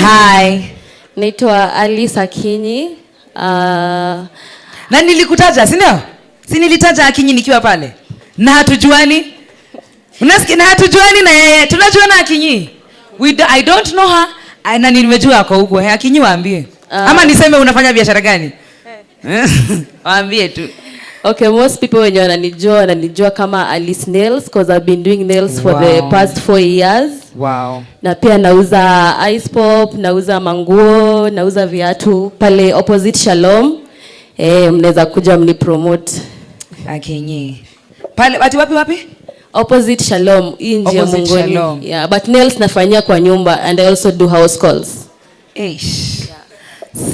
Hi. Naitwa Alice Akinyi. Na nilikutaja, si ndio? Si nilitaja Akinyi nikiwa pale. Na hatujuani. Unasikia na hatujuani na yeye. Tunajuana Akinyi. I don't know her. Na nimejua ako huko. Akinyi waambie. Ama niseme unafanya biashara gani? Waambie tu. Okay, most people when wananijua kama Alice Nails because I've been doing nails for the past 4 years. Wow. Na pia nauza ice pop, nauza manguo, nauza viatu pale opposite Shalom. Mnaweza kuja mnipromote. Akinyi. Pale wapi? Opposite Shalom, nje Mungoni. Yeah, but nails nafanyia kwa nyumba and I also do house calls.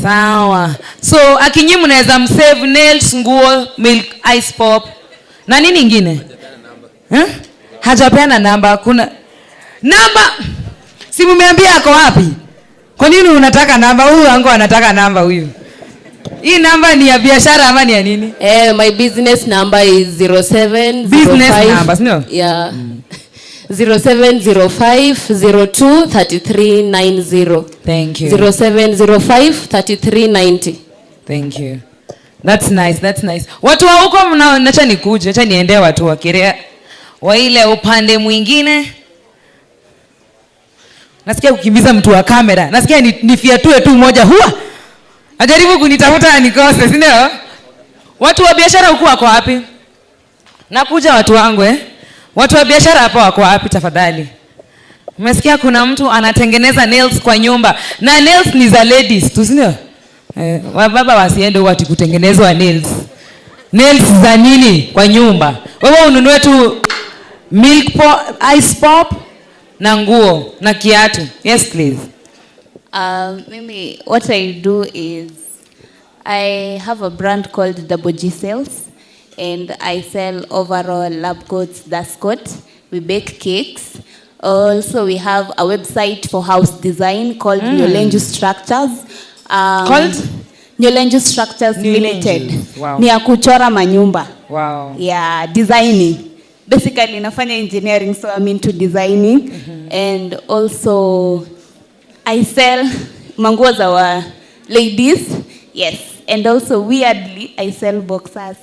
Sawa. So Akinyi mnaweza msave nails, nguo, milk, ice pop. Na nini nyingine? Hajapeana namba. Kuna namba. Si mumeambia ako wapi? Kwa nini unataka namba? Huyu wangu anataka namba huyu. Hii namba ni ya biashara ama ni ya nini? My business number is 0705. Business number, no? Yeah. 0705023390. Thank you. 07053390. Thank you. That's nice. Watu wa huko acha nikuje, acha niende watu wa Kirea. Wa ile upande mwingine. Nasikia kukimbiza mtu wa kamera. Nasikia nifiatue tu moja huwa. Ajaribu kunitafuta anikose, si ndio? Watu wa biashara huko wako wapi? Nakuja watu wangu Watu wa biashara hapo wako wapi tafadhali? Umesikia kuna mtu anatengeneza nails kwa nyumba. Na nails ni za ladies, tu si ndio? Wababa wasiende wati kutengenezwa nails. Nails za nini kwa nyumba? Wewe ununue tu milk pop, ice pop na nguo na kiatu. Yes please. Mimi, what I do is I have a brand called Double G Sales and I sell overall lab coats, dust coat. We bake cakes. Also, we have a website for house design called Nyolenju Structures. Called? Nyolenju Structures Limited. Wow. Ni ya kuchora manyumba. Wow. Yeah, designing. Basically, nafanya engineering, so I'm into designing. And also, I sell manguo za wa ladies. Yes. And also, weirdly, I sell boxers.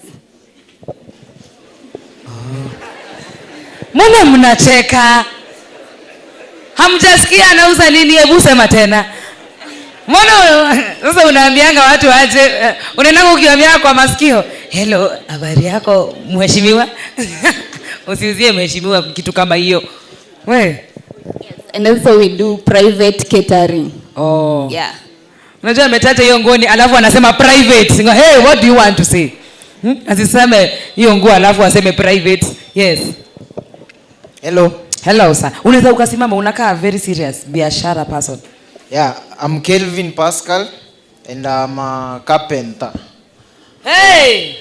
Mbona mnacheka? Hamjasikia anauza nini? Hebu sema tena. Mbona sasa unaambianga watu aje? Unaenda ukiambia kwa masikio, "Hello, habari yako mheshimiwa?" Usiuzie mheshimiwa kitu kama hiyo. Yes, and also we do private catering. Oh. Yeah. Unajua ametata hiyo ngoni alafu anasema private. Hey, what do you want to say? Asiseme hiyo nguo alafu aseme private. Yes. Hello sir. Unaweza ukasimama, unakaa very serious biashara person. Yeah, I'm Kelvin Pascal and I'm a carpenter. Hey!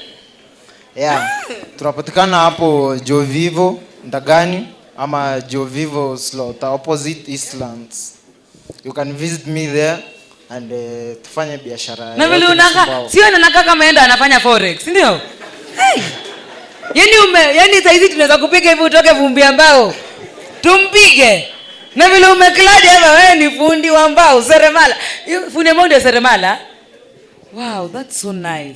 Yeah. Tunapatikana hapo Jovivo Ndagani ama Jovivo Slot opposite Eastlands. You can visit me there and tufanye biashara. Na vile unaka sio anakaa kama enda anafanya forex, ndio? Hey! Yani saizi tunaweza kupiga hivi utoke vumbi ambao tumpige. Na vile umekladi hapa wewe ni fundi wa mbao, seremala. Fundi ambao ndio seremala. Wow, that's so nice.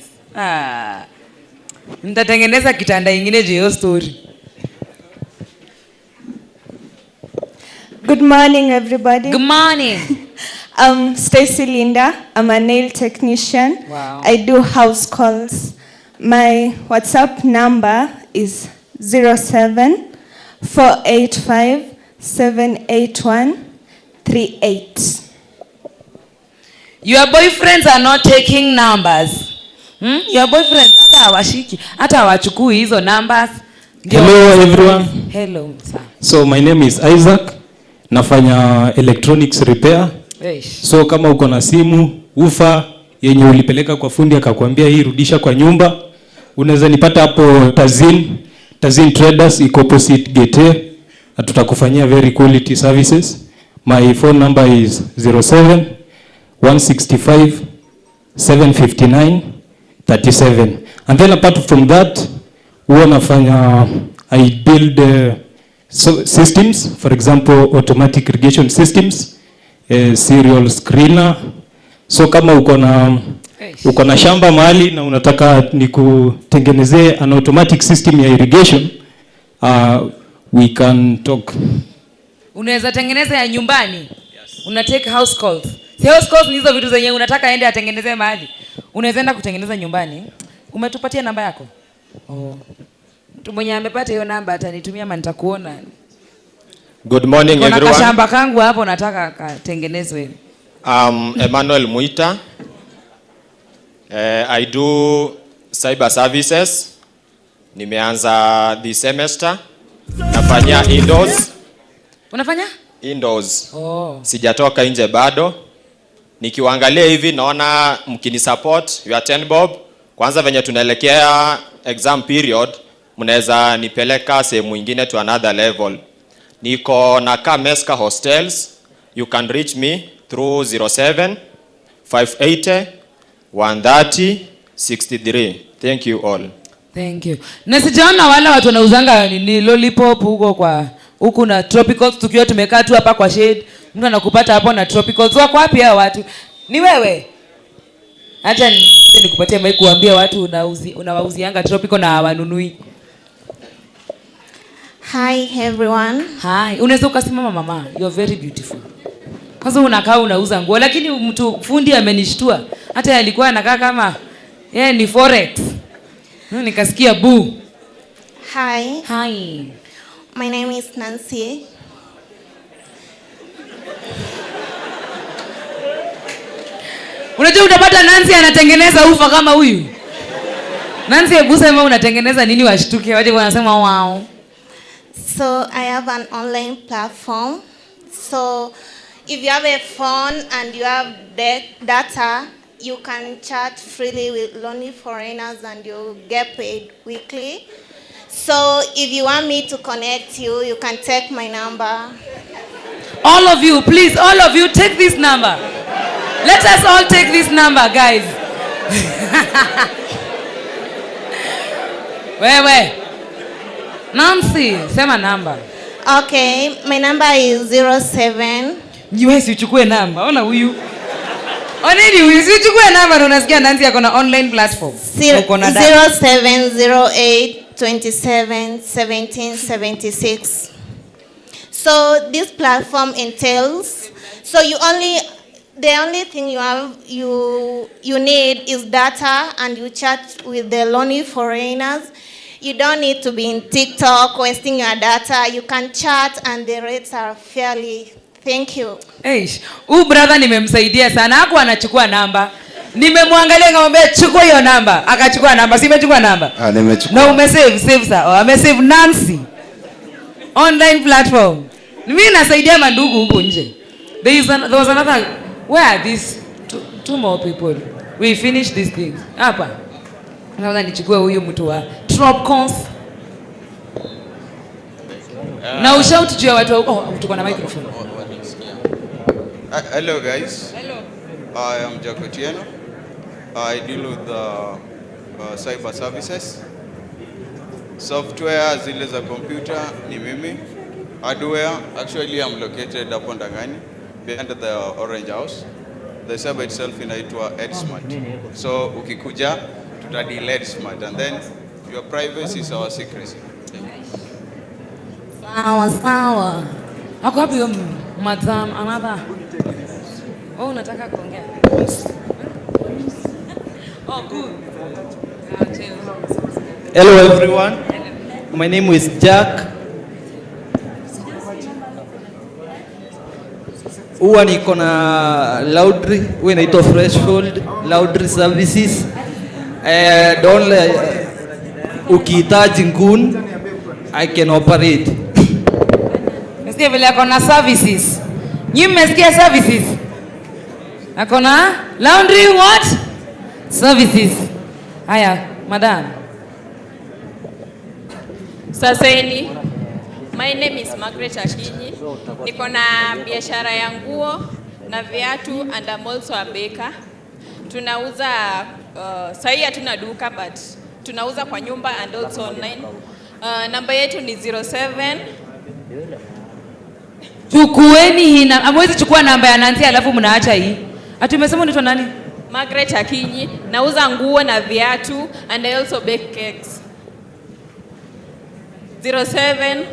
Nitatengeneza kitanda kingine je hiyo story. Good morning everybody. Good morning. I'm Stacy Linda. I'm a nail technician. Wow. I do house calls. My WhatsApp number is 0748578138. Your boyfriends are not taking numbers. Your boyfriends hata hawachukui hizo numbers. Hello everyone. Hello sir. So my name is Isaac. Nafanya electronics repair. So kama uko na simu, ufa yenye ulipeleka kwa fundi akakwambia hii rudisha kwa nyumba, unaweza nipata hapo Tazin Traders iko opposite gate na tutakufanyia very quality services. My phone number is 07 165 759 37. And then apart from that, I build systems, for example, automatic irrigation systems. serial screener. So kama uko na shamba mahali na unataka nikutengenezee an automatic system ya irrigation, we can talk. Unaweza tengeneza ya nyumbani? Yes. Una take house calls. Si house calls ni hizo vitu zenye unataka aende atengenezee mahali. Unaweza enda kutengeneza nyumbani. Umetupatia namba yako? Oh. Mtu mwenye amepata hiyo namba atanitumia ama nitakuona. Good morning everyone. Kuna kashamba kangu hapo nataka katengenezwe. Emmanuel Muita. I do cyber services. Nimeanza this semester. Nafanya indoors. Unafanya? Indoors. Oh. Sijatoka nje bado. Nikiwaangalia hivi naona mkini support you are 10 bob. Kwanza venye tunaelekea exam period, mnaweza nipeleka sehemu nyingine to another level. Niko na Kameska Hostels. You can reach me through 07 580 130 63. Thank you all. Thank you. Na sijaona wala watu wanauzanga ni lollipop huko na tropicals, tukiwa tumekaa tu hapa kwa shade. Mtu anakupata hapo na tropicals. Wako wapi hao watu? Ni wewe? Acha nikupatie mic kuambia watu unawauzianga tropical na hawanunui. Hi everyone. Hi. Unaweza ukasimama mama. You are very beautiful. Kwanza unakaa unauza nguo, lakini mtu fundi amenishtua. Hata alikuwa anakaa kama yeye ni forex. Nikasikia boo. Hi. Hi. My name is Nancy. Unajua utapata Nancy anatengeneza ufa kama huyu. Nancy, hebu sema unatengeneza nini washtuke waje wanasema wow. So I have an online platform. So if you have a phone and you have data, you can chat freely with lonely foreigners and you get paid weekly. So if you want me to connect you, you can take my number. All of you, please, all of you take this number. Let us all take this number, guys. Wewe. Nancy, sema number. Okay, my number is 07. Yes, uchukue number. Ona huyu. Oneni huyu, uchukue number na unasikia Nancy yako na online platform. 0708 27 17 76. So this platform entails, so the only thing you need is data, and you chat with the lonely foreigners. You don't need to be in TikTok wasting your data. You can chat and the rates are fairly. Thank you. Brother nimemsaidia sana. Hapo anachukua namba. Nimemwangalia ngombe chukua hiyo namba. Akachukua namba. Si umechukua namba? Nimechukua. Na umesave sasa. Amesave Nancy. Online platform. Mimi nasaidia mandugu huko nje. There was another. Where are these two more people? We finish this thing. Hapa. Naona nichukue huyu mtu wa Tropcons. Na ushout juu ya watu tuko na microphone. Hello guys. Hello. I am Jacotieno. I deal with cyber services. Software zile za computer ni mimi. Hardware, actually I'm located up on Dangani, behind the Orange House. The cyber itself inaitwa EdSmart. So ukikuja tutadili EdSmart, and then your privacy is our secrecy. Sawa. Ako wapi huyo madam another? Unataka kuongea? Good. Hello everyone. My name is Jack. Huwa niko na laundry, huwa inaitwa Freshfold Laundry Services. Ukihitaji ngun, I can operate. Msikia vile akona services. Nyinyi mmesikia services? Akona laundry what? Services. Haya, madam. Saseni. My name is Margaret Akinyi. Niko na biashara ya nguo na viatu, and I'm also a baker. Tunauza sahi hatuna duka but tunauza kwa nyumba and also online. Namba yetu ni 07 Chukueni hii amwezi chukua namba ya Nancy alafu mnaacha hii. Ati umesema unaitwa nani? Margaret Akinyi. Nauza nguo na viatu and I also bake cakes. 07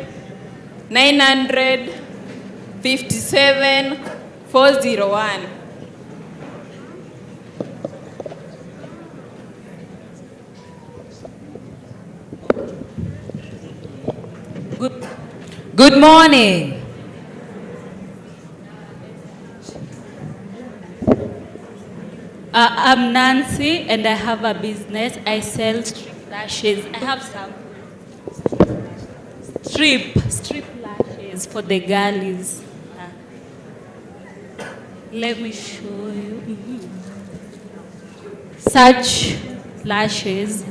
900 57 401. Good morning. I'm Nancy and I have a business. I sell strip lashes. I have some strip lashes for the girlies. Let me show you. Such lashes.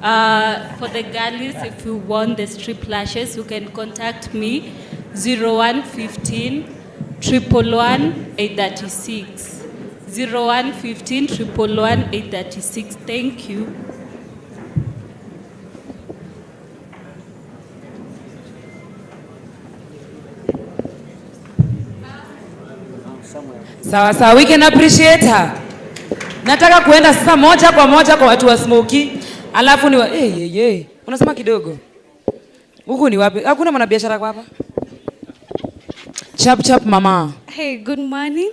For the girlies, if you want the strip lashes, you can contact me 0115 111 836. 0115 111 836. Thank you. Sawa, we can appreciate her. Nataka kuenda sasa moja kwa moja kwa watu wa Smoky. Alafu ni unasema kidogo. Huku ni wapi? Hakuna mwanabiashara kwa hapa? Chap mama. Hey, good morning.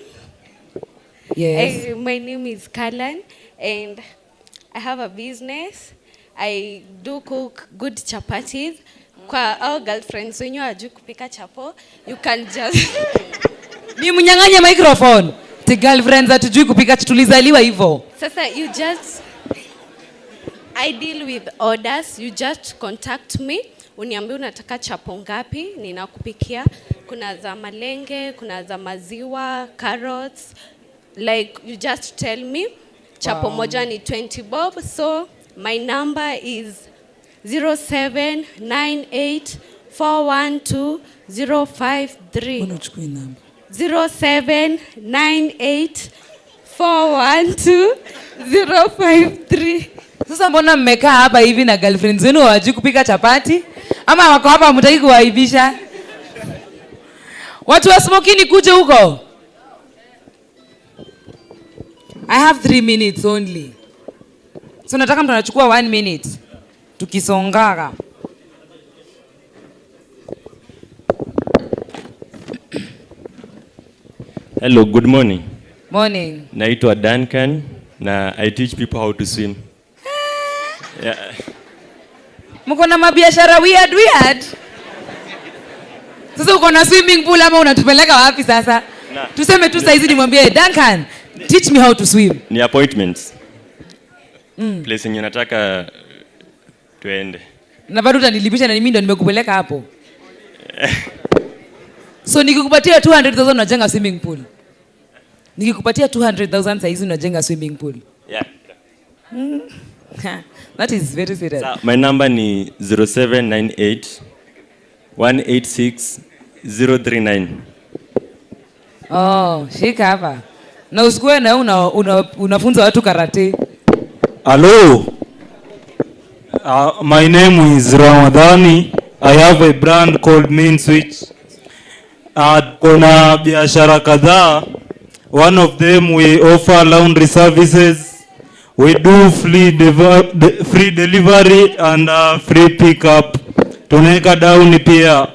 Yes. My name is Kalan and I have a business. I do cook good chapatis. Kwa our girlfriends wenye wajui kupika chapo, you can just Ni mnyang'anye microphone. The girlfriends hatujui kupika, tulizaliwa hivyo. Sasa I deal with orders. You just contact me. Uniambie unataka chapo ngapi, ninakupikia. Kuna za malenge, kuna za maziwa, carrots. Like you just tell me. Chapo moja ni 20 bob. So my number is 0798412053. 0798412053. Sasa mbona mmekaa hapa hivi na girlfriends wenu hawajui kupika chapati? Ama wako hapa mtaki kuwaibisha? Watu wa Smoky ni kuje huko. I have 3 minutes only. So nataka mtu anachukua 1 minute. Tukisongaga. Hello, good morning. Morning. Naitwa Duncan na I teach people how to swim. Yeah. Mko na mabiashara weird. Sasa uko na swimming pool ama unatupeleka wapi sasa? Tuseme tu saizi nimwambie Duncan, teach me how to swim. Ni appointments. Place yenye nataka tuende. Na bado utanilipisha na mimi ndo nimekupeleka hapo. So nikikupatia 200,000 unajenga swimming pool. Nikikupatia 200,000 saizi unajenga swimming pool. Yeah. That is very serious. My number ni 0798 186 039. Oh, shika hapa. Na usikue na unafunza watu karate. Hello. My name is Ramadhani. I have a brand called Main Switch. Kuna biashara kadhaa. One of them we offer laundry services. We do free delivery and free pickup. Tunaweka down pia.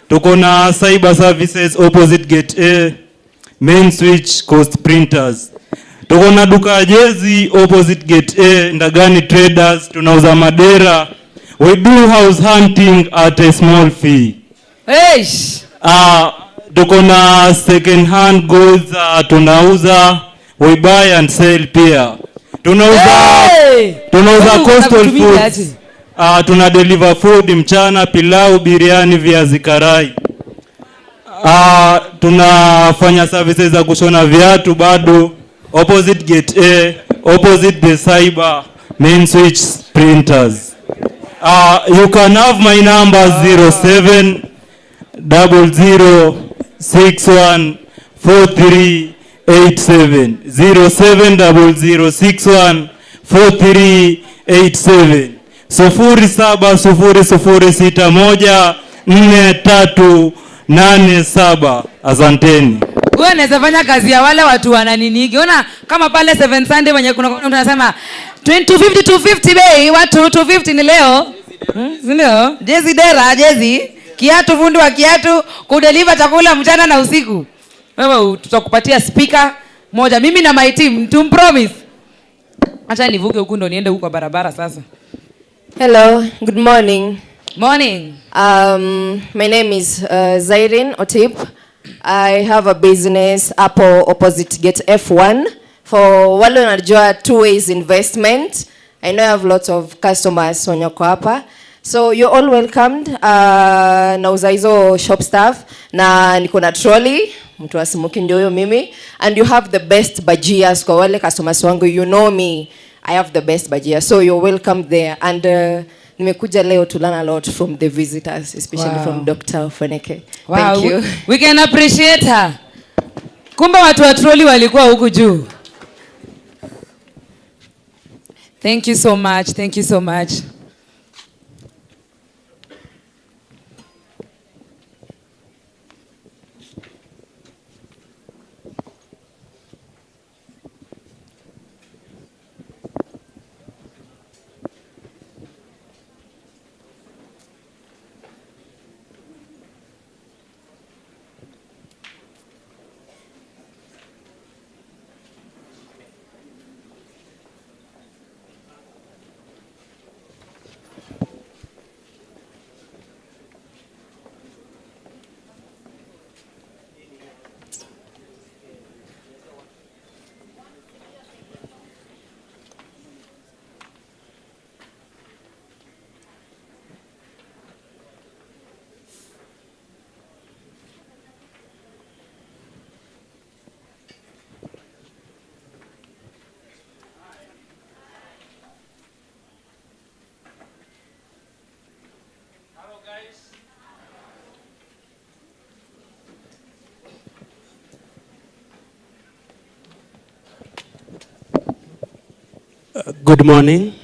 Tuko na cyber services opposite gate A. Main Switch Coast Printers. Tuko na duka jezi opposite gate A, Ndagani Traders. Tunauza madera. We do house hunting at a small fee. Eish. Tuko na second hand goods tunauza. We buy and sell pia. Tunauza coastal foods. Tuna deliver food mchana, pilau, biriani, viazi karai. Tunafanya services za kushona viatu bado opposite gate A, opposite the cyber Main Switch Printers. You can have my number 0700614387 0700614387 0700614387. 87. Asanteni. Wewe unaweza fanya kazi ya wale watu wananinigi. Unaona kama pale 7 Sunday wenye kuna mtu anasema 250 bei, watu 250 ni leo. Ndio? Jezi dera, jezi, kiatu, fundi wa kiatu, kudeliver chakula mchana na usiku. Wewe tutakupatia speaker moja. Mimi na my team tumpromise. Acha nivuke huko ndo niende huko kwa barabara sasa. Hello, good morning. Morning. My name is Zairin Otip. I have a business hapo opposite Gate F1 for wale wanajua two ways investment. I know I have lots of customers wenye wako hapa. So you're all welcomed. Nauza hizo shop staff na niko na trolley, mtu wa smoking ndio mimi, and you have the best bajias kwa wale customers wangu, you know me. I have the best bajias. So you're welcome there, and nimekuja leo to learn a lot from the visitors, especially from Dr. Foneke. Wow. Thank you. We can appreciate her. Kumbe watu wa trolley walikuwa huku juu. Thank you so much. Thank you so much. Good morning.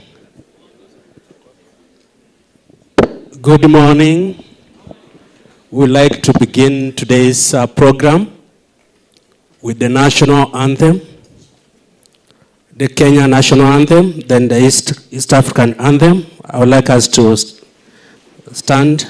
Good morning. We'd like to begin today's program with the national anthem, the Kenya national anthem, then the East African anthem. I would like us to stand.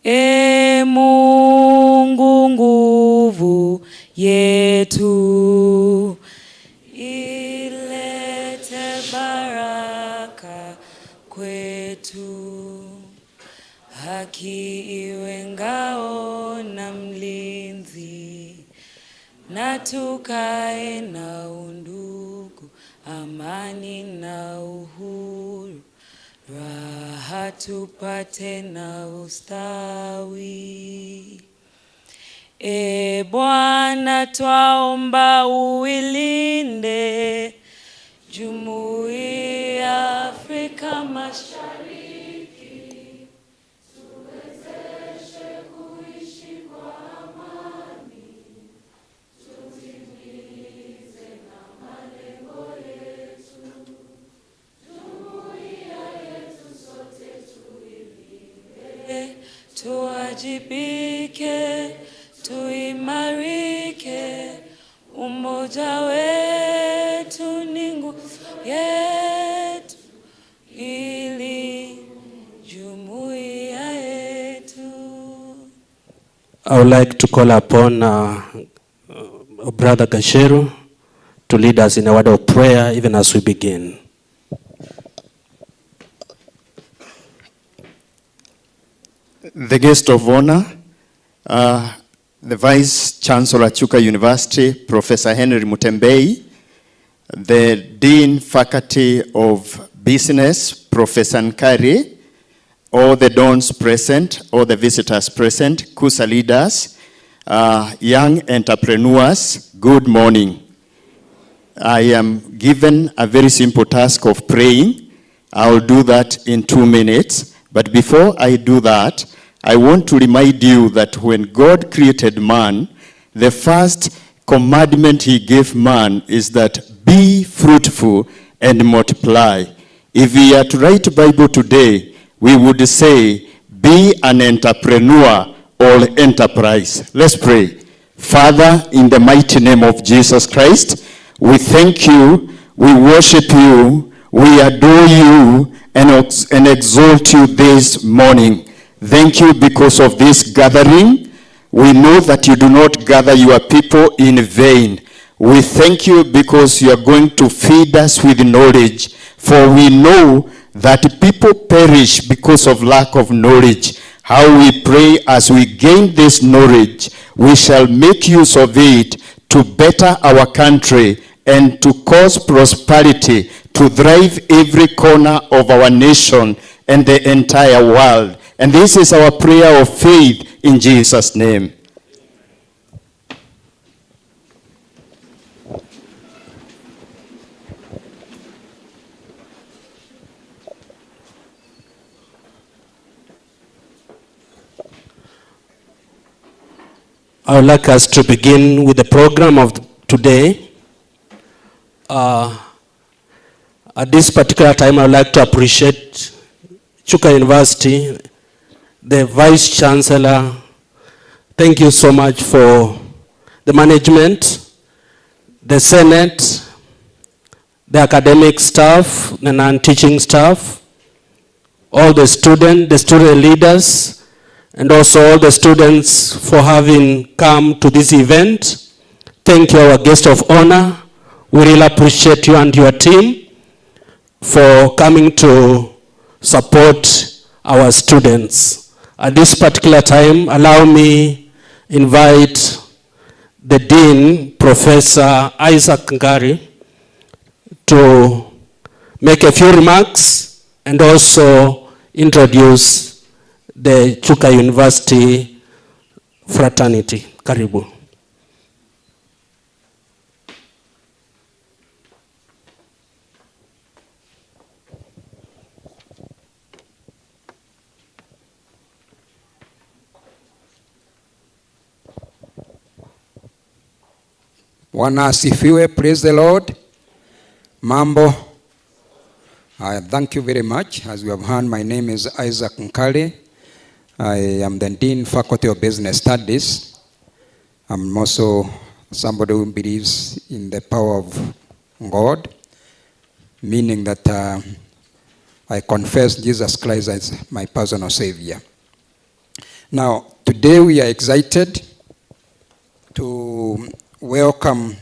E Mungu nguvu yetu, ilete baraka kwetu, haki iwe ngao na mlinzi, na tukae na undugu, amani na uhuru, raha tupate na ustawi. E Bwana, twaomba uilinde Jumuiya ya Afrika Mashariki, tuwezeshe kuishi kwa amani, tutimize na malengo yetu. Jumuiya yetu sote tuilinde, tuwajibike, tuimarike, umoja wetu would like to call upon Brother Gasheru to lead us in a word of prayer even as we begin. The guest of honor, the Vice Chancellor at Chuka University, Professor Henry Mutembei, the Dean Faculty of Business, Professor Nkari, all the dons present, all the visitors present, KUSA leaders, young entrepreneurs, good morning. I am given a very simple task of praying. I'll do that in 2 minutes. But before I do that, I want to remind you that when God created man, the first commandment he gave man is that be fruitful and multiply. If we are to write Bible today, we would say be an entrepreneur or enterprise. Let's pray. Father, in the mighty name of Jesus Christ, we thank you, we worship you, we adore you, and exalt you this morning. Thank you because of this gathering. We know that you do not gather your people in vain. We thank you because you are going to feed us with knowledge. For we know that people perish because of lack of knowledge. How we pray as we gain this knowledge, we shall make use of it to better our country and to cause prosperity, to drive every corner of our nation and the entire world. And this is our prayer of faith in Jesus' name. I would like us to begin with the program of today. At this particular time, I would like to appreciate Chuka University, the Vice Chancellor. Thank you so much for the management, the Senate, the academic staff, the non-teaching staff, all the student leaders, and also all the students for having come to this event. Thank you, our guest of honor. We really appreciate you and your team for coming to support our students. At this particular time, allow me invite the Dean, Professor Isaac Ngari, to make a few remarks and also introduce the Chuka University fraternity. Karibu. Bwana asifiwe, praise the Lord. Mambo. I thank you very much. As you have heard, my name is Isaac Nkale. I am the Dean Faculty of Business Studies. I'm also somebody who believes in the power of God, meaning that I confess Jesus Christ as my personal Savior. Now, today we are excited to welcome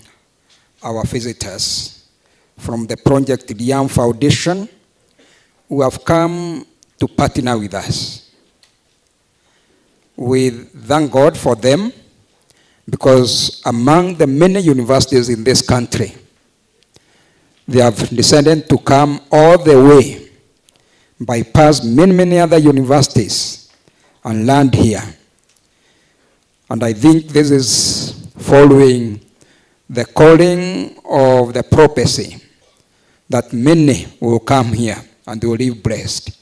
our visitors from the Project Liam Foundation who have come to partner with us. We thank God for them because among the many universities in this country, they have decided to come all the way, bypass many other universities and land here. And I think this is following the calling of the prophecy that many will come here and they will live blessed.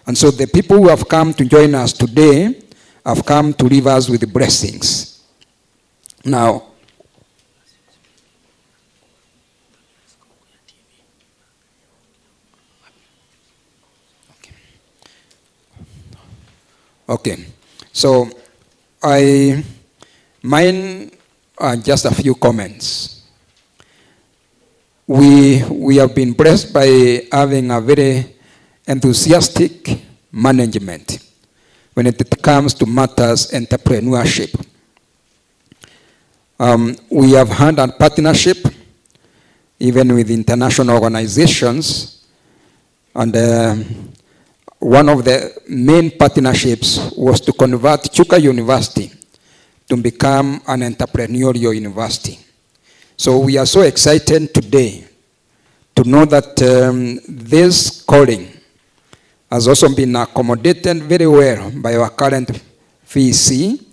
And so the people who have come to join us today have come to leave us with blessings. Now, okay. So mine are just a few comments. We have been blessed by having a very enthusiastic management when it comes to matters entrepreneurship. We have had a partnership even with international organizations, and one of the main partnerships was to convert Chuka University to become an entrepreneurial university. So we are so excited today to know that this calling has also been accommodated very well by our current VC,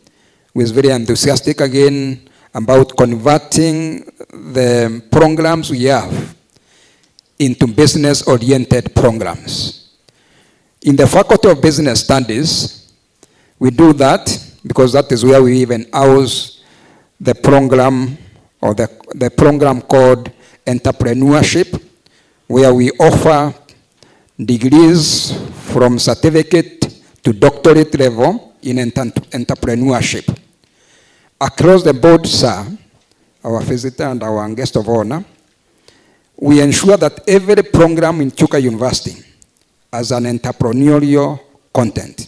who is very enthusiastic again about converting the programs we have into business-oriented programs. In the Faculty of Business Studies, we do that because that is where we even house the program, or the program called Entrepreneurship, where we offer degrees from certificate to doctorate level in entrepreneurship. Across the board, sir, our visitor and our guest of honor, we ensure that every program in Chuka University has an entrepreneurial content.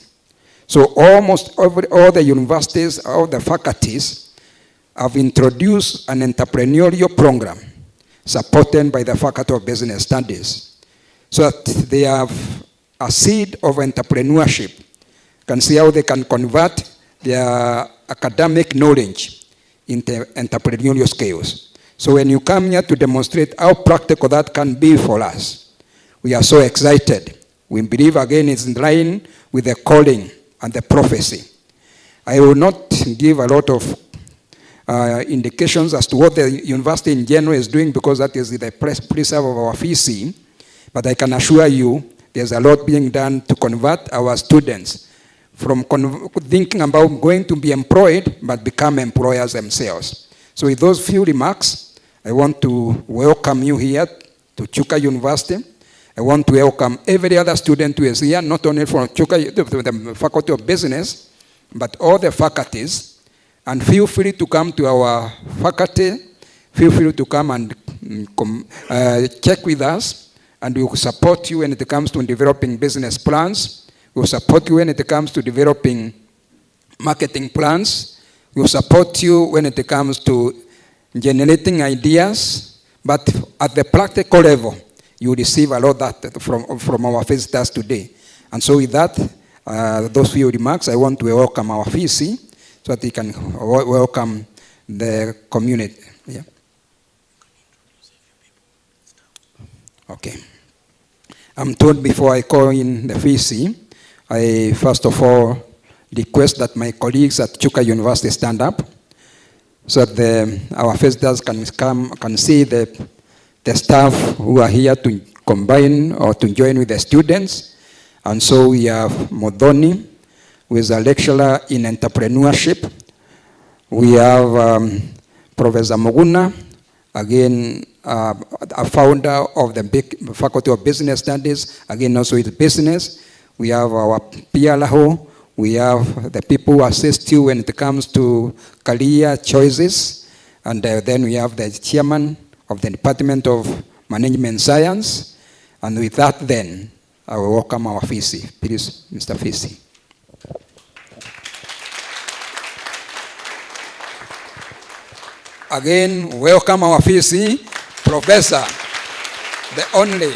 So almost all the universities, all the faculties have introduced an entrepreneurial program supported by the Faculty of Business Studies, so that they have a seed of entrepreneurship, can see how they can convert their academic knowledge into entrepreneurial skills. So when you come here to demonstrate how practical that can be for us, we are so excited. We believe again it's in line with the calling and the prophecy. I will not give a lot of indications as to what the university in general is doing, because that is the preserve of our VC, but I can assure you there's a lot being done to convert our students from thinking about going to be employed, but become employers themselves. So with those few remarks, I want to welcome you here to Chuka University. I want to welcome every other student who is here, not only from Chuka, the Faculty of Business, but all the faculties. And feel free to come to our faculty. Feel free to come and check with us, and we will support you when it comes to developing business plans. We will support you when it comes to developing marketing plans. We will support you when it comes to generating ideas. But at the practical level, you will receive a lot of that from our visitors today. And so with that, those few remarks, I want to welcome our VC, so that he can welcome the community. Yeah. Okay. I'm told before I call in the VC, I first of all request that my colleagues at Chuka University stand up, so that our visitors can see the staff who are here to combine or to join with the students. And so we have Modoni, who is a lecturer in entrepreneurship. We have Professor Moguna, again, a founder of the big Faculty of Business Studies, again also with business. We have our Pia Laho. We have the people who assist you when it comes to career choices. And then we have the chairman of the Department of Management Science. And with that then, I will welcome our VC. Please, Mr. VC. Again, welcome our VC, Professor, the only,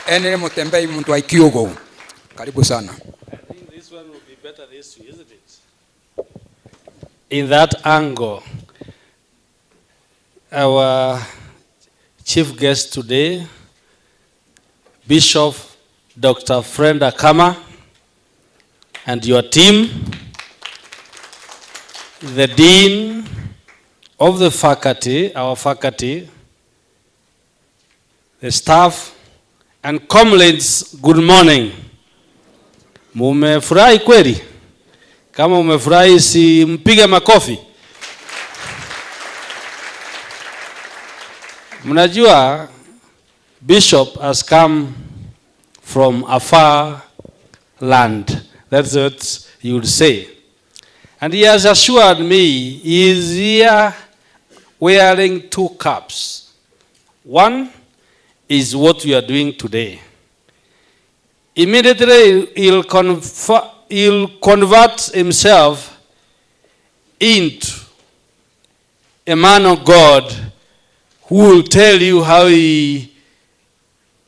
Henry Mutembei Mutwai Kyogo. Karibu sana. I think this one will be better this way, isn't it? In that angle, our chief guest today, Bishop Dr. Frenda Kama, and your team, the Dean of the faculty, our faculty, the staff, and comrades, good morning. Mumefurahi kweli? Kama umefurahi si mpige makofi. Mnajua, Bishop has come from a far land. That's what he would say. And he has assured me he is here wearing two caps. One is what we are doing today. Immediately he'll convert himself into a man of God who will tell you how he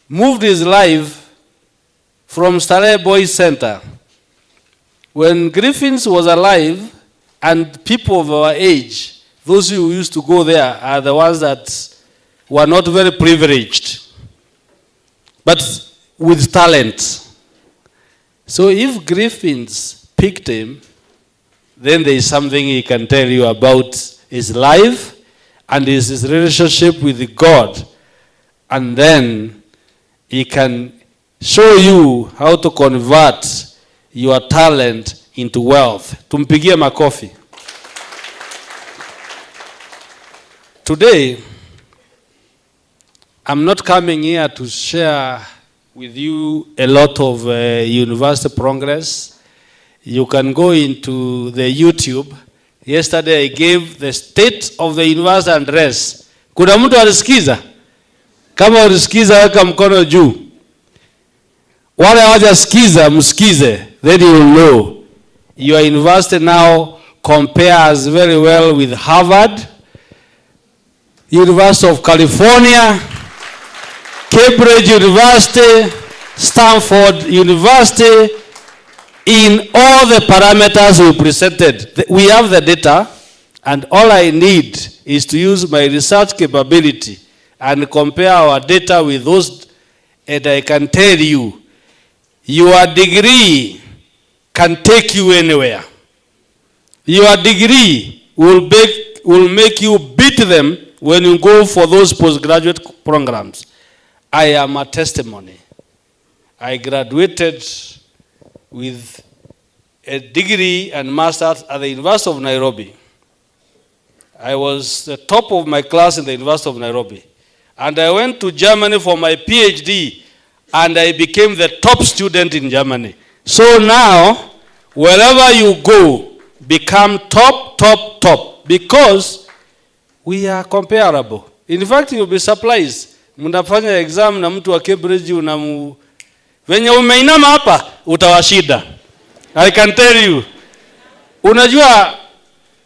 moved his life from Starehe Boys Center. When Griffins was alive, and people of our age, those who used to go there are the ones that were not very privileged, but with talent. So if Griffins picked him, then there is something he can tell you about his life and his relationship with God. And then he can show you how to convert your talent into wealth. Tumpigie makofi. Today, I'm not coming here to share with you a lot of university progress. You can go into the YouTube. Yesterday I gave the state of the university address. Kuna mtu alisikiza? Kama ulisikiza weka mkono juu. Wale hawajasikiza msikize, then you will know. Your university now compares very well with Harvard, University of California, Cambridge University, Stanford University, in all the parameters we presented. We have the data, and all I need is to use my research capability and compare our data with those, and I can tell you, your degree can take you anywhere. Your degree will make you beat them when you go for those postgraduate programs. I am a testimony. I graduated with a degree and master's at the University of Nairobi. I was the top of my class in the University of Nairobi. And I went to Germany for my PhD, and I became the top student in Germany. So now, wherever you go, become top, top, top, because we are comparable. In fact, you'll be surprised. Mnafanya exam na mtu wa Cambridge venye umeinama hapa utawashida. I can tell you. Unajua,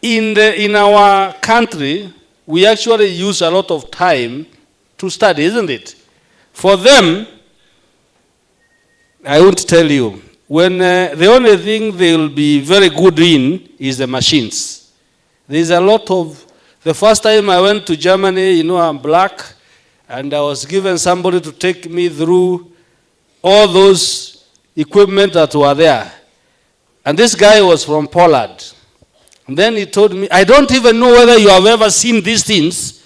in our country, we actually use a lot of time to study, isn't it? For them, I won't tell you. When the only thing they will be very good in is the machines. There's a lot of, the first time I went to Germany, you know, I'm black, and I was given somebody to take me through all those equipment that were there. And this guy was from Poland. And then he told me, I don't even know whether you have ever seen these things.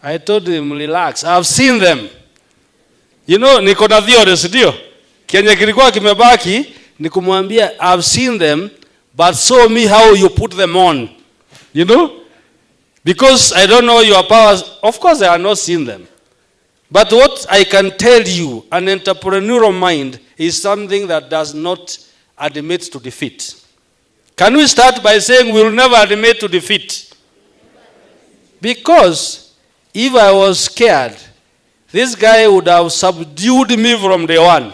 I told him, relax, I've seen them. You know, niko na theories, ndio? Kenye kilikuwa kimebaki, ni kumwambia, I've seen them, but show me how you put them on. You know? Because I don't know your powers. Of course, I have not seen them. But what I can tell you, an entrepreneurial mind is something that does not admit to defeat. Can we start by saying we will never admit to defeat? Because if I was scared, this guy would have subdued me from day one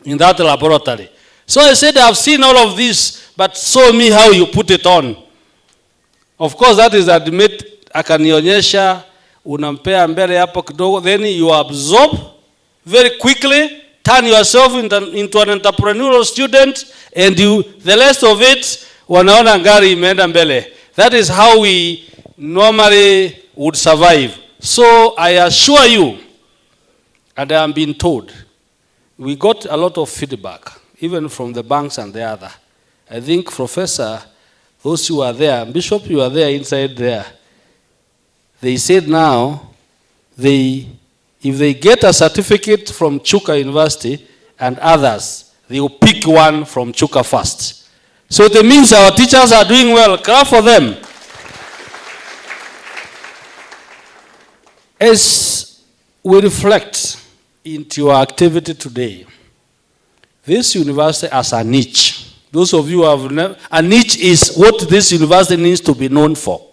in that laboratory. So I said, I've seen all of this, but show me how you put it on. Of course, that is admit, akanionyesha, unampea mbele hapo kidogo, then you absorb very quickly, turn yourself into an entrepreneurial student, and the rest of it, wanaona ngari imeenda mbele. That is how we normally would survive. So I assure you, and I am being told, we got a lot of feedback, even from the banks and the other. I think, Professor, those who are there, Bishop, you are there inside there. They said now, if they get a certificate from Chuka University and others, they will pick one from Chuka first. So it means our teachers are doing well. Clap for them. As we reflect into your activity today, this university as a niche, those of you who have never, a niche is what this university needs to be known for.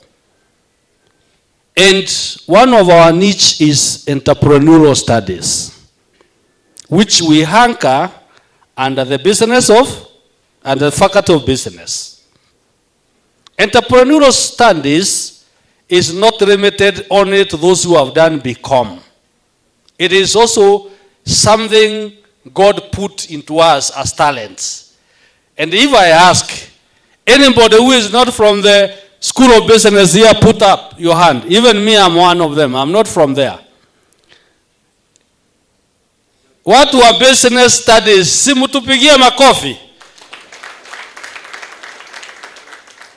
And one of our niche is entrepreneurial studies, which we hanker under the business of, and the faculty of business. Entrepreneurial studies is not limited only to those who have done BCom. It is also something God put into us as talents. And if I ask anybody who is not from the School of Business here, put up your hand. Even me, I'm one of them. I'm not from there. Watu wa business studies, si mtupigie makofi.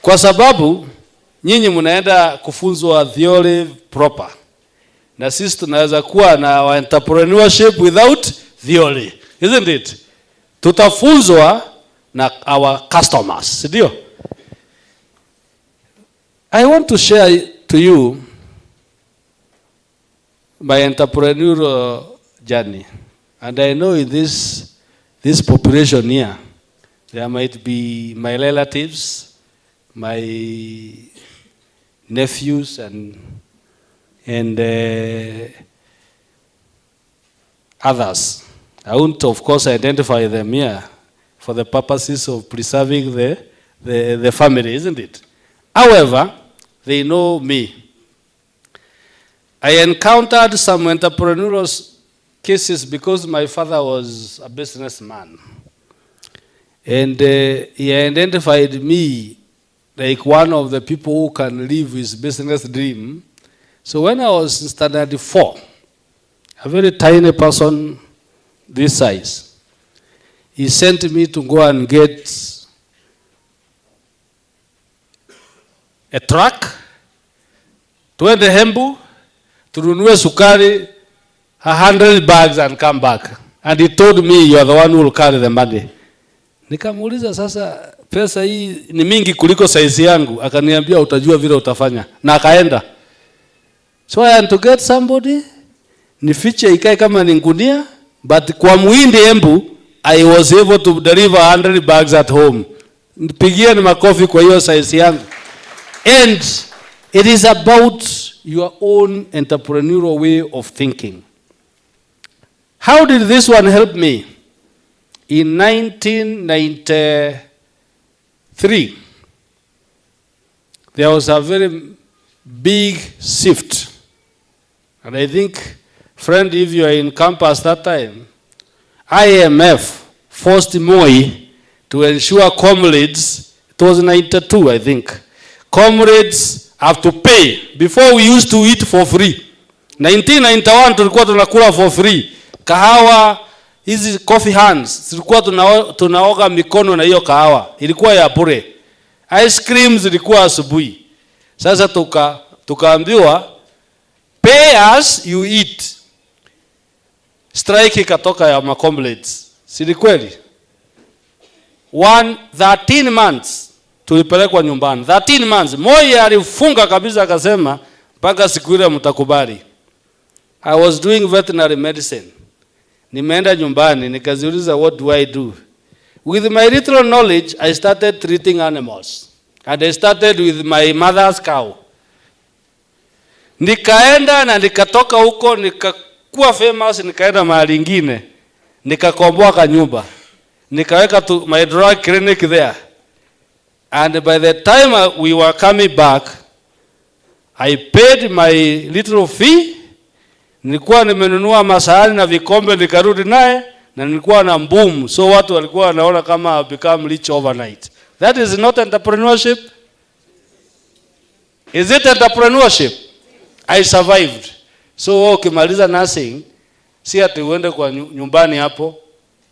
Kwa sababu nyinyi mnaenda kufunzwa theory proper. Na sisi tunaweza kuwa na entrepreneurship without theory. Isn't it? Tutafunzwa na our customers, ndio? I want to share to you my entrepreneurial journey. And I know in this population here, there might be my relatives, my nephews, and others. I won't, of course, identify them here for the purposes of preserving the family, isn't it? However, they know me. I encountered some entrepreneurial cases because my father was a businessman. And he identified me like one of the people who can live his business dream. So when I was in standard 4, a very tiny person this size, he sent me to go and get a truck, twende Hembu, tununue sukari, 100 bags and come back. And he told me, you are the one who will carry the money. Nikamuuliza sasa, pesa hii ni mingi kuliko size yangu. Akaniambia utajua vile utafanya. Na akaenda. So I had to get somebody, nifiche ikae kama ni ngunia, but kwa muhindi Embu, I was able to deliver 100 bags at home. Nipigie ni makofi kwa hiyo size yangu. And it is about your own entrepreneurial way of thinking. How did this one help me? In 1993, there was a very big shift. And I think, friend, if you are in campus that time, IMF forced Moi to ensure comrades, it was 92, I think, comrades have to pay. Before we used to eat for free. 1991 tulikuwa tunakula for free. Kahawa, hizi coffee hands, tulikuwa tunaoga mikono na hiyo kahawa. Ilikuwa ya bure. Ice creams ilikuwa asubuhi. Sasa tukaambiwa pay as you eat. Strike ikatoka ya comrades. Si kweli? 13 months tulipelekwa nyumbani. 13 months. Moi alifunga kabisa akasema mpaka siku ile mtakubali. I was doing veterinary medicine. Nimeenda nyumbani nikaziuliza what do I do? With my little knowledge I started treating animals. And I started with my mother's cow. Nikaenda na nikatoka huko nikakuwa famous, nikaenda mahali ingine. Nikakomboa kanyumba. Nikaweka my drug clinic there. And by the time we were coming back, I paid my little fee. Nilikuwa nimenunua masahani na vikombe nikarudi naye na nilikuwa na boom. So watu walikuwa wanaona kama I become rich overnight. That is not entrepreneurship. Is it entrepreneurship? I survived. So ukimaliza nursing, si ati uende kwa nyumbani hapo.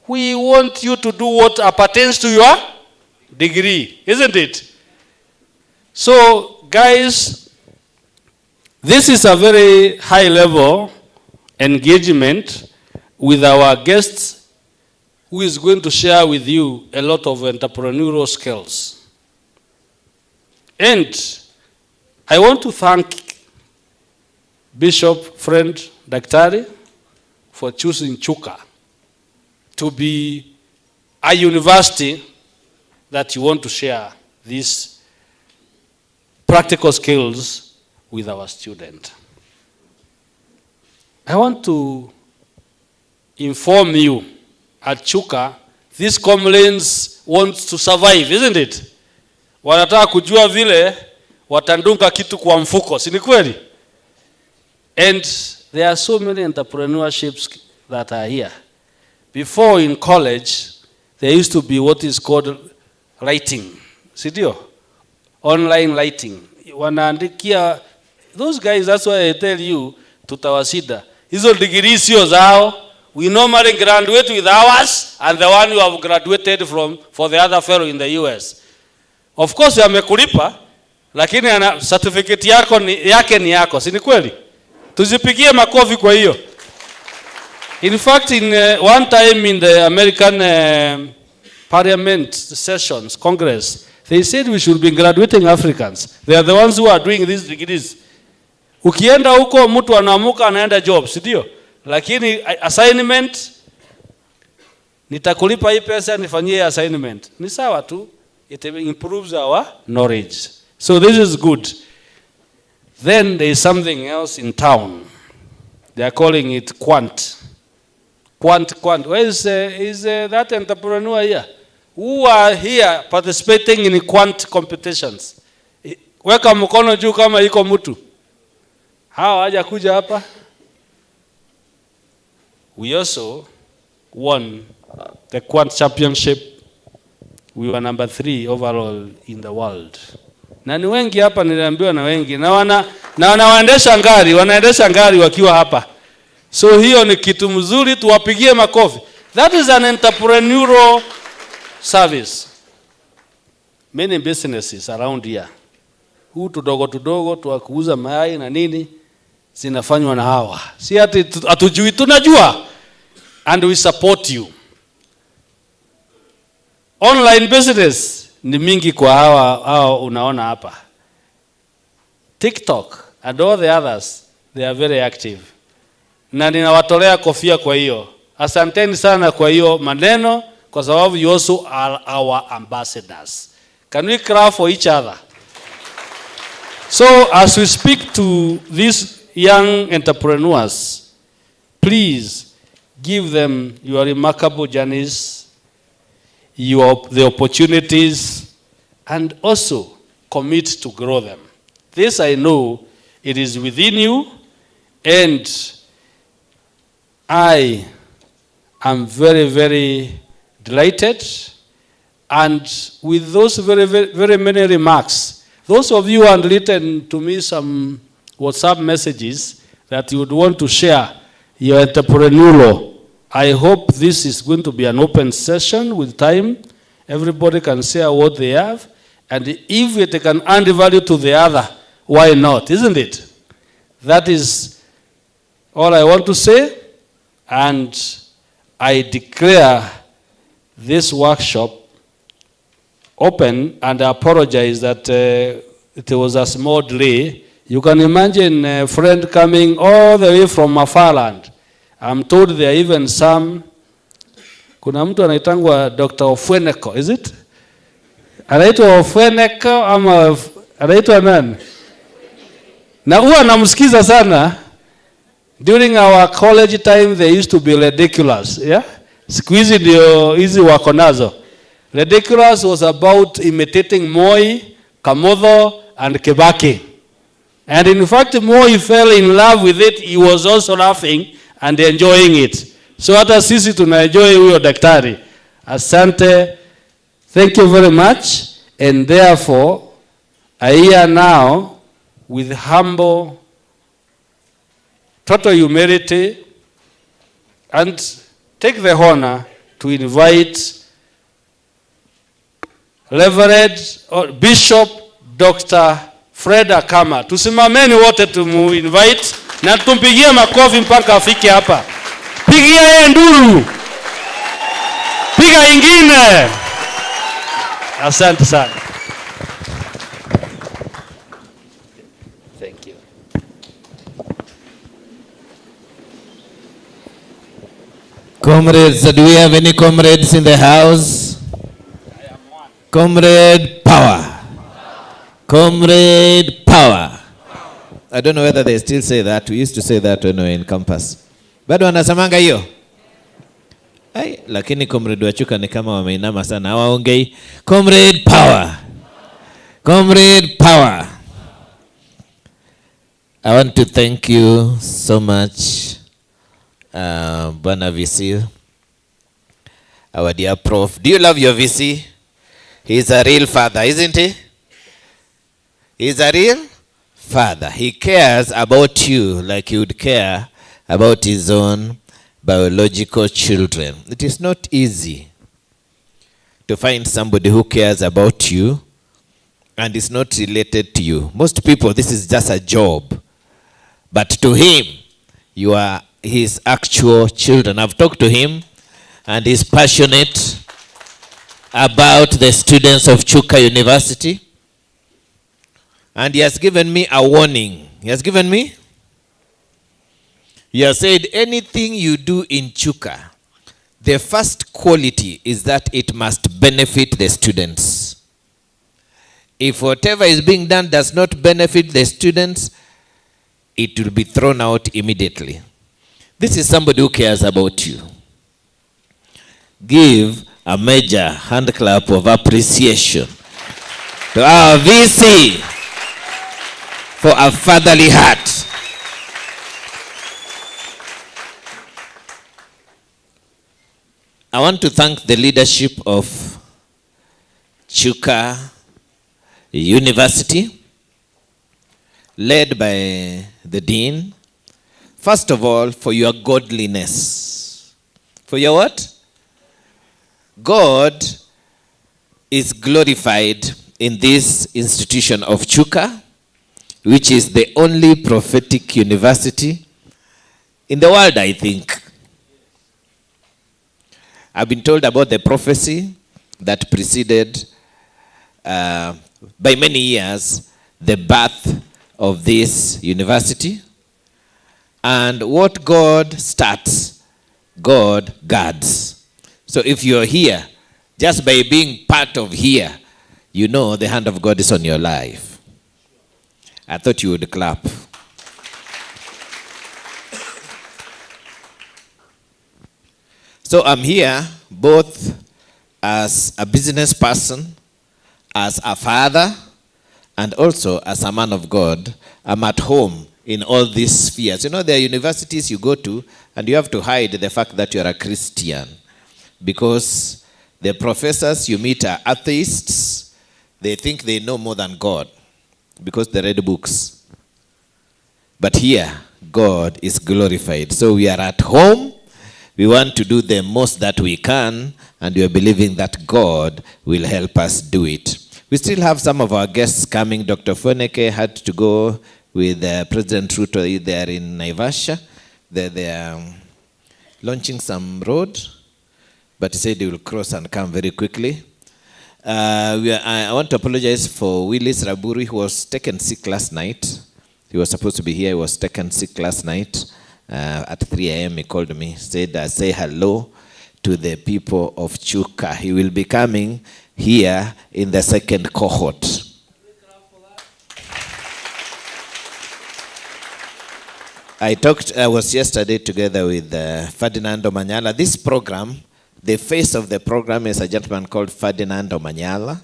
We want you to do what appertains to your degree, isn't it? So, guys, this is a very high level engagement with our guest who is going to share with you a lot of entrepreneurial skills. And I want to thank Bishop friend Daktari for choosing Chuka to be a university that you want to share these practical skills with our student. I want to inform you at Chuka, these comrades want to survive, isn't it? wanataka kujua vile watandunga kitu kwa mfuko, si ni kweli? And there are so many entrepreneurships that are here. Before in college, there used to be what is called writing. Si ndio? Online writing. Wanaandikia those guys, that's why I tell you, tutawasida. Hizo degree sio zao. We normally graduate with ours and the one you have graduated from for the other fellow in the US. Of course amekulipa, lakini ana certificate yake ni yako, si ni kweli? Tuzipigie makofi kwa hiyo. In fact, in one time in the American Parliament sessions, Congress, they said we should be graduating Africans. They are the ones who are doing these degrees. Ukienda huko mtu anaamuka anaenda job, si ndio? Lakini assignment, nitakulipa hii pesa nifanyie assignment. Ni sawa tu. It improves our knowledge. So this is good. Then there is something else in town. They are calling it Quant. Quant. Where is that entrepreneur here? Who are here participating in Quant competitions? Weka mkono juu kama iko mtu. Hawa haja kuja hapa. We also won the Quant championship. We were number 3 overall in the world. Na ni wengi hapa, niliambiwa na wengi. Na wanaendesha ngari wakiwa hapa. So hiyo ni kitu mzuri, tuwapigie makofi. That is an entrepreneurial service. Many businesses around here. Huu tudogo tuwakuuza mayai na nini zinafanywa na hawa. Si ati hatujui, tunajua. And we support you. Online business ni mingi kwa hawa unaona hapa. TikTok and all the others, they are very active. Na ninawatolea kofia kwa hiyo. Asanteni sana kwa hiyo maneno, kwa sababu you also are our ambassadors. Can we clap for each other? So as we speak to these young entrepreneurs, please give them your remarkable journeys, the opportunities, and also commit to grow them. This I know it is within you, and I am very, very delighted. And with those very, very, very many remarks, those of you who have written to me some WhatsApp messages that you would want to share your entrepreneurial, I hope this is going to be an open session with time. Everybody can share what they have. And if it can add value to the other, why not? Isn't it? That is all I want to say. And I declare this workshop open, and I apologize that it was a small delay. You can imagine a friend coming all the way from a far land. I'm told there are even some, kuna mtu anaitangwa Dr. Ofweneko, is it? Anaitwa Ofweneko ama anaitwa nani? Na huwa namsikiza sana. During our college time they used to be ridiculous, yeah? Siku hizi ndio hizi wako nazo. Ridiculous was about imitating Moi, Kamotho and Kibaki. And in fact Moi fell in love with it. He was also laughing and enjoying it. So hata sisi tunaenjoy huyo daktari. Asante. Thank you very much. And therefore, I hear now with humble, total humility, and take the honor to invite Reverend Bishop Dr. Fred Akama. Tusimameni wote tumu-invite na tumpigie makofi mpaka afike hapa. Pigia yeye nduru. Piga ingine. Asante sana. Thank you. Comrades, do we have any comrades in the house? Comrade power. Comrade power. I don't know whether they still say that. We used to say that when we were in campus. Bado wanasemanga hiyo? Ai, lakini comrade wa Chuka ni kama wameinama sana. Hawaongei. Comrade power. Comrade Power. I want to thank you so much, Bwana VC, our dear Prof. Do you love your VC? He's a real father, isn't he? He's a real father. He cares about you like he would care about his own biological children. It is not easy to find somebody who cares about you and is not related to you. Most people, this is just a job. But to him, you are his actual children. I've talked to him, and he's passionate about the students of Chuka University. And he has given me a warning. He has given me? He has said, anything you do in Chuka, the first quality is that it must benefit the students. If whatever is being done does not benefit the students, it will be thrown out immediately. This is somebody who cares about you. Give a major hand clap of appreciation to our VC for a fatherly heart. I want to thank the leadership of Chuka University, led by the Dean. First of all, for your godliness. For your what? God is glorified in this institution of Chuka, which is the only prophetic university in the world, I think. I've been told about the prophecy that preceded, by many years, the birth of this university. And what God starts, God guards. So if you're here, just by being part of here, you know the hand of God is on your life. I thought you would clap. So I'm here both as a business person, as a father, and also as a man of God. I'm at home in all these spheres. You know, there are universities you go to and you have to hide the fact that you're a Christian, because the professors you meet are atheists. They think they know more than God because they read books. But here, God is glorified. So we are at home. We want to do the most that we can, and we are believing that God will help us do it. We still have some of our guests coming. Dr. Foneke had to go with President Ruto there in Naivasha. They are launching some road, but he said he will cross and come very quickly. I want to apologize for Willis Raburi, who was taken sick last night. He was supposed to be here. He was taken sick last night. At 3 a.m. he called me, said, say hello to the people of Chuka. He will be coming here in the second cohort. I was yesterday together with Ferdinand Omanyala. This program, the face of the program is a gentleman called Ferdinand Omanyala.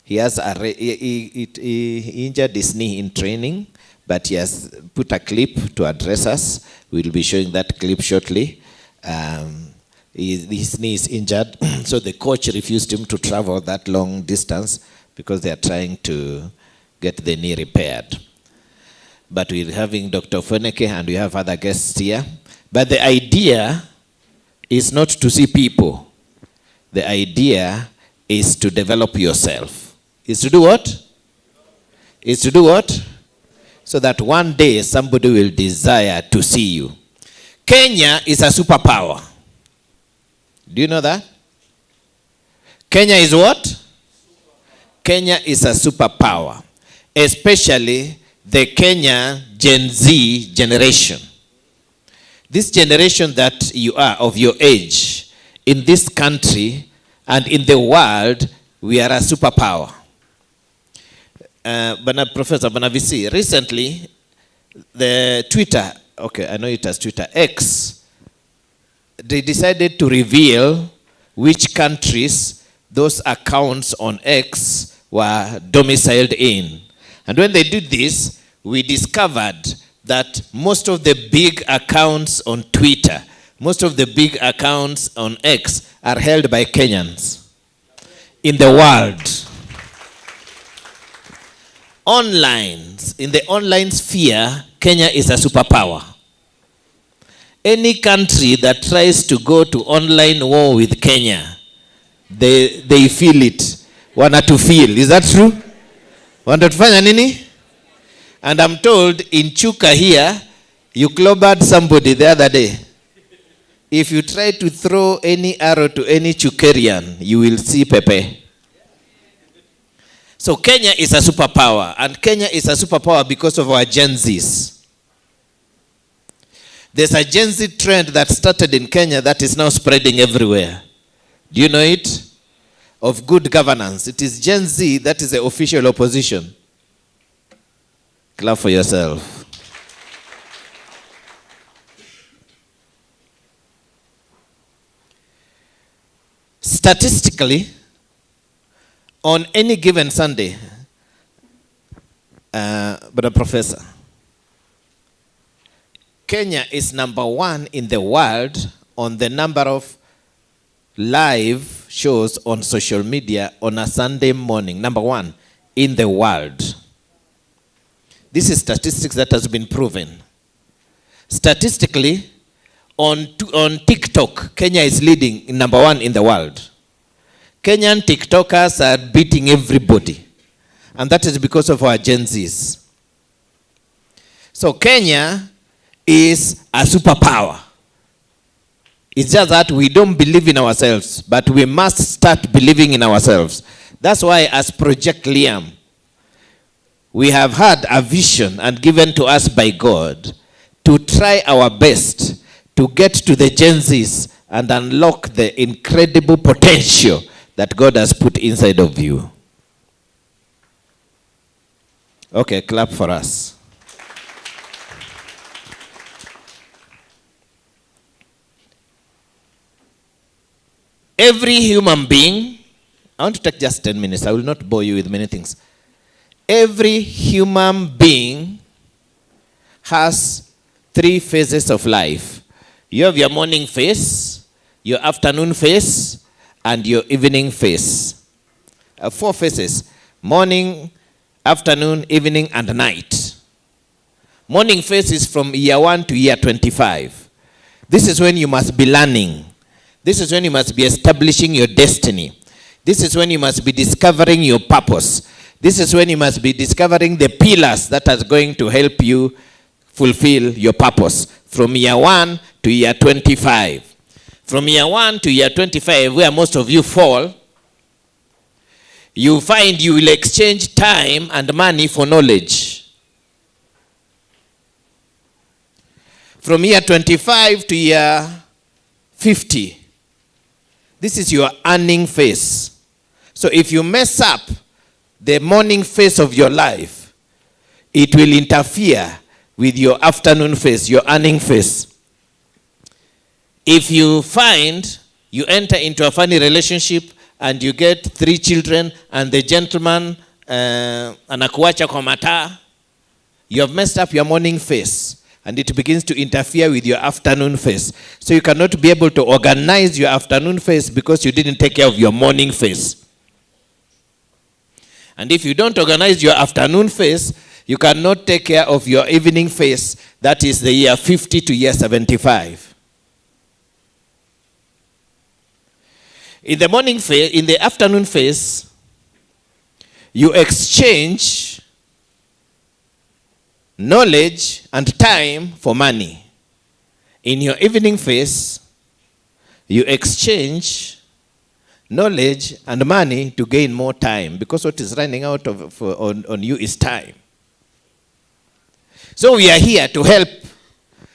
He has he injured his knee in training, but he has put a clip to address us. We'll be showing that clip shortly. His knee is injured, so the coach refused him to travel that long distance because they are trying to get the knee repaired. But we're having Dr. Foneke and we have other guests here. But the idea is not to see people. The idea is to develop yourself. Is to do what? Is to do what? So that one day somebody will desire to see you. Kenya is a superpower. Do you know that? Kenya is what? Kenya is a superpower. Especially the Kenya Gen Z generation. This generation that you are of your age, in this country and in the world, we are a superpower. Professor Banavisi, recently, the Twitter, okay, I know it as Twitter, X, they decided to reveal which countries those accounts on X were domiciled in. And when they did this, we discovered that most of the big accounts on Twitter, most of the big accounts on X are held by Kenyans in the world. In the online sphere, Kenya is a superpower. Any country that tries to go to online war with Kenya, they feel it. Wana to feel. Is that true? Wana tufanya nini? And I'm told in Chuka here, you clobbered somebody the other day. If you try to throw any arrow to any Chukerian, you will see Pepe. So Kenya is a superpower, and Kenya is a superpower because of our Gen Zs. There's a Gen Z trend that started in Kenya that is now spreading everywhere. Do you know it? Of good governance. It is Gen Z that is the official opposition. Clap for yourself. Statistically, on any given Sunday, but a professor, Kenya is number 1 in the world on the number of live shows on social media on a Sunday morning. Number 1 in the world. This is statistics that has been proven. Statistically, on TikTok, Kenya is leading in number 1 in the world. Kenyan TikTokers are beating everybody. And that is because of our Gen Zs. So Kenya is a superpower. It's just that we don't believe in ourselves, but we must start believing in ourselves. That's why as Project Liam, we have had a vision and given to us by God to try our best to get to the Gen Zs and unlock the incredible potential that God has put inside of you. Okay, clap for us. Every human being, I want to take just 10 minutes. I will not bore you with many things. Every human being has 3 phases of life. You have your morning phase, your afternoon phase, and your evening phase. 4 phases: morning, afternoon, evening, and night. Morning phase is from year 1 to year 25. This is when you must be learning. This is when you must be establishing your destiny. This is when you must be discovering your purpose. This is when you must be discovering the pillars that are going to help you fulfill your purpose. From year 1 to year 25. From year 1 to year 25, where most of you fall, you find you will exchange time and money for knowledge. From year 25 to year 50, this is your earning phase. So if you mess up the morning phase of your life, it will interfere with your afternoon phase, your earning phase. If you find you enter into a funny relationship and you get 3 children and the gentleman anakuacha kwa mataa, you have messed up your morning phase and it begins to interfere with your afternoon phase. So you cannot be able to organize your afternoon phase because you didn't take care of your morning phase. And if you don't organize your afternoon phase, you cannot take care of your evening phase, that is the year 50 to year 75. In the morning phase, in the afternoon phase, you exchange knowledge and time for money. In your evening phase, you exchange knowledge and money to gain more time, because what is running out on you is time. So we are here to help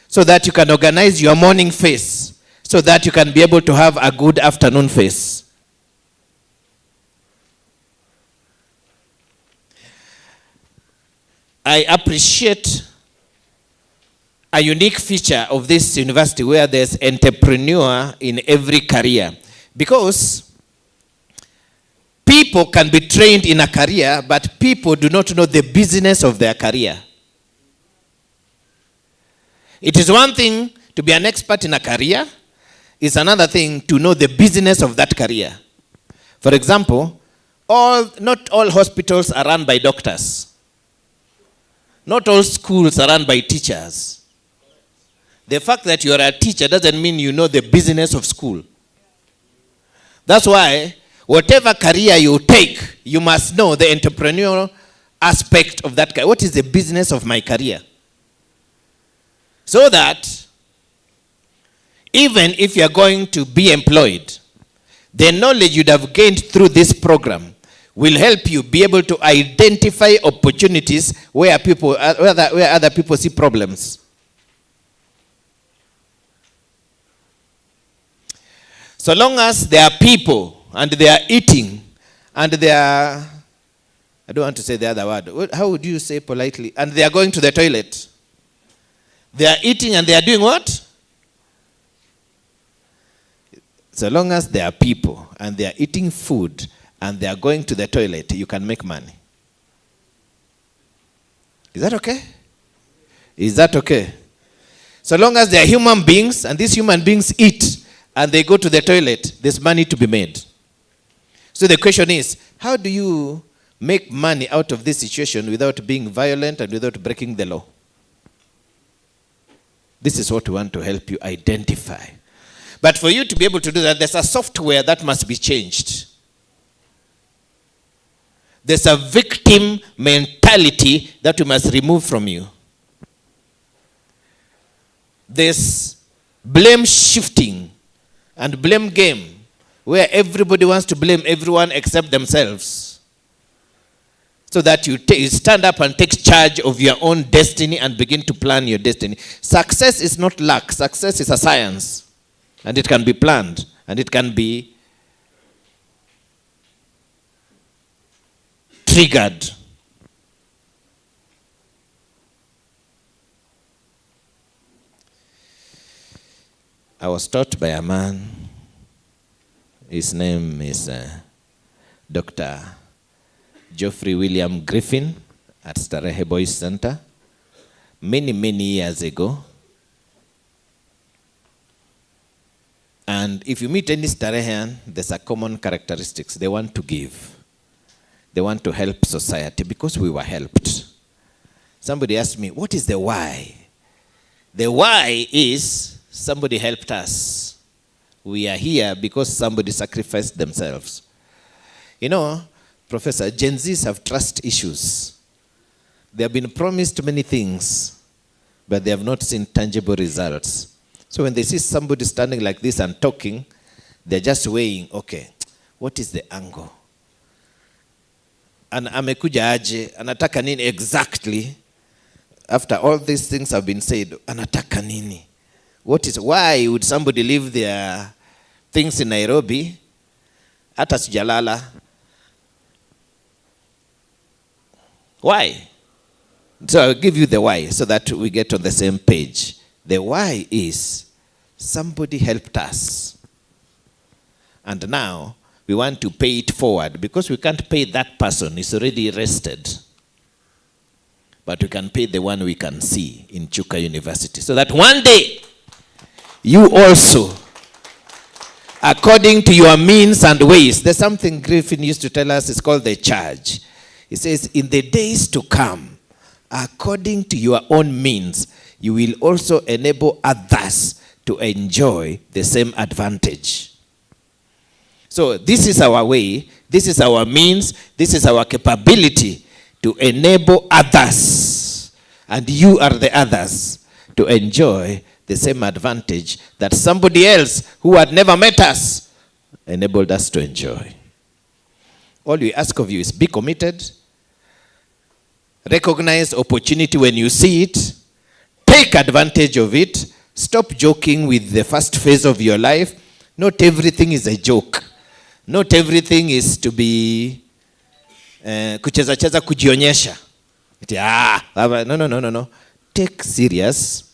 so that you can organize your morning phase, so that you can be able to have a good afternoon phase. I appreciate a unique feature of this university where there's entrepreneur in every career, because People can be trained in a career, but people do not know the business of their career. It is one thing to be an expert in a career. It's another thing to know the business of that career. For example, not all hospitals are run by doctors. Not all schools are run by teachers. The fact that you are a teacher doesn't mean you know the business of school. That's why whatever career you take, you must know the entrepreneurial aspect of that career. What is the business of my career? So that even if you are going to be employed, the knowledge you'd have gained through this program will help you be able to identify opportunities where other people see problems. So long as there are people and they are eating and they are, I don't want to say the other word. How would you say politely? And they are going to the toilet. They are eating and they are doing what? So long as there are people and they are eating food and they are going to the toilet, you can make money. Is that okay? Is that okay? So long as there are human beings and these human beings eat and they go to the toilet, there's money to be made. So the question is, how do you make money out of this situation without being violent and without breaking the law? This is what we want to help you identify. But for you to be able to do that, there's a software that must be changed. There's a victim mentality that we must remove from you. There's blame shifting and blame game where everybody wants to blame everyone except themselves. So that you stand up and take charge of your own destiny and begin to plan your destiny. Success is not luck. Success is a science. And it can be planned. And it can be triggered. I was taught by a man. His name is Dr. Geoffrey William Griffin at Starehe Boys Center many years ago. And if you meet any Starehean, there's a common characteristics. They want to give. They want to help society because we were helped. Somebody asked me, what is the why? The why is somebody helped us. We are here because somebody sacrificed themselves. You know, Professor, Gen Zs have trust issues. They have been promised many things, but they have not seen tangible results. So when they see somebody standing like this and talking, they're just weighing, okay, what is the angle? And amekuja aje, anataka nini exactly? After all these things have been said, anataka nini? Why would somebody leave their things in Nairobi, hata sijalala? Why? So I'll give you the why so that we get on the same page. The why is somebody helped us. And now we want to pay it forward because we can't pay that person. He's already arrested. But we can pay the one we can see in Chuka University. So that one day, you also, according to your means and ways, there's something Griffin used to tell us, it's called the charge. He says, in the days to come, according to your own means, you will also enable others to enjoy the same advantage. So this is our way, this is our means, this is our capability to enable others, and you are the others, to enjoy the same advantage that somebody else who had never met us enabled us to enjoy. All we ask of you is be committed, recognize opportunity when you see it, take advantage of it, stop joking with the first phase of your life. Not everything is a joke. Not everything is to be kucheza cheza kujionyesha. No. Take serious.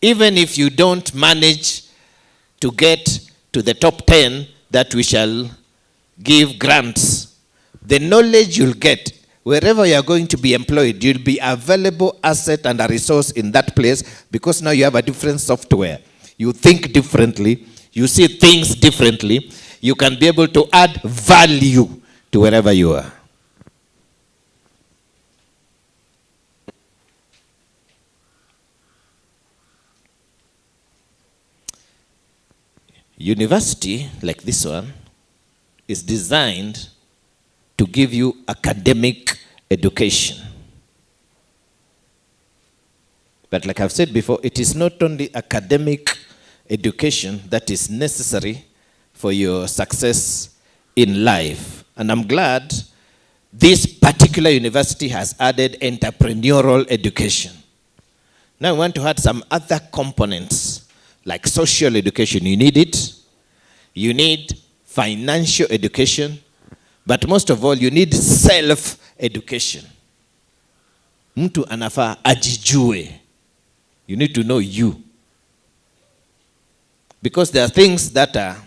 Even if you don't manage to get to the top 10 that we shall give grants, the knowledge you'll get, wherever you are going to be employed, you'll be a valuable asset and a resource in that place, because now you have a different software. You think differently, you see things differently, you can be able to add value to wherever you are. University, like this one, is designed to give you academic education. But like I've said before, it is not only academic education that is necessary for your success in life. And I'm glad this particular university has added entrepreneurial education. Now I want to add some other components, like social education. You need it. You need financial education. But most of all, you need self-education. Mtu anafaa ajijue. You need to know you. Because there are things that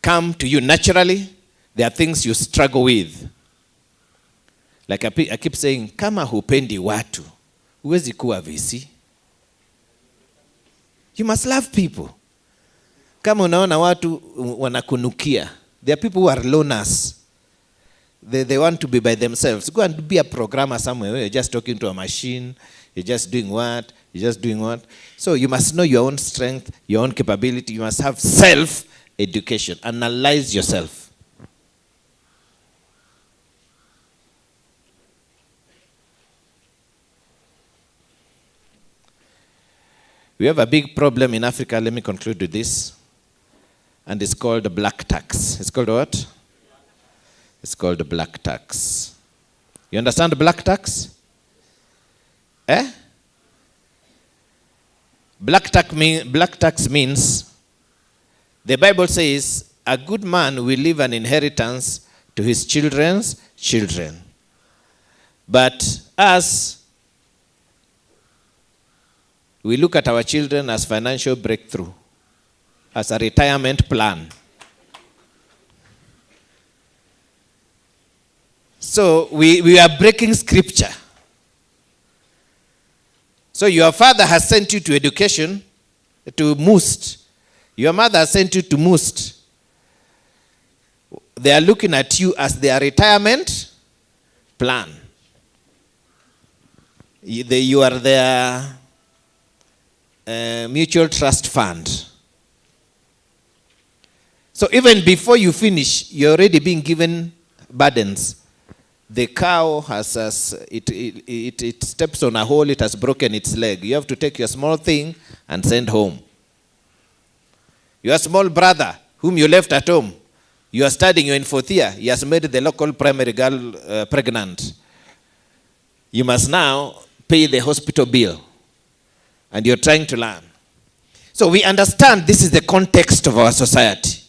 come to you naturally. There are things you struggle with. Like I keep saying, kama hupendi watu, huwezi kuwa VC. You must love people. Kama unaona watu wanakunukia, there are people who are loners. They want to be by themselves. Go and be a programmer somewhere where you're just talking to a machine. You're just doing what? You're just doing what? So you must know your own strength, your own capability. You must have self-education. Analyze yourself. We have a big problem in Africa. Let me conclude with this. And it's called the black tax. It's called what? It's called the black tax. You understand the black tax? Eh? Black tax means, the Bible says, a good man will leave an inheritance to his children's children. But us, we look at our children as financial breakthrough, as a retirement plan. So we are breaking scripture. So your father has sent you to education, to Must. Your mother has sent you to Must. They are looking at you as their retirement plan. You are their mutual trust fund. So even before you finish, you're already being given burdens. The cow it steps on a hole, it has broken its leg. You have to take your small thing and send home. Your small brother, whom you left at home, you are studying, you're in fourth year, he has made the local primary girl pregnant. You must now pay the hospital bill. And you're trying to learn. So we understand this is the context of our society.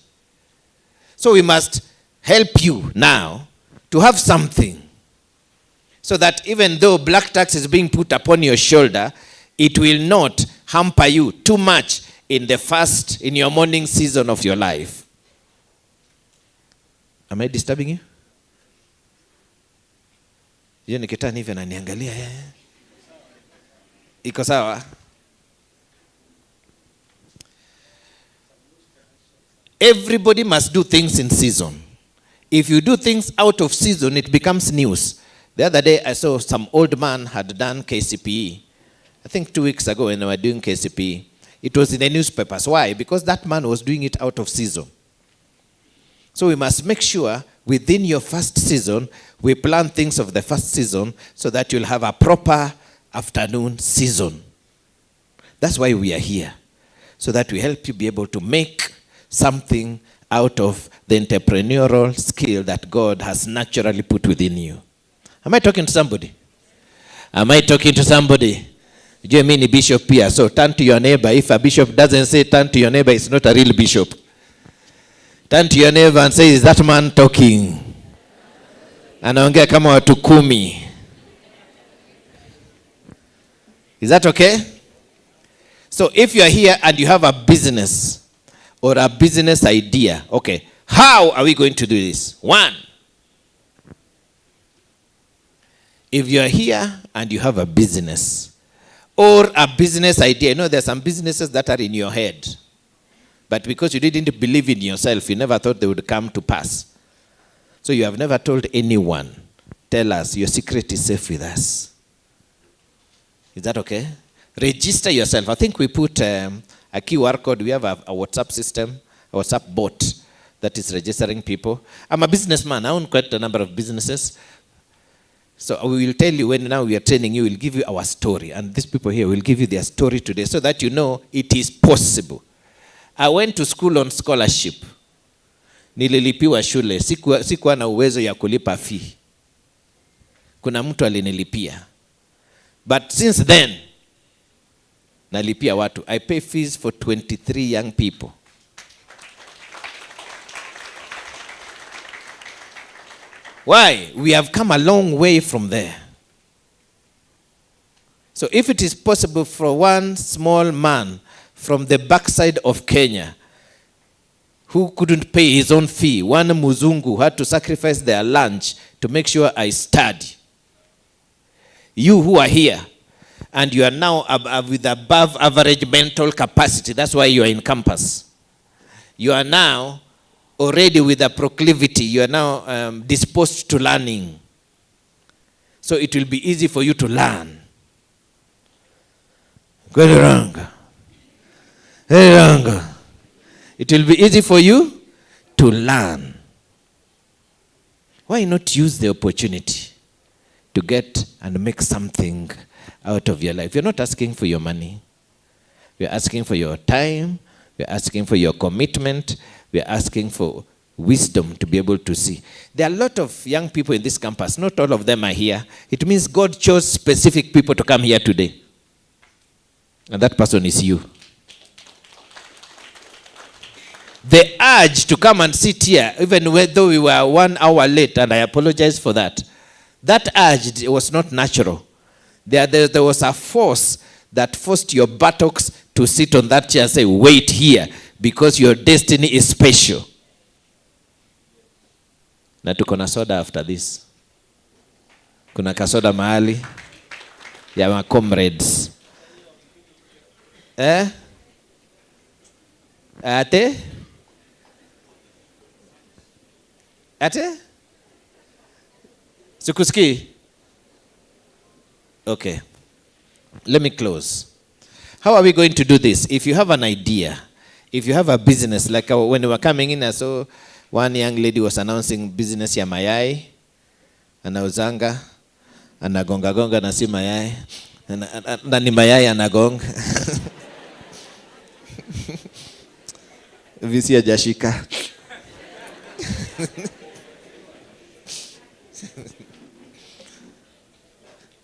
So we must help you now to have something, so that even though black tax is being put upon your shoulder, it will not hamper you too much in your morning season of your life. Am I disturbing you? Hiyo nikitani hivi ananiangalia. Iko sawa? Everybody must do things in season. If you do things out of season, it becomes news. The other day, I saw some old man had done KCPE. I think 2 weeks ago when they were doing KCPE. It was in the newspapers. Why? Because that man was doing it out of season. So we must make sure within your first season, we plan things of the first season so that you'll have a proper afternoon season. That's why we are here. So that we help you be able to make something out of the entrepreneurial skill that God has naturally put within you. Am I talking to somebody? Am I talking to somebody? You mean a bishop here? So turn to your neighbor. If a bishop doesn't say turn to your neighbor, it's not a real bishop. Turn to your neighbor and say, is that man talking? Anaongea kama watu 10. Is that okay? So if you are here and you have a business or a business idea, okay, How are we going to do this? One, if you are here and you have a business or a business idea, you know there's some businesses that are in your head, but because you didn't believe in yourself, you never thought they would come to pass. So you have never told anyone, tell us, your secret is safe with us. Is that okay? Register yourself. I think we put a QR code. We have a WhatsApp system, a WhatsApp bot that is registering people. I'm a businessman. I own quite a number of businesses. So we will tell you when now we are training you, we'll give you our story. And these people here will give you their story today so that you know it is possible. I went to school on scholarship. Nililipiwa shule. Sikuwa na uwezo ya kulipa fee. Kuna mtu alinilipia. But since then, nalipia watu. I pay fees for 23 young people. Why? We have come a long way from there. So if it is possible for one small man from the backside of Kenya who couldn't pay his own fee, one Muzungu had to sacrifice their lunch to make sure I study. You who are here, and you are now with above average mental capacity, that's why you are in campus. You are now already with a proclivity, you are now disposed to learning. So it will be easy for you to learn. Very wrong. Very wrong. It will be easy for you to learn. Why not use the opportunity to get and make something out of your life? You're not asking for your money. We're asking for your time. We're asking for your commitment. We're asking for wisdom to be able to see. There are a lot of young people in this campus. Not all of them are here. It means God chose specific people to come here today. And that person is you. The urge to come and sit here, even though we were 1 hour late, and I apologize for that, that urge was not natural. There was a force that forced your buttocks to sit on that chair and say, wait here, because your destiny is special. Na tuko na soda after this. Kuna kasoda mahali ya ma comrades. Ate? Sikuski? Okay. Let me close. How are we going to do this? If you have an idea, if you have a business, like when we were coming in, I saw one young lady was announcing business ya mayai, anauzanga, anagonga na si mayai, na ni mayai anagonga. Visi ya jashika.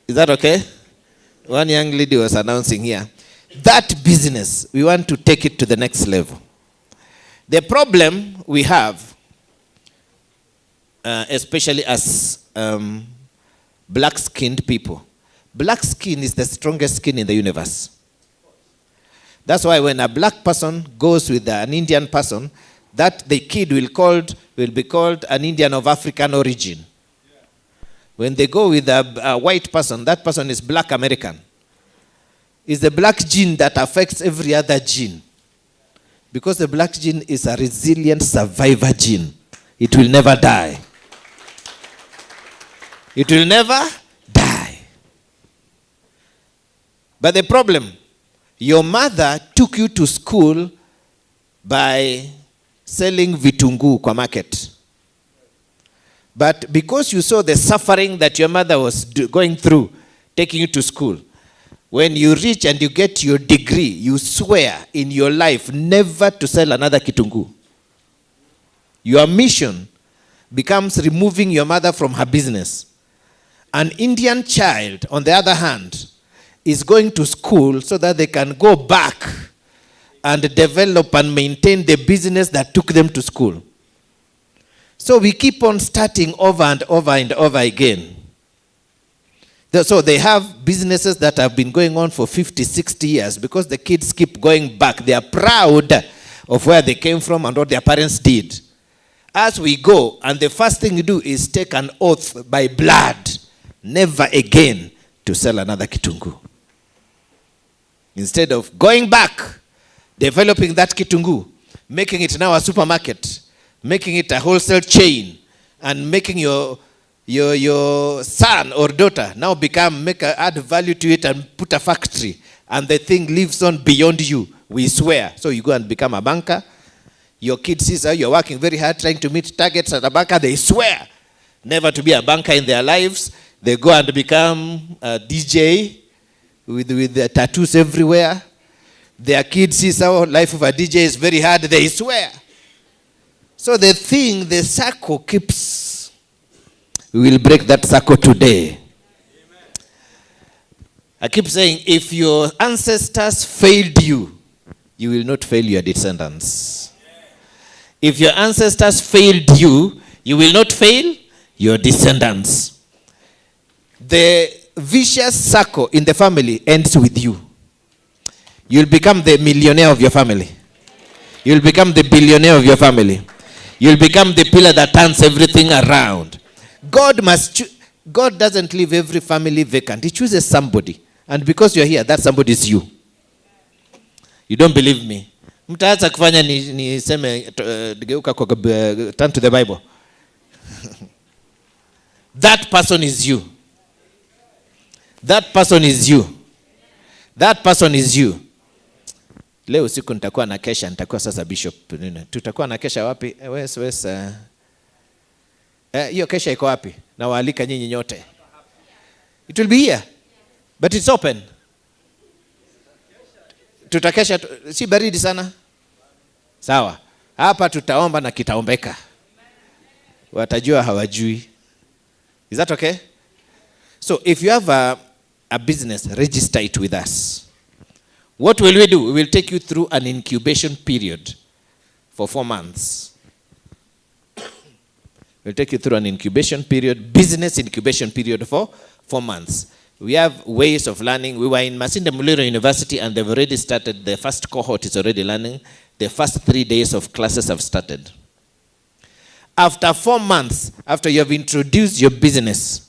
Is that okay? One young lady was announcing here. That business, we want to take it to the next level. The problem we have, especially as black-skinned people, black skin is the strongest skin in the universe. That's why when a black person goes with an Indian person, that the kid will be called an Indian of African origin. When they go with a white person, that person is black American. It's the black gene that affects every other gene. Because the black gene is a resilient survivor gene. It will never die. It will never die. But the problem, your mother took you to school by selling vitungu kwa market. But because you saw the suffering that your mother was going through, taking you to school, when you reach and you get your degree, you swear in your life never to sell another kitungu. Your mission becomes removing your mother from her business. An Indian child, on the other hand, is going to school so that they can go back and develop and maintain the business that took them to school. So we keep on starting over and over and over again. So they have businesses that have been going on for 50, 60 years because the kids keep going back. They are proud of where they came from and what their parents did. as we go, and the first thing you do is take an oath by blood, never again to sell another kitungu. Instead of going back, developing that kitungu, making it now a supermarket, making it a wholesale chain, and making your son or daughter now add value to it and put a factory, and the thing lives on beyond you, we swear. So you go and become a banker. Your kids see how you're working very hard trying to meet targets at a banker. They swear never to be a banker in their lives. They go and become a DJ with their tattoos everywhere. Their kids see how life of a DJ is very hard. They swear. So the circle keeps. We will break that circle today. I keep saying, if your ancestors failed you, you will not fail your descendants. If your ancestors failed you, you will not fail your descendants. The vicious circle in the family ends with you. You'll become the millionaire of your family. You'll become the billionaire of your family. You'll become the pillar that turns everything around. God doesn't leave every family vacant. He chooses somebody. And because you're here, that somebody is you. You don't believe me? Mtaacha kufanya niseme geuka kwa turn to the Bible. That person is you. That person is you. That person is you. Leo usiku nitakuwa na kesha, nitakuwa sasa bishop. Tutakuwa na kesha wapi? Hiyo kesha iko wapi? Na waalika nyinyi nyote. It will be here. But it's open. Tutakesha, si baridi sana? Sawa. Hapa tutaomba na kitaombeka. Watajua hawajui. Is that okay? So if you have a business, register it with us. What will we do? We will take you through an incubation period for 4 months. We'll take you through an incubation period, business incubation period for 4 months. We have ways of learning. We were in Masinde Muliro University and they've already started. The first cohort is already learning. The first 3 days of classes have started. After 4 months, after you have introduced your business,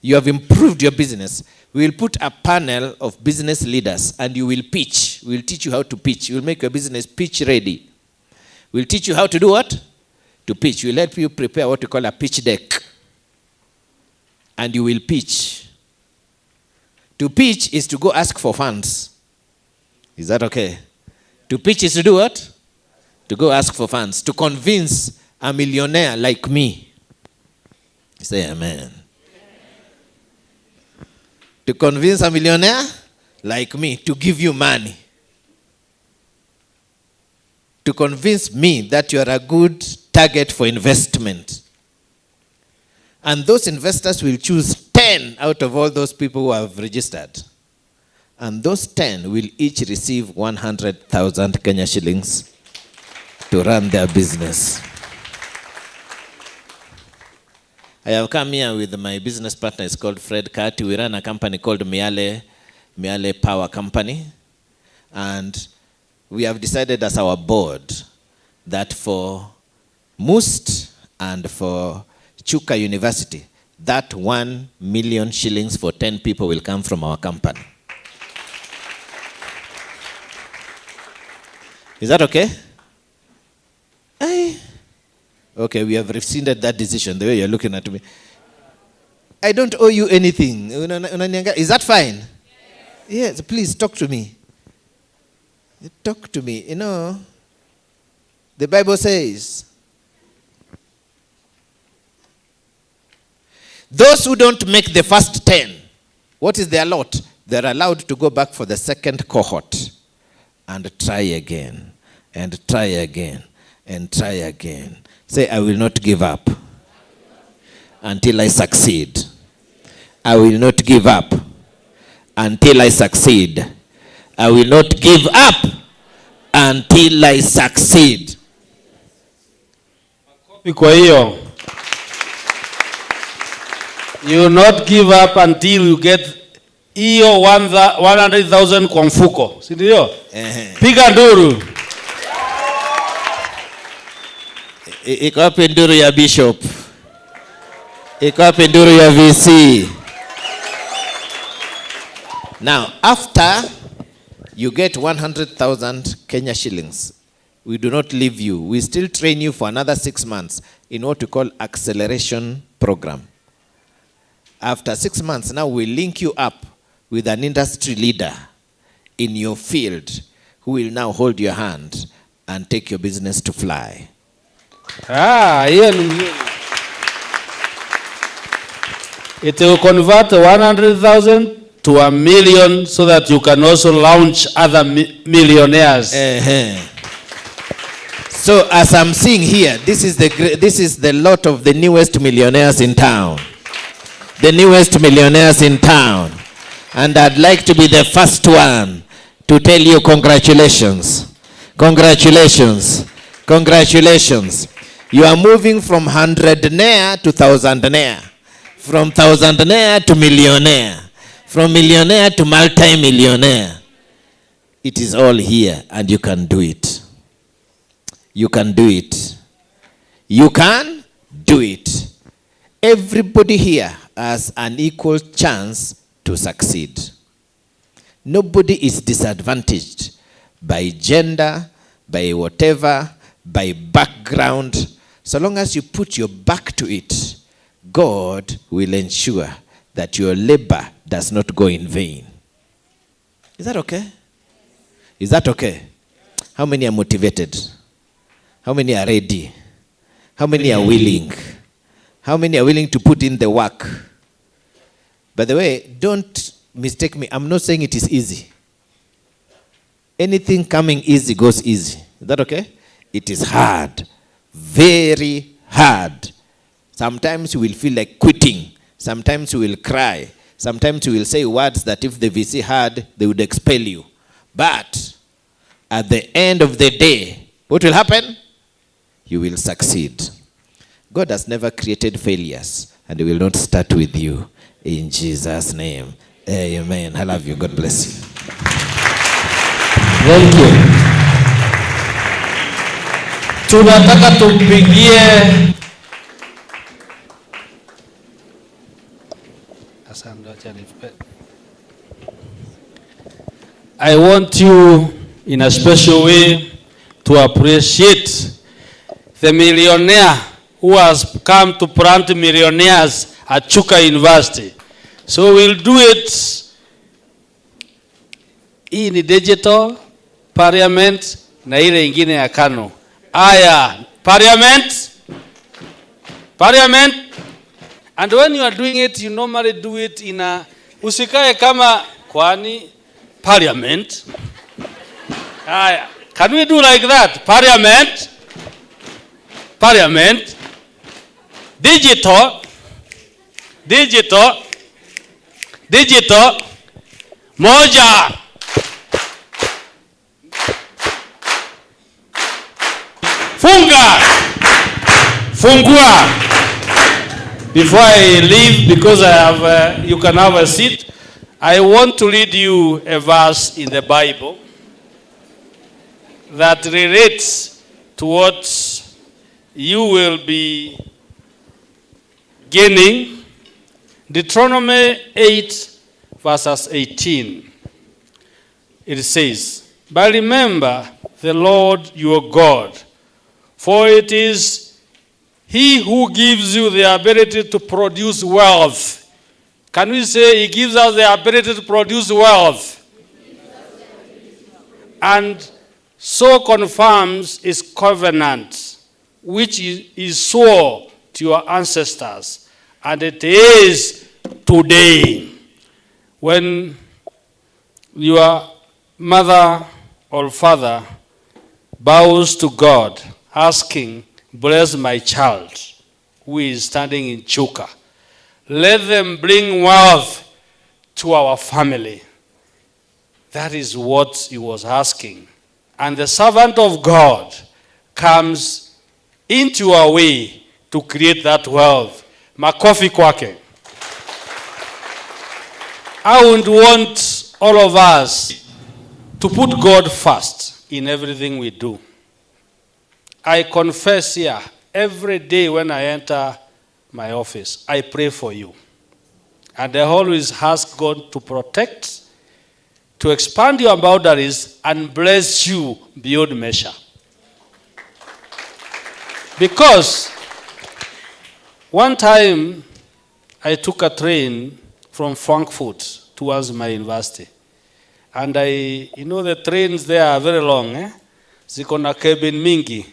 you have improved your business, we will put a panel of business leaders and you will pitch. We will teach you how to pitch. We will make your business pitch ready. We will teach you how to do what? To pitch. We will help you prepare what we call a pitch deck. And you will pitch. To pitch is to go ask for funds. Is that okay? To pitch is to do what? To go ask for funds. To convince a millionaire like me. Say amen. To convince a millionaire like me to give you money. To convince me that you are a good target for investment. And those investors will choose 10 out of all those people who have registered. And those 10 will each receive 100,000 Kenya shillings to run their business. I have come here with my business partner. It's called Fred Kati. We run a company called Miale Power Company. And we have decided as our board that for MUST and for Chuka University, that 1 million shillings for 10 people will come from our company. Is that okay? Okay, we have rescinded that decision, the way you're looking at me. I don't owe you anything. Is that fine? Yes, please talk to me. Talk to me. You know, the Bible says, those who don't make the first 10, what is their lot? They're allowed to go back for the second cohort and try again, and try again, and try again. Say, I will not give up until I succeed. I will not give up until I succeed. I will not give up until I succeed. Kwa hiyo, you will not give up until you get hiyo 100,000 kwa mfuko. Si ndio? Piga nduru. Iko wapi nduru ya Bishop? Iko wapi nduru ya VC? Now, after you get 100,000 Kenya shillings, we do not leave you. We still train you for another 6 months in what we call acceleration program. After 6 months, now we link you up with an industry leader in your field who will now hold your hand and take your business to fly. Hiyo ni mzuri. It will convert 100,000 to $1 million so that you can also launch other millionaires. So as I'm seeing here, this is the lot of the newest millionaires in town. The newest millionaires in town. And I'd like to be the first one to tell you congratulations. Congratulations. Congratulations. You are moving from 100-naire to 1,000-naire. From 1,000-naire to millionaire. From millionaire to multi-millionaire. It is all here and you can do it. You can do it. You can do it. Everybody here has an equal chance to succeed. Nobody is disadvantaged by gender, by whatever, by background. So long as you put your back to it, God will ensure that your labor does not go in vain. Is that okay? Is that okay? How many are motivated? How many are ready? How many are willing? How many are willing to put in the work? By the way, don't mistake me. I'm not saying it is easy. Anything coming easy goes easy. Is that okay? It is hard. Very hard. Sometimes you will feel like quitting. Sometimes you will cry. Sometimes you will say words that if the VC had, they would expel you. But at the end of the day, what will happen? You will succeed. God has never created failures, and He will not start with you. In Jesus' name, amen. I love you. God bless you. Thank you. Tunataka tumpigie. I want you in a special way to appreciate the millionaire who has come to plant millionaires at Chuka University. So we'll do it in digital, parliament, na ile ingine ya Kano. Aya, parliament. And when you are doing it, you normally do it in a, usikae kama kwani parliament. Aya, can we do like that? Parliament. Digital. Moja. Fungua. Before I leave, because I have, you can have a seat, I want to read you a verse in the Bible that relates to what you will be gaining. Deuteronomy 8, verses 18. It says, "But remember the Lord your God, for it is He who gives you the ability to produce wealth." Can we say He gives us the ability to produce wealth? And so confirms His covenant, which He swore to your ancestors. And it is today. When your mother or father bows to God, asking, "Bless my child who is standing in Chuka. Let them bring wealth to our family." That is what he was asking. And the servant of God comes into our way to create that wealth. Makofi kwake. I would want all of us to put God first in everything we do. I confess here, every day when I enter my office, I pray for you. And I always ask God to protect, to expand your boundaries, and bless you beyond measure. Because one time I took a train from Frankfurt towards my university. And the trains there are very long. Ziko na cabin mingi.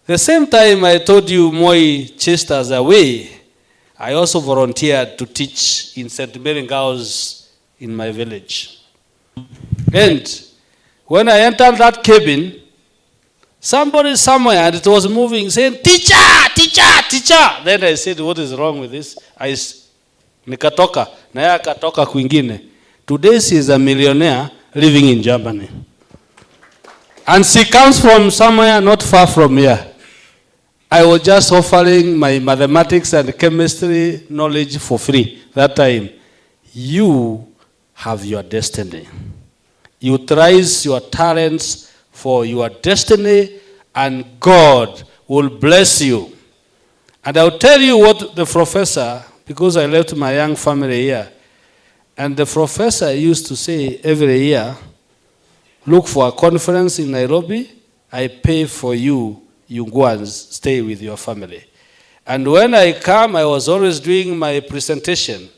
The same time I told you Moi chased us away, I also volunteered to teach in St. Mary Girls in my village. And when I entered that cabin, somebody somewhere, and it was moving, saying, "Teacher, teacher, teacher." Then I said, "What is wrong with this?" Nikatoka, na yeye akatoka kwingine. Today she is a millionaire living in Germany. And she comes from somewhere not far from here. I was just offering my mathematics and chemistry knowledge for free that time. You have your destiny. Utilize your talents for your destiny, and God will bless you. And I'll tell you what the professor, because I left my young family here, and the professor used to say every year, look for a conference in Nairobi, I pay for you, you go and stay with your family. And when I come, I was always doing my presentation.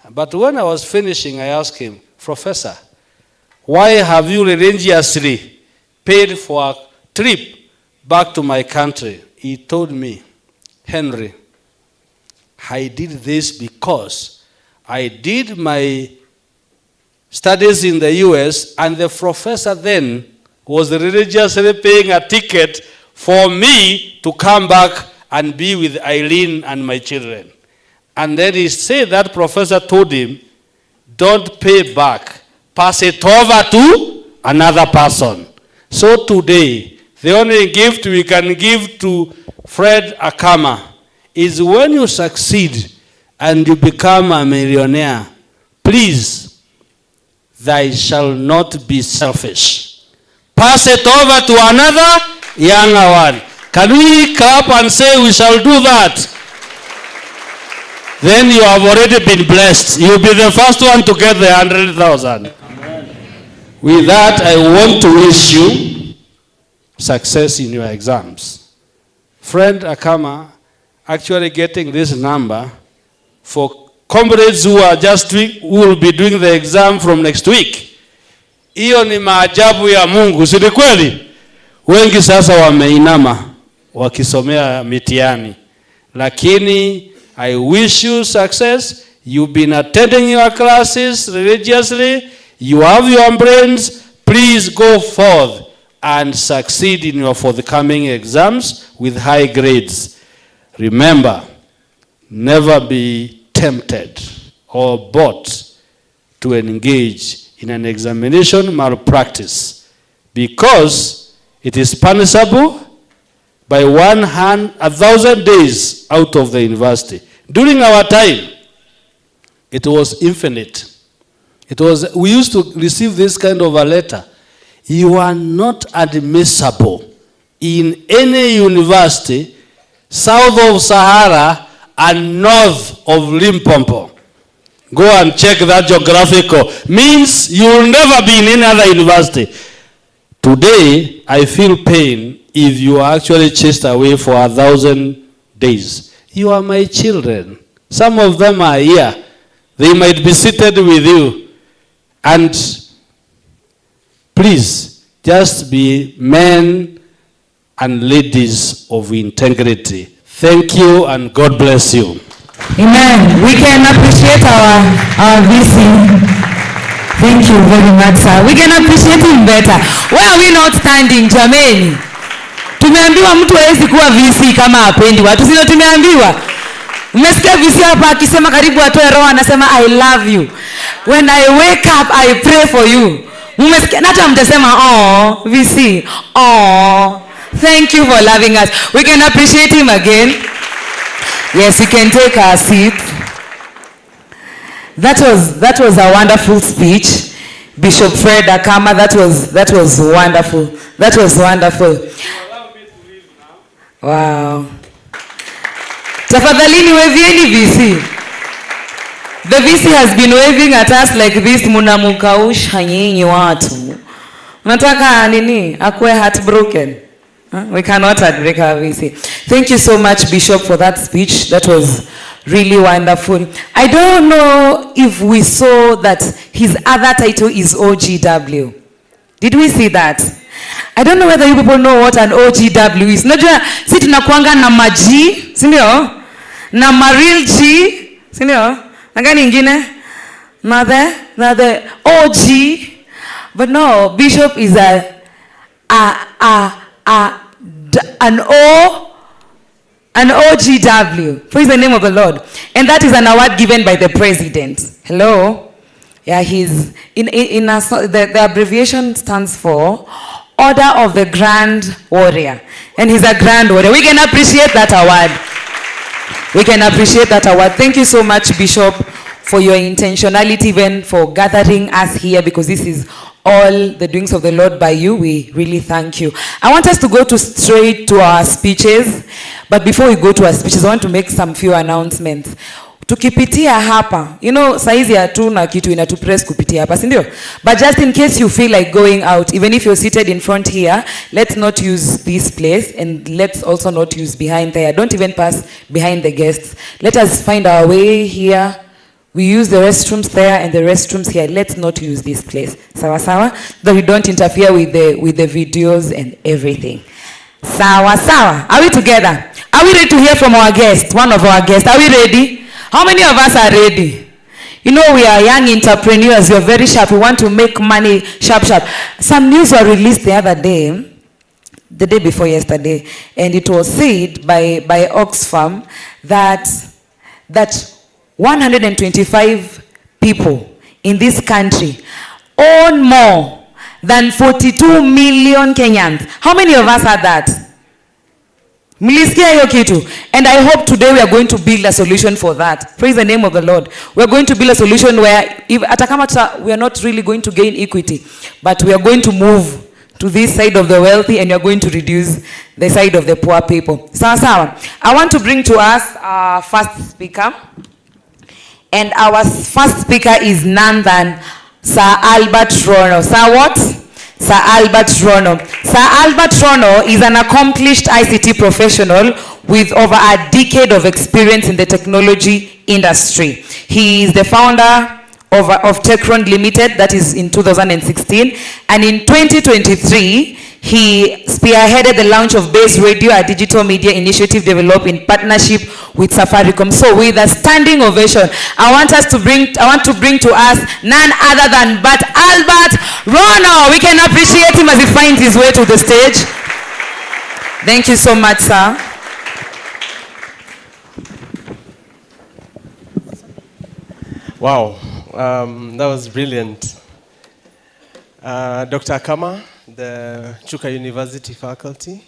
But when I was finishing, I asked him, "Professor, why have you religiously paid for a trip back to my country?" He told me, "Henry, I did this because I did my studies in the US, and the professor then was religiously paying a ticket for me to come back and be with Eileen and my children." And then he said that professor told him, "Don't pay back, pass it over to another person." So today, the only gift we can give to Fred Akama is when you succeed and you become a millionaire, please, thou shalt not be selfish. Pass it over to another younger one. Can we clap and say we shall do that? Then you have already been blessed. You'll be the first one to get the 100,000. With that, I want to wish you success in your exams. Friend Akama, actually getting this number for comrades who are who will be doing the exam from next week. Hiyo ni maajabu ya Mungu, si kweli? Wengi sasa wameinama wakisomea mitihani. Lakini I wish you success. You've been attending your classes religiously. You have your brains. Please go forth and succeed in your forthcoming exams with high grades. Remember, never be tempted or bought to engage in an examination malpractice, because it is punishable by 1,000 days out of the university. During our time, it was infinite. We used to receive this kind of a letter. You are not admissible in any university south of Sahara and north of Limpopo. Go and check that geographical. Means you will never be in any other university. Today, I feel pain if you are actually chased away for 1,000 days. You are my children. Some of them are here. They might be seated with you. And please, just be men and ladies of integrity. Thank you, and God bless you. Amen. We can appreciate our VC. Thank you very much, sir. We can appreciate him better. Why are we not standing, jameni? Tumeambiwa mtu hawezi kuwa VC kama hapendi watu. Sio tumeambiwa? Mmesikia VC hapa akisema karibu atoe roho, anasema I love you. When I wake up, I pray for you. Mmesikia? Hata mtasema oh, VC. Oh, thank you for loving us. We can appreciate him again. Yes, you can take our seat. That was a wonderful speech, Bishop Fred Akama. That was wonderful. That was wonderful. Wow. Tafadhalini wavieni VC. The VC has been waving at us like this, munamukausha nyinyi watu. Nataka nini? Akwe heartbroken. We cannot break our VC. Thank you so much, Bishop, for that speech. That was really wonderful. I don't know if we saw that his other title is OGW. Did we see that? I don't know whether you people know what an OGW is. Najua si tunakuanga na maji, si ndio? Na maril G, si ndio? Na gani ingine? Na the OG. But no, Bishop is an OGW. Praise the name of the Lord. And that is an award given by the president. Hello? Yeah, he's the abbreviation stands for Order of the Grand Warrior. And he's a Grand Warrior. We can appreciate that award. We can appreciate that award. Thank you so much, Bishop, for your intentionality, even for gathering us here, because this is all the doings of the Lord by you. We really thank you. I want us to go straight to our speeches. But before we go to our speeches, I want to make some few announcements. Tukipitia hapa, you know, saizi hatuna kitu inatupress kupitia hapa, si ndio? But just in case you feel like going out, even if you're seated in front here, let's not use this place, and let's also not use behind there. Don't even pass behind the guests. Let us find our way here. We use the restrooms there and the restrooms here. Let's not use this place. Sawa sawa? That we don't interfere with the videos and everything. Sawa sawa? Are we together? Are we ready to hear from our guest? One of our guests. Are we ready? How many of us are ready? You know, we are young entrepreneurs. We are very sharp. We want to make money sharp. Some news were released the other day, the day before yesterday, and it was said by Oxfam that 125 people in this country own more than 42 million Kenyans. How many of us are that? Mlisikia hiyo kitu? And I hope today we are going to build a solution for that. Praise the name of the Lord. We are going to build a solution where we are not really going to gain equity, but we are going to move to this side of the wealthy, and you are going to reduce the side of the poor people. Sawa. I want to bring to us our first speaker. And our first speaker is none than Sir Albert Rono. Sir what? Sir Albert Rono. Sir Albert Rono is an accomplished ICT professional with over a decade of experience in the technology industry. He is the founder of Techron Limited, that is in 2016. And in 2023, he spearheaded the launch of Base Radio, a digital media initiative developed in partnership with Safaricom. So with a standing ovation, I want to bring to us none other than but Albert Rono. We can appreciate him as he finds his way to the stage. Thank you so much, sir. Wow, that was brilliant. Dr. Akama, the Chuka University faculty,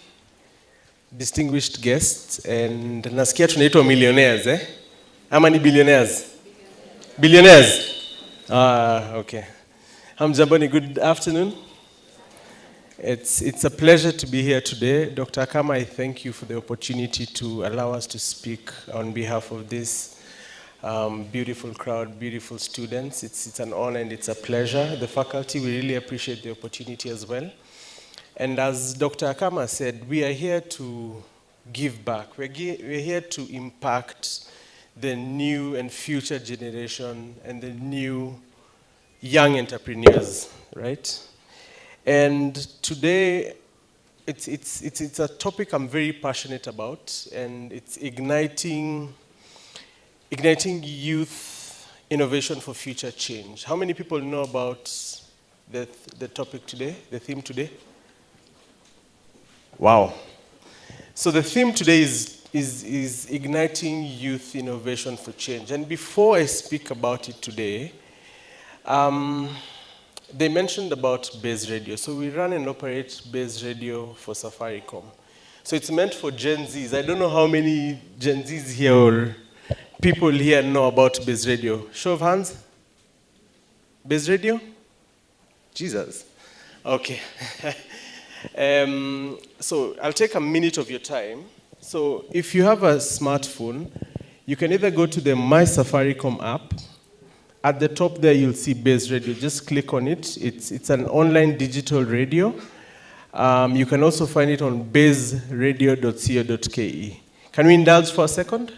distinguished guests, and nasikia tunaitwa millionaires, eh? How many billionaires? Billionaires? Okay. Hamjamboni, good afternoon. It's a pleasure to be here today. Dr. Akama, I thank you for the opportunity to allow us to speak on behalf of this beautiful crowd, beautiful students. It's an honor and it's a pleasure. The faculty, we really appreciate the opportunity as well. And as Dr. Akama said, we are here to give back. We're here to impact the new and future generation and the new young entrepreneurs, right? And today, it's a topic I'm very passionate about, and it's igniting youth innovation for future change. How many people know about the topic today, the theme today? Wow. So the theme today is igniting youth innovation for change. And before I speak about it today, they mentioned about Base Radio. So we run and operate Base Radio for Safaricom. So it's meant for Gen Zs. I don't know how many Gen Zs here or people here know about Base Radio. Show of hands. Base Radio? Jesus. Okay. So I'll take a minute of your time So if you have a smartphone, you can either go to the My Safaricom app. At the top there, you'll see Base Radio. Just click on it. It's an online digital radio. You can also find it on baseradio.co.ke. Can we indulge for a second?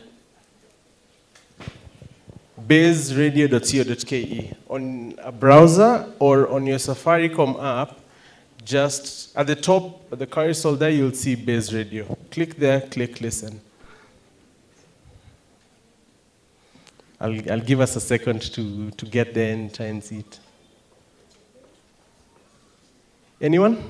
baseradio.co.ke. On a browser or on your Safaricom app, just at the top, at the carousel there, you'll see Base Radio. Click there, click listen. I'll give us a second to get there and try and see it. Anyone?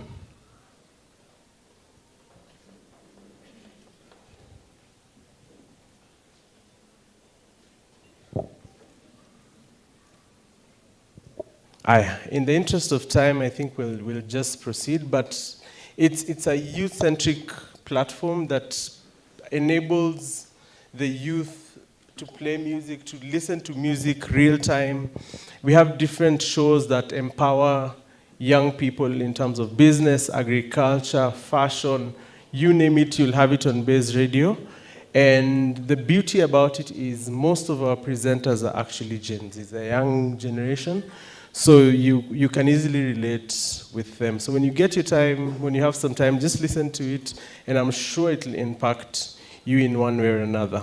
In the interest of time, I think we'll just proceed, but it's a youth-centric platform that enables the youth to play music, to listen to music real time. We have different shows that empower young people in terms of business, agriculture, fashion, you name it, you'll have it on Base Radio. And the beauty about it is most of our presenters are actually Gen Z, the young generation. So you can easily relate with them. So when you get your time, when you have some time, just listen to it, and I'm sure it will impact you in one way or another.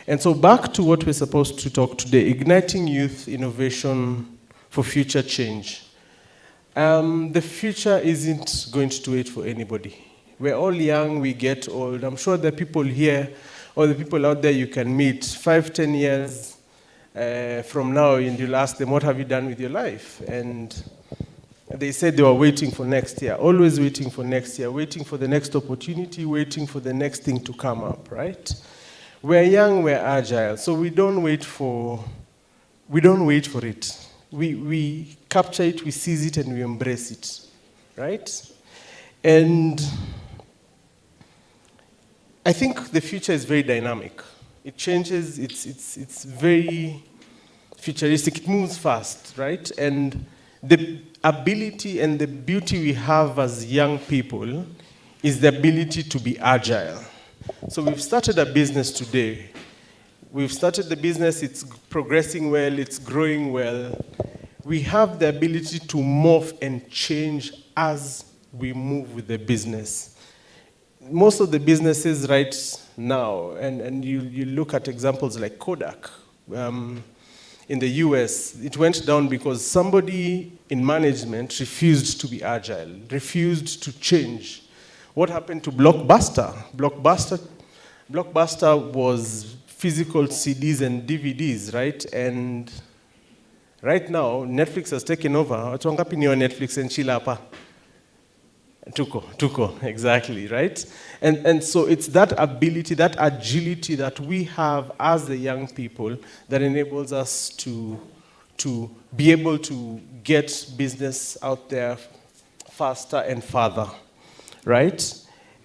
And so back to what we're supposed to talk today, igniting youth innovation for future change. The future isn't going to wait for anybody. We're all young, we get old. I'm sure the people here, or the people out there you can meet 5, 10 years from now, and you'll ask them, what have you done with your life? And they said they were waiting for next year, always waiting for next year, waiting for the next opportunity, waiting for the next thing to come up, right? We're young, we're agile, so we don't wait for it. We capture it, we seize it, and we embrace it, right? And I think the future is very dynamic. It changes, it's very futuristic, it moves fast, right? And the ability and the beauty we have as young people is the ability to be agile. So we've started a business today. We've started the business, it's progressing well, it's growing well. We have the ability to morph and change as we move with the business. Most of the businesses right now, and you look at examples like Kodak, in the US, it went down because somebody in management refused to be agile, refused to change. What happened to Blockbuster? Blockbuster was physical CDs and DVDs, right? And right now, Netflix has taken over. Watu wangapi ni wa Netflix and chill hapa? Tuko, exactly, right? And so it's that ability, that agility that we have as the young people that enables us to be able to get business out there faster and farther, right?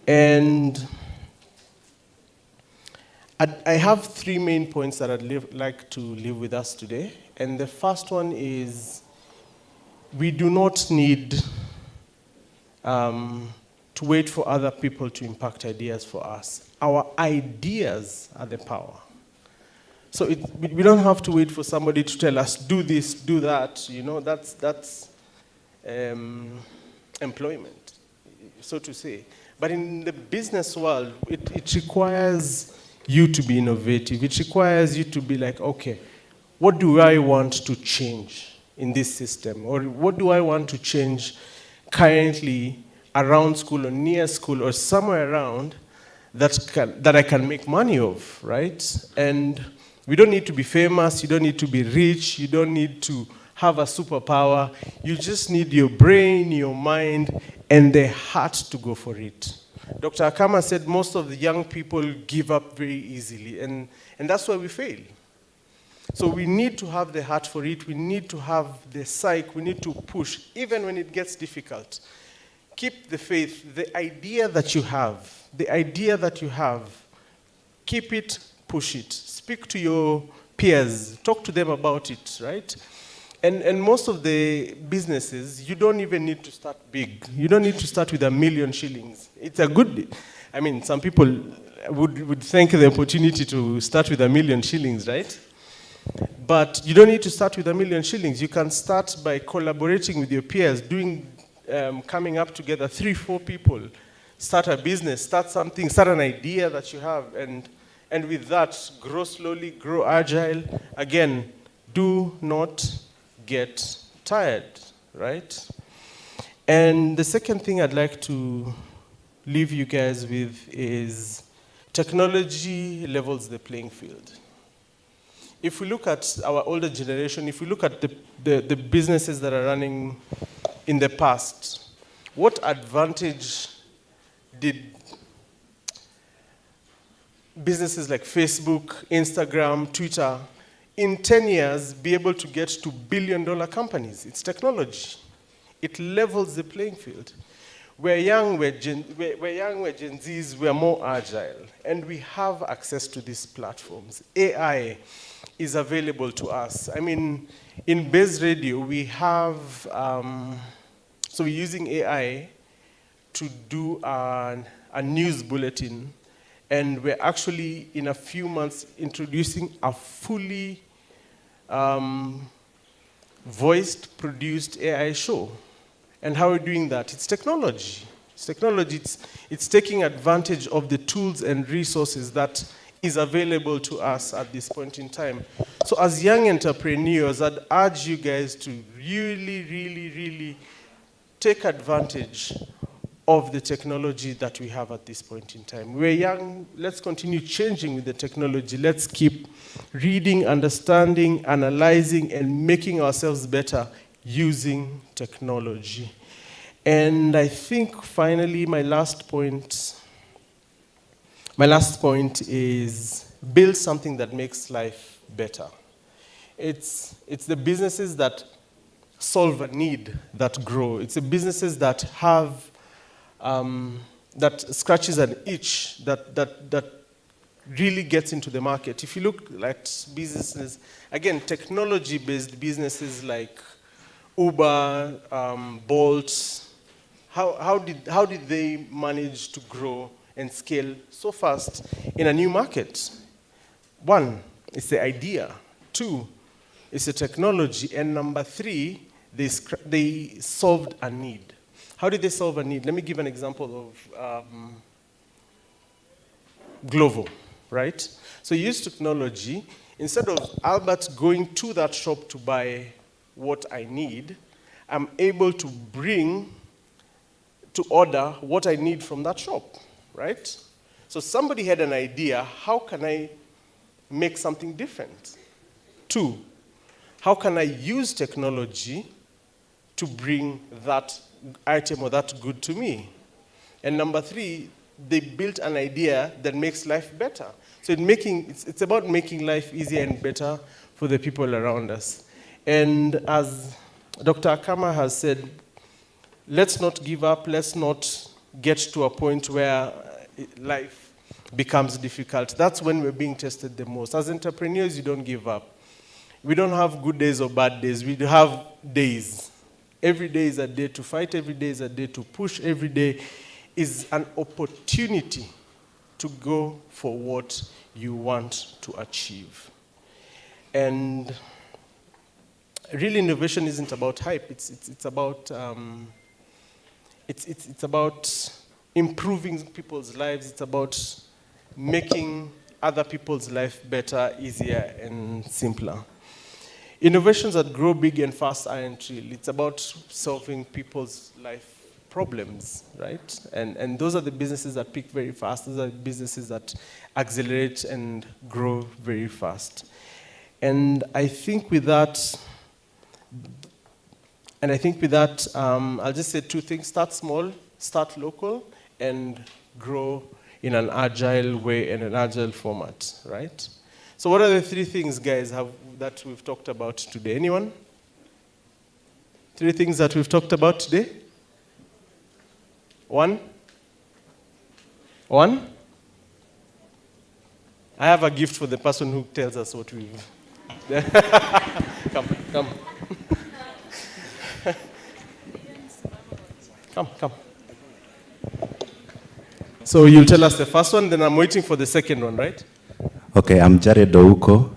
And I have 3 main points that I'd like to leave with us today. And the first one is we do not need to wait for other people to impact ideas for us. Our ideas are the power. So we don't have to wait for somebody to tell us, do this, do that. You know, that's employment, so to say. But in the business world, it requires you to be innovative. It requires you to be like, okay, what do I want to change in this system? Or what do I want to change currently around school or near school or somewhere around that I can make money of, right? And we don't need to be famous, you don't need to be rich, you don't need to have a superpower. You just need your brain, your mind, and the heart to go for it. Dr. Akama said most of the young people give up very easily, and that's why we fail. So we need to have the heart for it, we need to have the psyche, we need to push, even when it gets difficult. Keep the faith, the idea that you have, keep it, push it. Speak to your peers, talk to them about it, right? And most of the businesses, you don't even need to start big. You don't need to start with $1 million shillings. It's a good, I mean, some people would thank the opportunity to start with 1 million shillings, right? But you don't need to start with 1 million shillings. You can start by collaborating with your peers, coming up together, 3-4 people, start a business, start something, start an idea that you have, and with that, grow slowly, grow agile. Again, do not get tired, right? And the second thing I'd like to leave you guys with is technology levels the playing field. If we look at our older generation, if we look at the businesses that are running in the past, what advantage did businesses like Facebook, Instagram, Twitter, in 10 years be able to get to billion-dollar companies? It's technology. It levels the playing field. We're young, we're Gen Zs, we're more agile, and we have access to these platforms. AI is available to us. I mean, in Base Radio, we have, so we're using AI to do a news bulletin, and we're actually, in a few months, introducing a fully voiced, produced AI show. And how are we doing that? It's technology. It's technology. It's taking advantage of the tools and resources that is available to us at this point in time. So as young entrepreneurs, I'd urge you guys to really, really, really take advantage of the technology that we have at this point in time. We're young. Let's continue changing with the technology. Let's keep reading, understanding, analyzing, and making ourselves better using technology. And I think finally my last point is build something that makes life better. It's the businesses that solve a need that grow. It's the businesses that have that scratches an itch that really gets into the market. If you look at businesses, again, technology-based businesses like Uber, Bolt, how did they manage to grow and scale so fast in a new market? One, it's the idea. Two, it's the technology. And number three, they solved a need. How did they solve a need? Let me give an example of Glovo, right? So you use technology. Instead of Albert going to that shop to buy what I need, I'm able to order what I need from that shop, right? So somebody had an idea, how can I make something different? Two, how can I use technology to bring that item or that good to me? And number three, they built an idea that makes life better. So it's about making life easier and better for the people around us. And as Dr. Akama has said, let's not give up, let's not get to a point where life becomes difficult. That's when we're being tested the most. As entrepreneurs, you don't give up. We don't have good days or bad days. We have days. Every day is a day to fight. Every day is a day to push. Every day is an opportunity to go for what you want to achieve. And real innovation isn't about hype. It's about improving people's lives. It's about making other people's life better, easier, and simpler. Innovations that grow big and fast aren't real. It's about solving people's life problems, right? And those are the businesses that pick very fast. Those are the businesses that accelerate and grow very fast. And I think with that, I'll just say two things. Start small, start local, and grow in an agile way, in an agile format, right? So what are the three things, guys, that we've talked about today? Anyone? Three things that we've talked about today? One? I have a gift for the person who tells us what we've... Come. Come. So you'll tell us the first one, then I'm waiting for the second one, right? Okay, I'm Jared Ouko,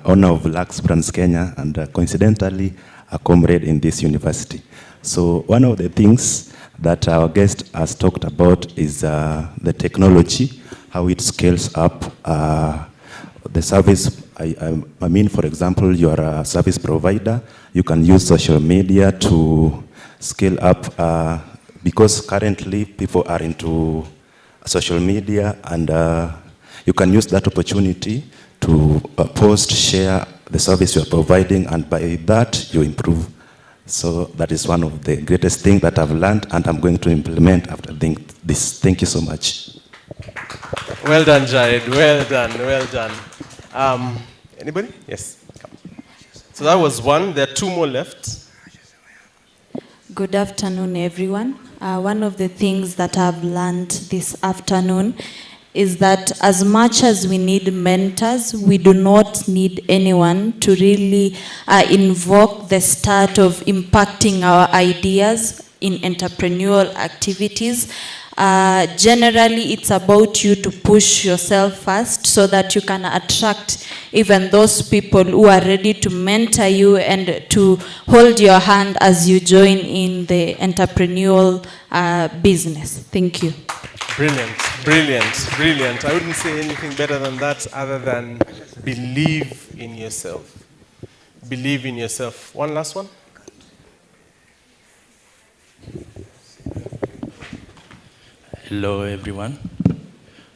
owner of Lux Brands Kenya, and coincidentally, a comrade in this university. So one of the things that our guest has talked about is the technology, how it scales up the service. I mean, for example, you are a service provider, you can use social media to scale up because currently people are into social media, and you can use that opportunity to post, share the service you are providing, and by that you improve. So that is one of the greatest things that I've learned, and I'm going to implement after this. Thank you so much. Well done, Jared. Well done. Well done. Anybody? Yes. Come. So that was one. There are two more left. Good afternoon, everyone. One of the things that I've learned this afternoon is that as much as we need mentors, we do not need anyone to really invoke the start of impacting our ideas in entrepreneurial activities. Generally, it's about you to push yourself first so that you can attract even those people who are ready to mentor you and to hold your hand as you join in the entrepreneurial business. Thank you. Brilliant, brilliant, brilliant. I wouldn't say anything better than that other than believe in yourself. Believe in yourself. One last one. Hello, everyone.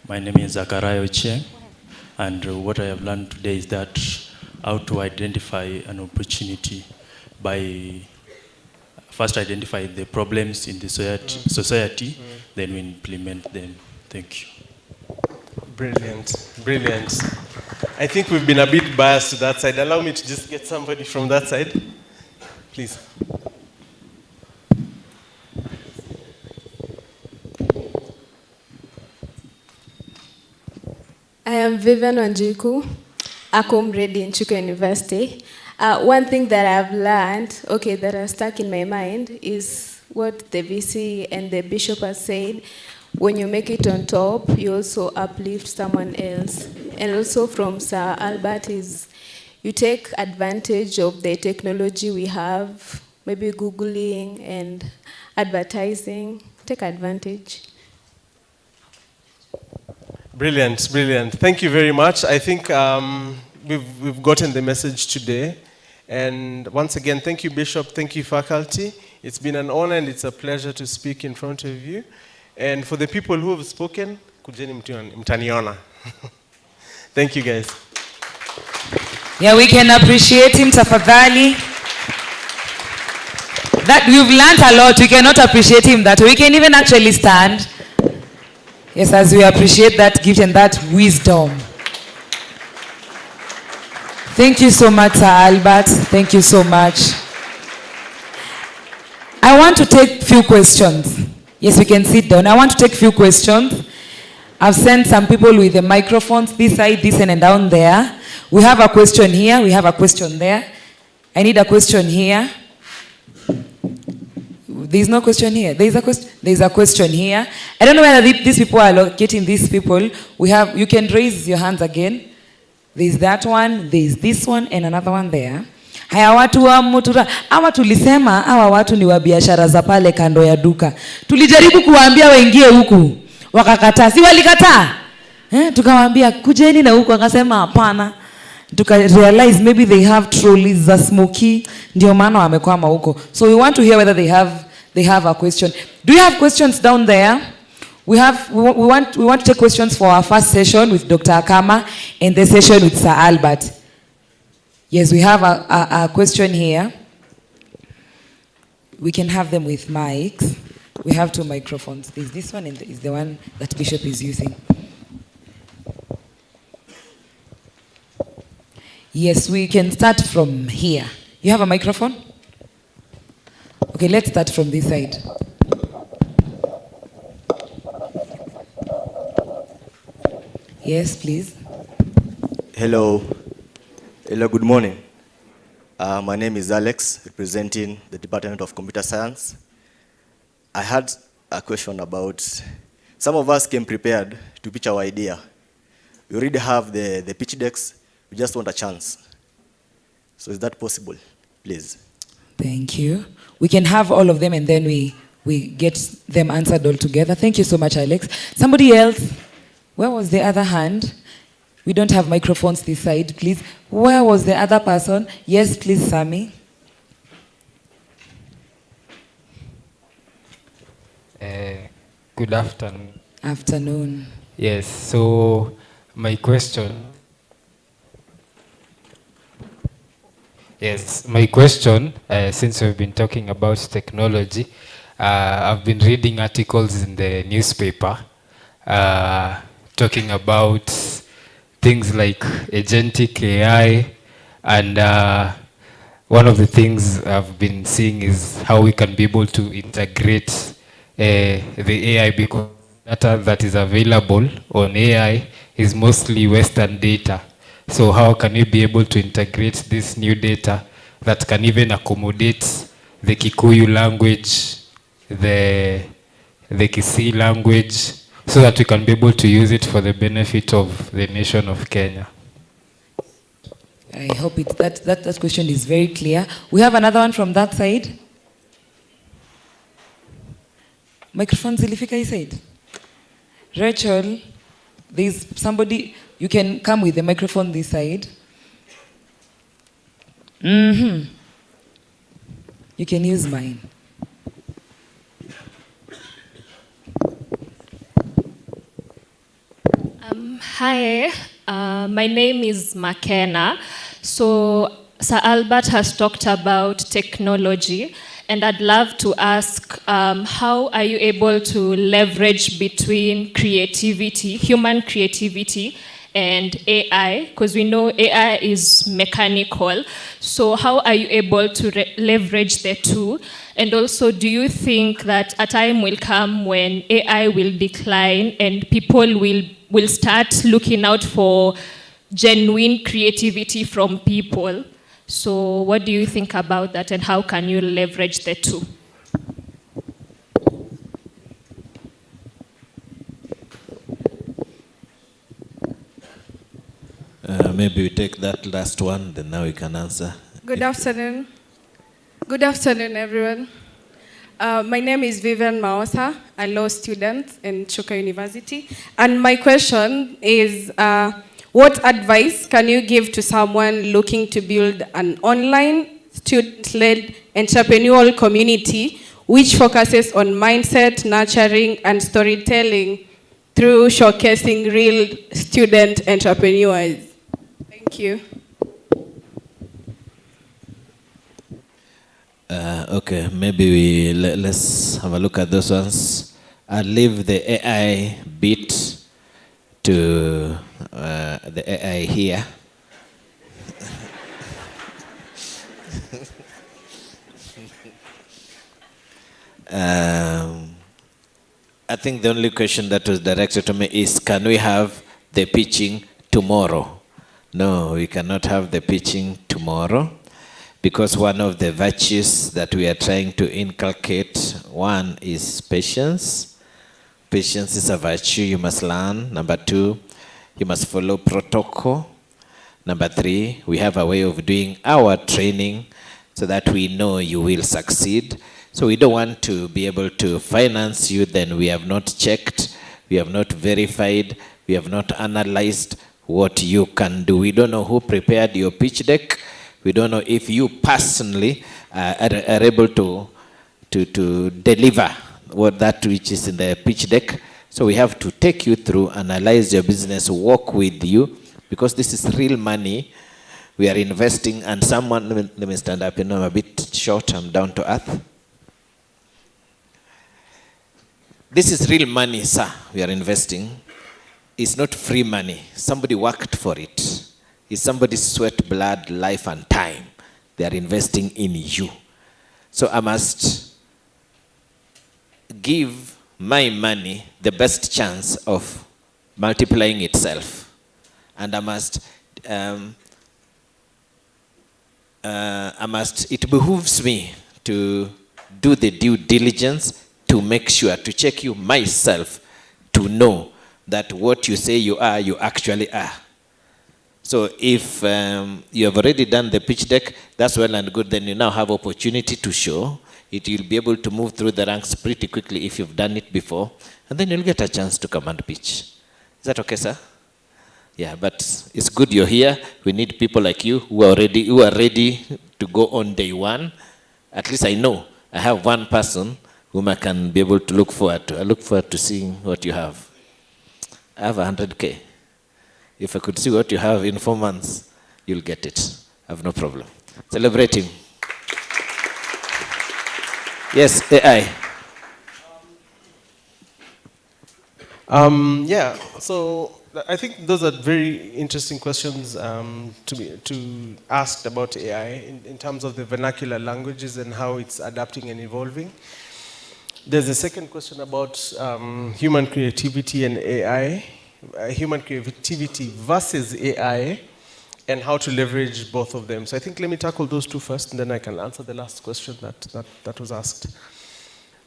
My name is Zachariah Ochieng, and what I have learned today is that how to identify an opportunity by first identify the problems in the society, then we implement them. Thank you. Brilliant, brilliant. I think we've been a bit biased to that side. Allow me to just get somebody from that side, please. I am Vivian Wanjiku, a comrade in Chuka University. One thing that I've learned, that has stuck in my mind is what the VC and the bishop has said. When you make it on top, you also uplift someone else. And also from Sir Albert is you take advantage of the technology we have, maybe Googling and advertising. Take advantage. Brilliant, brilliant. Thank you very much. I think we've gotten the message today. And once again, thank you, Bishop. Thank you, faculty. It's been an honor and it's a pleasure to speak in front of you. And for the people who have spoken, kujeni mtaniona. Thank you, guys. Yeah, we can appreciate him, tafadhali. That we've learned a lot. We cannot appreciate him that we can even actually stand. Yes, as we appreciate that gift and that wisdom. Thank you so much, Sir Albert. Thank you so much. I want to take few questions. Yes, we can sit down. I want to take few questions. I've sent some people with the microphones, this side, this and down there. We have a question here. We have a question there. I need a question here. There's no question here. There's a question here. I don't know whether these people are locating these people. You can raise your hands again. There's that one, there's this one, and another one there. Haya watu wa Mutura, hawa tulisema hawa watu ni wa biashara za pale kando ya duka. Tulijaribu kuwaambia waingie huku, wakakataa. Si walikataa? Tukawaambia kujeni na huku, wakasema hapana. Tuka realize maybe they have trolleys za smoky, ndio maana wamekwama huko. So we want to hear whether they have a question. Do you have questions down there? We want to take questions for our first session with Dr. Akama and the session with Sir Albert. Yes, we have a question here. We can have them with mics. We have two microphones. There's this one and is the one that Bishop is using. Yes, we can start from here. You have a microphone? Okay, let's start from this side. Yes, please. Hello. Hello, good morning. My name is Alex, representing the Department of Computer Science. I had a question about some of us came prepared to pitch our idea. We already have the pitch decks. We just want a chance. So is that possible, please? Thank you. We can have all of them and then we get them answered all together. Thank you so much, Alex. Somebody else? Where was the other hand? We don't have microphones this side, please. Where was the other person? Yes, please, Sammy. Good afternoon. Afternoon. Yes, so my question. Yes, my question, since we've been talking about technology, I've been reading articles in the newspaper talking about things like agentic AI, and one of the things I've been seeing is how we can be able to integrate the AI, because data that is available on AI is mostly Western data. So how can we be able to integrate this new data that can even accommodate the Kikuyu language, the Kisii language, so that we can be able to use it for the benefit of the nation of Kenya? I hope that question is very clear. We have another one from that side. Microphone zilifika hii side. Rachel, there's somebody, you can come with the microphone this side. You can use mine. Hi, my name is McKenna. So Sir Albert has talked about technology, and I'd love to ask, how are you able to leverage between creativity, human creativity, and AI? Because we know AI is mechanical. So how are you able to leverage the two? And also, do you think that a time will come when AI will decline and people will start looking out for genuine creativity from people? So what do you think about that, and how can you leverage the two? Maybe we take that last one, then now we can answer. Good afternoon. Good afternoon, everyone. My name is Vivian Maosa, a law student in Chuka University. And my question is, what advice can you give to someone looking to build an online student-led entrepreneurial community which focuses on mindset, nurturing, and storytelling through showcasing real student entrepreneurs? Thank you. Okay, maybe let's have a look at those ones. I'll leave the AI bit to the AI here. I think the only question that was directed to me is, can we have the pitching tomorrow? No, we cannot have the pitching tomorrow, because one of the virtues that we are trying to inculcate, one is patience. Patience is a virtue you must learn. Number two, you must follow protocol. Number three, we have a way of doing our training so that we know you will succeed. So we don't want to be able to finance you, then we have not checked, we have not verified, we have not analyzed what you can do. We don't know who prepared your pitch deck. We don't know if you personally are able to deliver what that which is in the pitch deck. So we have to take you through, analyze your business, work with you, because this is real money we are investing. And someone, let me stand up, I'm a bit short, I'm down to earth. This is real money, sir, we are investing. It's not free money. Somebody worked for it. It's somebody's sweat, blood, life, and time. They are investing in you. So I must give my money the best chance of multiplying itself. And it behooves me to do the due diligence to make sure, to check you myself, to know that what you say you are, you actually are. So if you have already done the pitch deck, that's well and good. Then you now have opportunity to show it. You'll be able to move through the ranks pretty quickly if you've done it before. And then you'll get a chance to come and pitch. Is that okay, sir? Yeah, but it's good you're here. We need people like you who are ready to go on day one. At least I know I have one person whom I can be able to look forward to. I look forward to seeing what you have. I have 100K. If I could see what you have in 4 months, you'll get it. I have no problem. Celebrating. Yes, AI. Yeah, so I think those are very interesting questions to ask about AI in terms of the vernacular languages and how it's adapting and evolving. There's a second question about human creativity and AI, human creativity versus AI, and how to leverage both of them. So I think let me tackle those two first, and then I can answer the last question that was asked.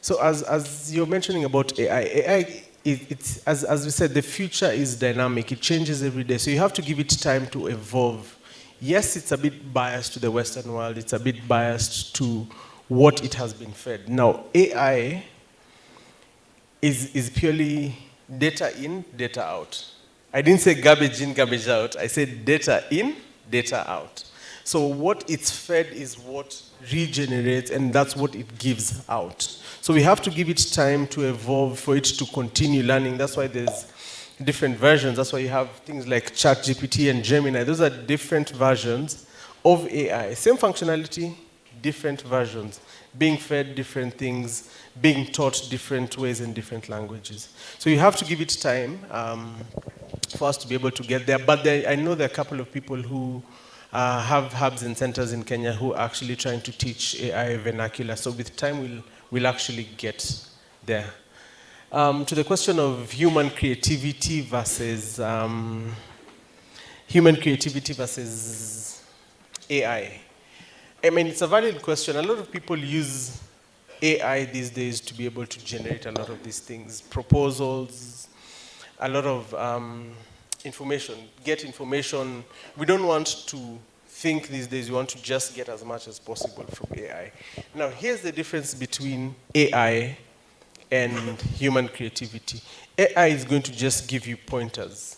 So as you're mentioning about AI, it's as we said, the future is dynamic. It changes every day. So you have to give it time to evolve. Yes, it's a bit biased to the Western world. It's a bit biased to what it has been fed. Now, AI is purely data in, data out. I didn't say garbage in, garbage out. I said data in, data out. So what it's fed is what regenerates, and that's what it gives out. So we have to give it time to evolve for it to continue learning. That's why there's different versions. That's why you have things like ChatGPT and Gemini. Those are different versions of AI. Same functionality, different versions. Being fed different things, being taught different ways in different languages. So you have to give it time for us to be able to get there. But I know there are a couple of people who have hubs and centers in Kenya who are actually trying to teach AI vernacular. So with time, we'll actually get there. To the question of human creativity versus AI. I mean, it's a valid question. A lot of people use AI these days to be able to generate a lot of these things, proposals, a lot of information, get information. We don't want to think these days, we want to just get as much as possible from AI. Now, here's the difference between AI and human creativity. AI is going to just give you pointers.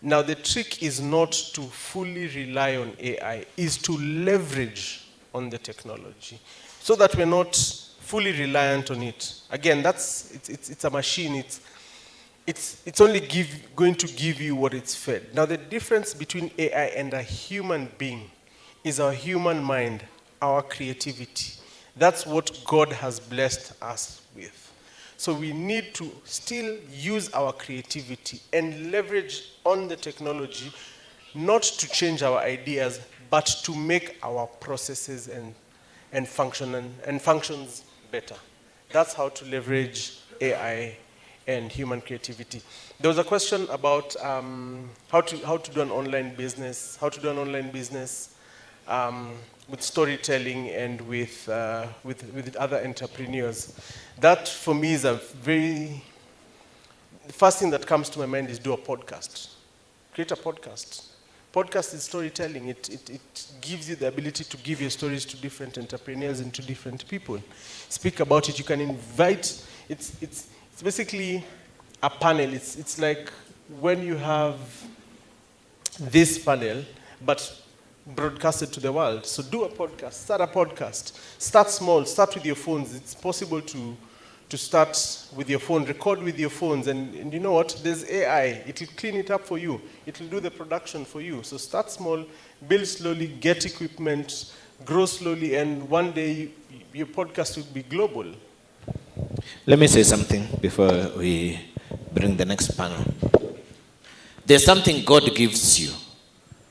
Now, the trick is not to fully rely on AI, is to leverage on the technology so that we're not fully reliant on it. Again, it's a machine. It's only going to give you what it's fed. Now, the difference between AI and a human being is our human mind, our creativity. That's what God has blessed us with. So we need to still use our creativity and leverage on the technology, not to change our ideas, but to make our processes and functions better. That's how to leverage AI and human creativity. There was a question about how to do an online business, with storytelling and with other entrepreneurs. That for me is the first thing that comes to my mind is do a podcast. Create a podcast. Podcast is storytelling. It gives you the ability to give your stories to different entrepreneurs and to different people. Speak about it. You can invite. It's basically a panel. It's like when you have this panel, but broadcasted to the world. So do a podcast. Start a podcast. Start small. Start with your phones. It's possible to start with your phone, record with your phones, and you know what? There's AI. It will clean it up for you. It will do the production for you. So start small, build slowly, get equipment, grow slowly, and one day your podcast will be global. Let me say something before we bring the next panel. There's something God gives you,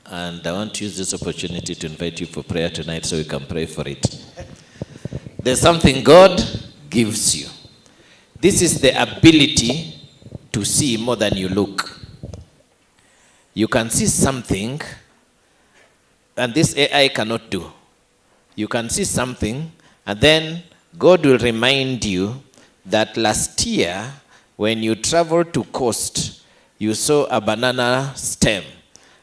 and I want to use this opportunity to invite you for prayer tonight so we can pray for it. There's something God gives you. This is the ability to see more than you look. You can see something, and this AI cannot do. You can see something, and then God will remind you that last year when you travel to coast, you saw a banana stem.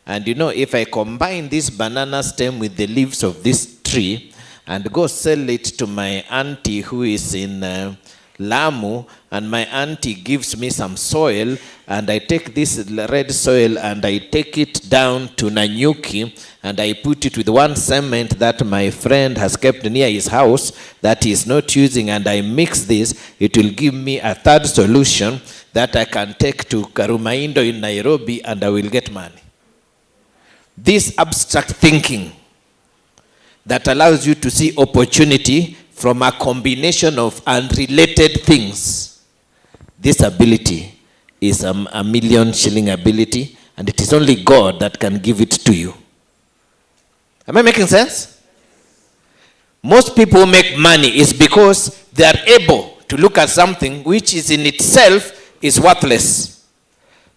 And you know, if I combine this banana stem with the leaves of this tree and go sell it to my auntie who is in Lamu, and my auntie gives me some soil, and I take this red soil and I take it down to Nanyuki, and I put it with one cement that my friend has kept near his house that he is not using, and I mix this, it will give me a third solution that I can take to Karumaindo in Nairobi, and I will get money. This abstract thinking that allows you to see opportunity from a combination of unrelated things. This ability is a $1 million shilling ability, and it is only God that can give it to you. Am I making sense? Most people who make money is because they are able to look at something which is in itself is worthless.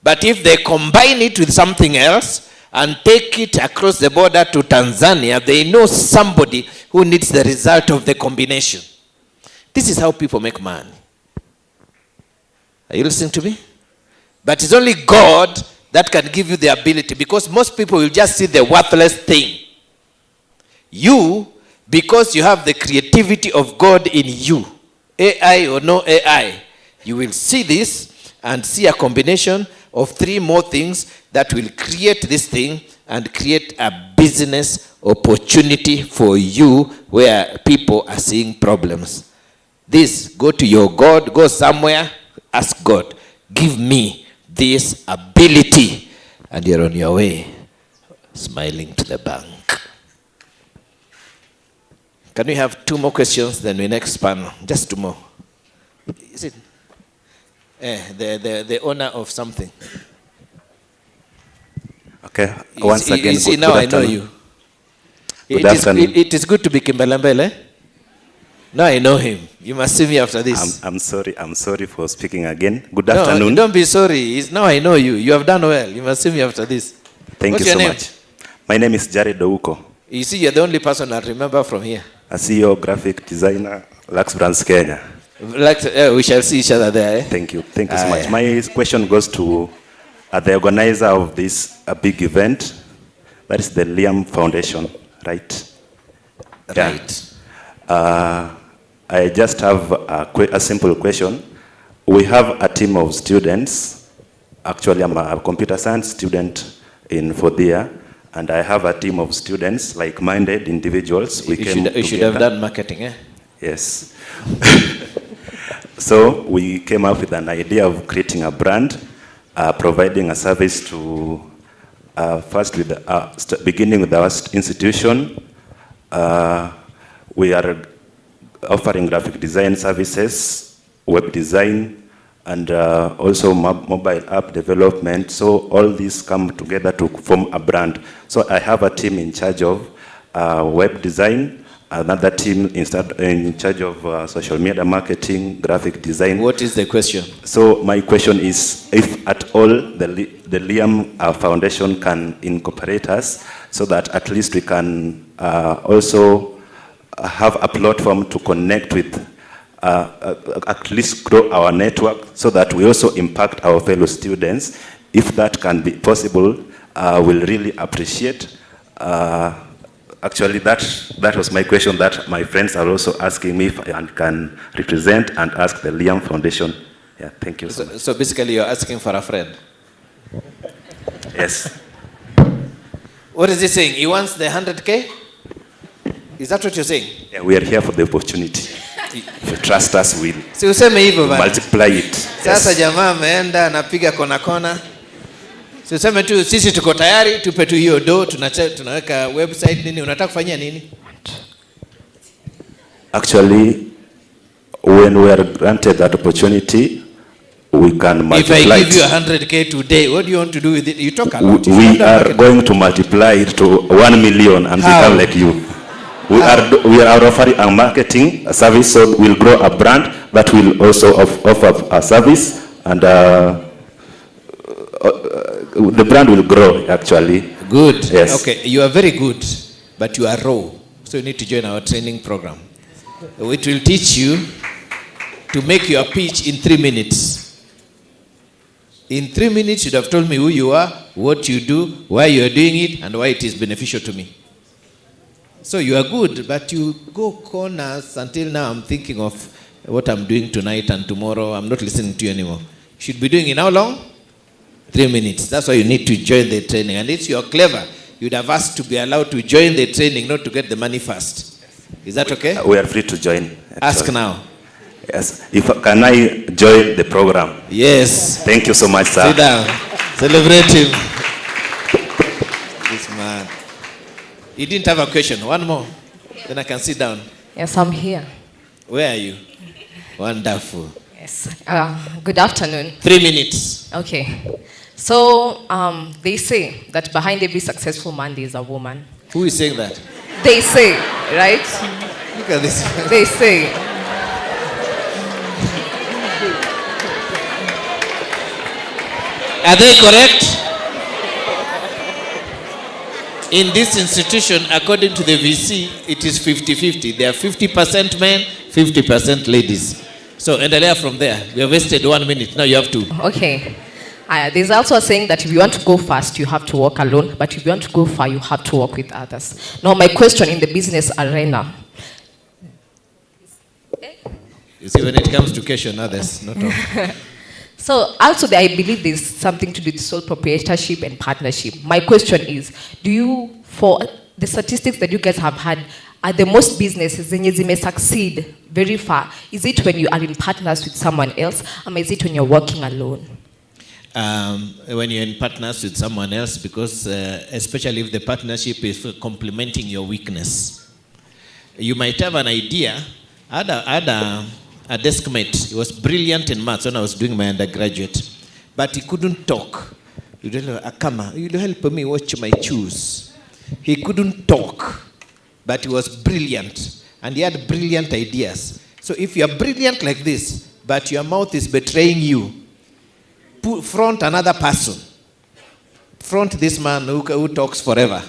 But if they combine it with something else and take it across the border to Tanzania, they know somebody who needs the result of the combination. This is how people make money. Are you listening to me? But it's only God that can give you the ability, because most people will just see the worthless thing. You, because you have the creativity of God in you, AI or no AI, you will see this and see a combination of 3 more things that will create this thing and create a business opportunity for you where people are seeing problems. This, go to your God, go somewhere, ask God, give me this ability, and you're on your way, smiling to the bank. Can we have 2 more questions, then we next panel? Just 2 more. Is it? The owner of something. Okay, once again, see, now I know you. It is good to be Kimbalambele. Now I know him. You must see me after this. I'm sorry for speaking again. Good afternoon. Don't be sorry. Now I know you. You have done well. You must see me after this. Thank you so much. My name is Jared Ouko. You see, you're the only person I remember from here. A CEO, graphic designer, Lux Brands Kenya. We shall see each other there. Thank you so much. My question goes to the organizer of this big event. That is the Liam Foundation, right? Right. Yeah. I just have a simple question. We have a team of students. Actually, I'm a computer science student in 4th year, and I have a team of students, like-minded individuals. You should have done marketing, eh? Yes. So we came up with an idea of creating a brand, providing a service to, first with beginning with our institution. We are offering graphic design services, web design, and also mobile app development. So all these come together to form a brand. So I have a team in charge of web design, another team in charge of social media marketing, graphic design. What is the question? So my question is, if at all the Liam Foundation can incorporate us, so that at least we can also have a platform to connect with, at least grow our network, so that we also impact our fellow students. If that can be possible, we'll really appreciate. Actually, that was my question that my friends are also asking me if I can represent and ask the Liam Foundation. Yeah, thank you so much. So basically you're asking for a friend? Yes. What is he saying? He wants the 100K? Is that what you're saying? Yeah, we are here for the opportunity. If you trust us, we'll si useme hivyo bana. Multiply it. Sasa yes. Jamaa ameenda anapiga kona. Si useme tu sisi tuko tayari, tupe tu hiyo do, tunaweka website nini, unataka kufanyia nini? Actually, when we are granted that opportunity, we can multiply it. If I give you 100K today, what do you want to do with it? You talk a lot. We are going to multiply it to 1 million and How? become like you. We are offering a marketing service, so we'll grow a brand that will also offer a service, and the brand will grow actually. Good. Yes. Okay, you are very good, but you are raw. So you need to join our training program. It will teach you to make your pitch in 3 minutes. In 3 minutes, you'd have told me who you are, what you do, why you are doing it, and why it is beneficial to me. So you are good, but you go corners until now I'm thinking of what I'm doing tonight and tomorrow. I'm not listening to you anymore. You should be doing it how long? 3 minutes. That's why you need to join the training. And if you're clever, you'd have asked to be allowed to join the training, not to get the money first. Is that okay? We are free to join. Ask now. Yes. Can I join the program? Yes. Thank you so much, sir. Sit down. Celebrate him. This man. You didn't have a question. One more. Then I can sit down. Yes, I'm here. Where are you? Wonderful. Yes. Good afternoon. 3 minutes. Okay. So they say that behind every successful man there is a woman. Who is saying that? They say, right? Look at this. They say. Are they correct? In this institution, according to the VC, it is 50-50. There are 50% men, 50% ladies. So, endelea from there. We have wasted 1 minute. Now you have to. Okay. There's also a saying that if you want to go fast, you have to walk alone. But if you want to go far, you have to walk with others. Now, my question in the business arena. You see, when it comes to question others, not all. So also I believe there's something to do with sole proprietorship and partnership. My question is, do you, for the statistics that you guys have had, are the most businesses zenye zime succeed very far? Is it when you are in partners with someone else, or is it when you're working alone? When you're in partners with someone else, because especially if the partnership is complementing your weakness. You might have an idea. I had a desk mate. He was brilliant in maths when I was doing my undergraduate, but he couldn't talk. You'd help me watch my shoes. He couldn't talk, but he was brilliant, and he had brilliant ideas. So if you're brilliant like this, but your mouth is betraying you, front another person. Front this man who talks forever.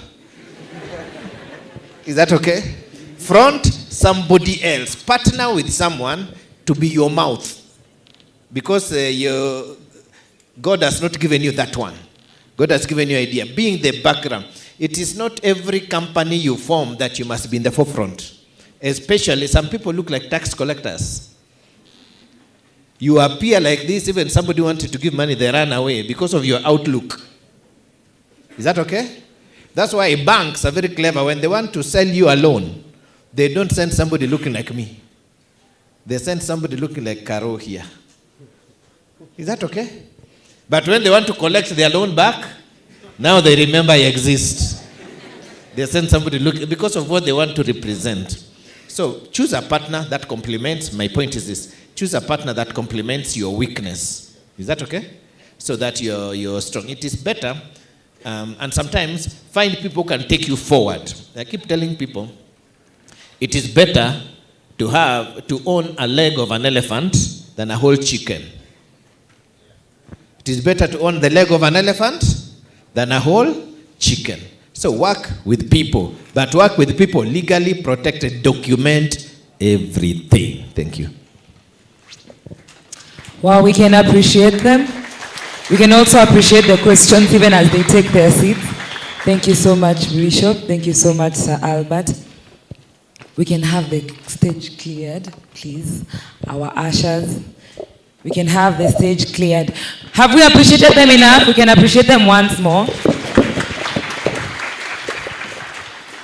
Is that okay? Front somebody else. Partner with someone to be your mouth. Because God has not given you that one. God has given you idea. Being the background. It is not every company you form that you must be in the forefront. Especially some people look like tax collectors. You appear like this, even somebody wanted to give money, they ran away because of your outlook. Is that okay? That's why banks are very clever. When they want to sell you a loan, they don't send somebody looking like me. They send somebody looking like Caro here. Is that okay? But when they want to collect their loan back, now they remember I exist. They send somebody looking, because of what they want to represent. So choose a partner that complements, my point is this, choose a partner that complements your weakness. Is that okay? So that you're strong. It is better, and sometimes find people who can take you forward. I keep telling people, it is better to own a leg of an elephant than a whole chicken. It is better to own the leg of an elephant than a whole chicken. So work with people, but work with people legally protected. Document everything. Thank you. Wow, we can appreciate them. We can also appreciate the questions even as they take their seats. Thank you so much, Bishop. Thank you so much, Sir Albert. We can have the stage cleared, please. Our ushers. We can have the stage cleared. Have we appreciated them enough? We can appreciate them once more.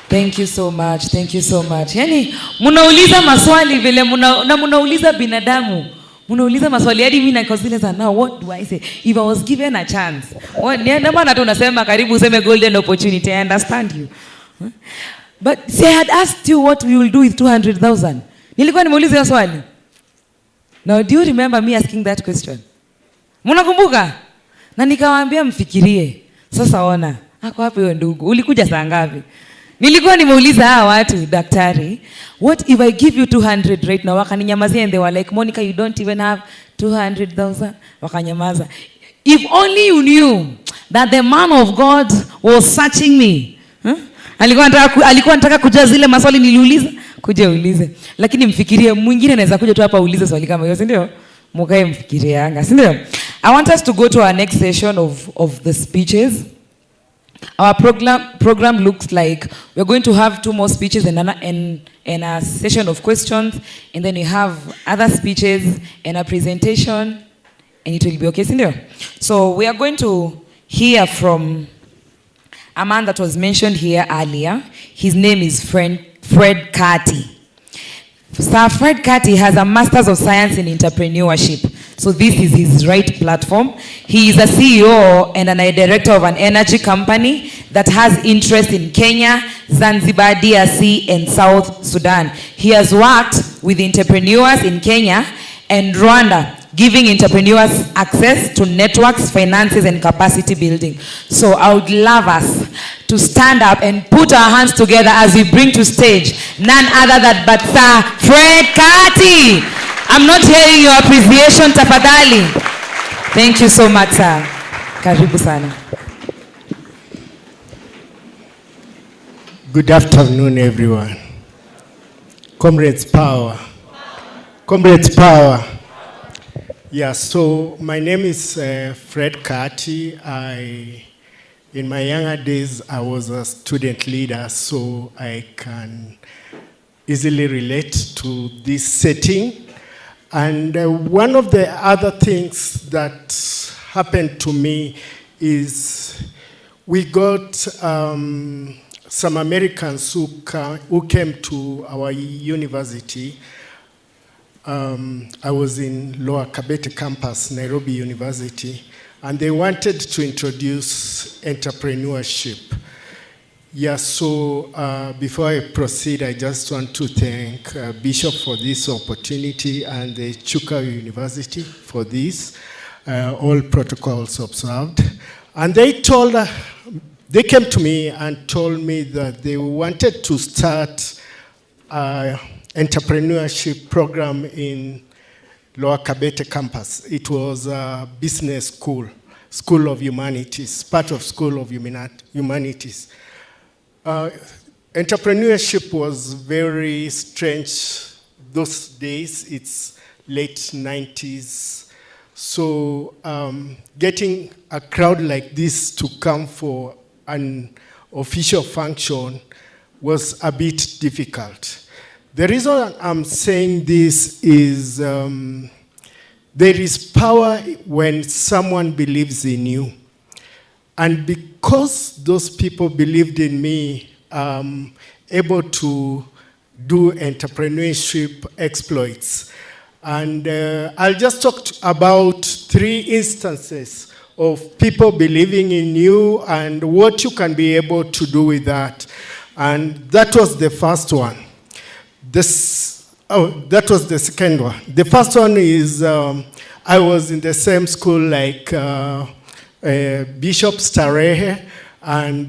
Thank you so much. Thank you so much. Yani, munauliza maswali vile na munauliza binadamu. Munauliza maswali hadi mimi nakozile now what do I say if I was given a chance? Ndio maana tu unasema karibu useme golden opportunity. I understand you. But see, I had asked you what we will do with 200,000. Nilikuwa nimeuliza hiyo swali. Now do you remember me asking that question? Mnakumbuka? Na nikawaambia mfikirie. Sasa ona, ako wapi wewe ndugu? Ulikuja saa ngapi? Nilikuwa nimeuliza hawa watu, daktari, what if I give you 200 right now? Wakaninyamazia and they were like, Monica, you don't even have 200,000. Wakanyamaza. If only you knew that the man of God was searching me. Huh? Alikuwa anataka kujua zile maswali niliuliza, kuja ulize. Lakini mfikirie mwingine anaweza kuja tu hapa uulize swali kama hiyo, si ndio? Mkae mfikirie anga, si ndio? I want us to go to our next session of the speeches. Our program looks like we're going to have 2 more speeches and a session of questions, and then we have other speeches and a presentation, and it will be okay, Cindy? So we are going to hear from a man that was mentioned here earlier. His name is Fred Carty. Sir Fred Carty has a Master's of Science in Entrepreneurship. So this is his right platform. He is a CEO and a director of an energy company that has interest in Kenya, Zanzibar, DRC, and South Sudan. He has worked with entrepreneurs in Kenya and Rwanda, giving entrepreneurs access to networks, finances, and capacity building. So I would love us to stand up and put our hands together as we bring to stage none other than but Sir Fred Carty. I'm not hearing your appreciation, tafadhali. Thank you so much, sir. Karibu sana. Good afternoon, everyone. Comrades power. Comrades power. Yeah, so my name is Fred Carty. In my younger days, I was a student leader, so I can easily relate to this setting. And one of the other things that happened to me is we got some Americans who came to our university. I was in Lower Kabete campus, Nairobi University, and they wanted to introduce entrepreneurship. Yeah, so before I proceed, I just want to thank Bishop for this opportunity and the Chuka University for this, all protocols observed. And they came to me and told me that they wanted to start an entrepreneurship program in Lower Kabete campus. It was a business school, School of Humanities, part of School of Humanities. Entrepreneurship was very strange those days. It's late 90s. So getting a crowd like this to come for an official function was a bit difficult. The reason I'm saying this is there is power when someone believes in you. And because those people believed in me, I'm able to do entrepreneurship exploits. And I'll just talk about 3 instances of people believing in you and what you can be able to do with that. And that was the first one. That was the second one. The first one is I was in the same school like Bishop Starehe, and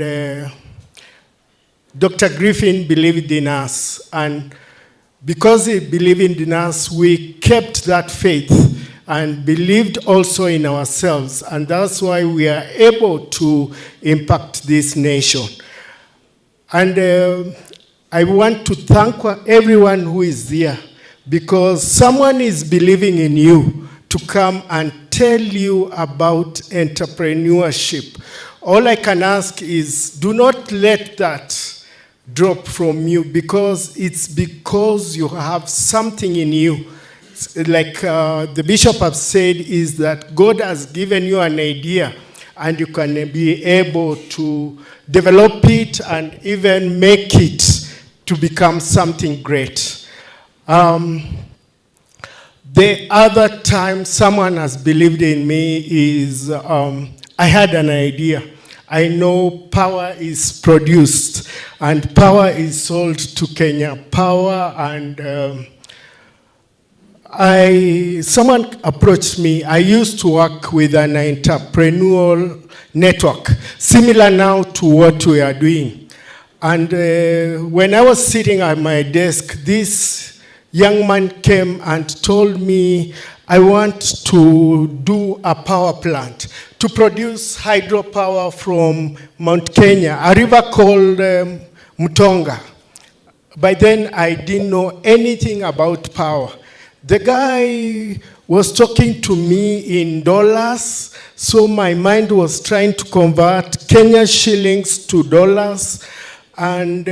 Dr. Griffin believed in us. And because he believed in us, we kept that faith and believed also in ourselves. And that's why we are able to impact this nation. And I want to thank everyone who is here, because someone is believing in you to come and tell you about entrepreneurship. All I can ask is do not let that drop from you, because it's because you have something in you. Like the bishop has said, is that God has given you an idea and you can be able to develop it and even make it to become something great. The other time someone has believed in me is I had an idea. I know power is produced and power is sold to Kenya Power, and someone approached me. I used to work with an entrepreneurial network, similar now to what we are doing. And when I was sitting at my desk, this young man came and told me, I want to do a power plant to produce hydropower from Mount Kenya, a river called Mutonga. By then, I didn't know anything about power. The guy was talking to me in dollars, so my mind was trying to convert Kenya shillings to dollars, and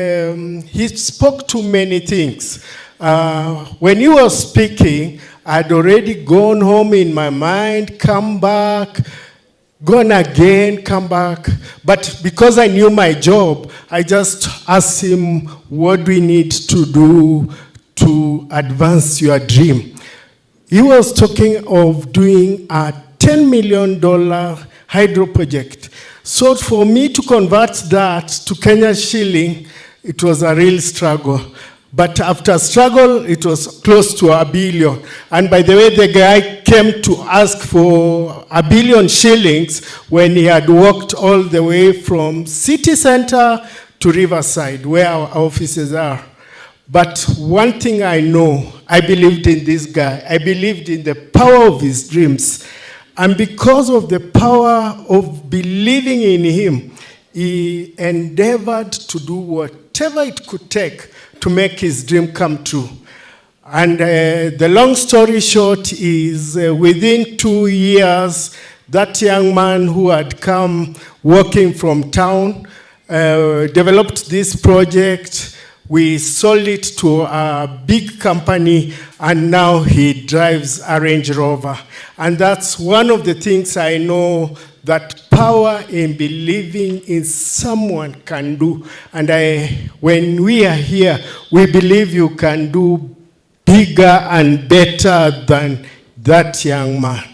he spoke to many things. When he was speaking, I'd already gone home in my mind, come back, gone again, come back. But because I knew my job, I just asked him, what do we need to do to advance your dream? He was talking of doing a $10 million hydro project. So for me to convert that to Kenya shilling, it was a real struggle. But after struggle, it was close to $1 billion. And by the way, the guy came to ask for $1 billion shillings when he had walked all the way from city center to Riverside, where our offices are. But one thing I know, I believed in this guy. I believed in the power of his dreams. And because of the power of believing in him, he endeavored to do whatever it could take to make his dream come true. And the long story short is within 2 years, that young man who had come walking from town developed this project. We sold it to a big company, and now he drives a Range Rover. And that's one of the things I know that power in believing in someone can do. And when we are here, we believe you can do bigger and better than that young man.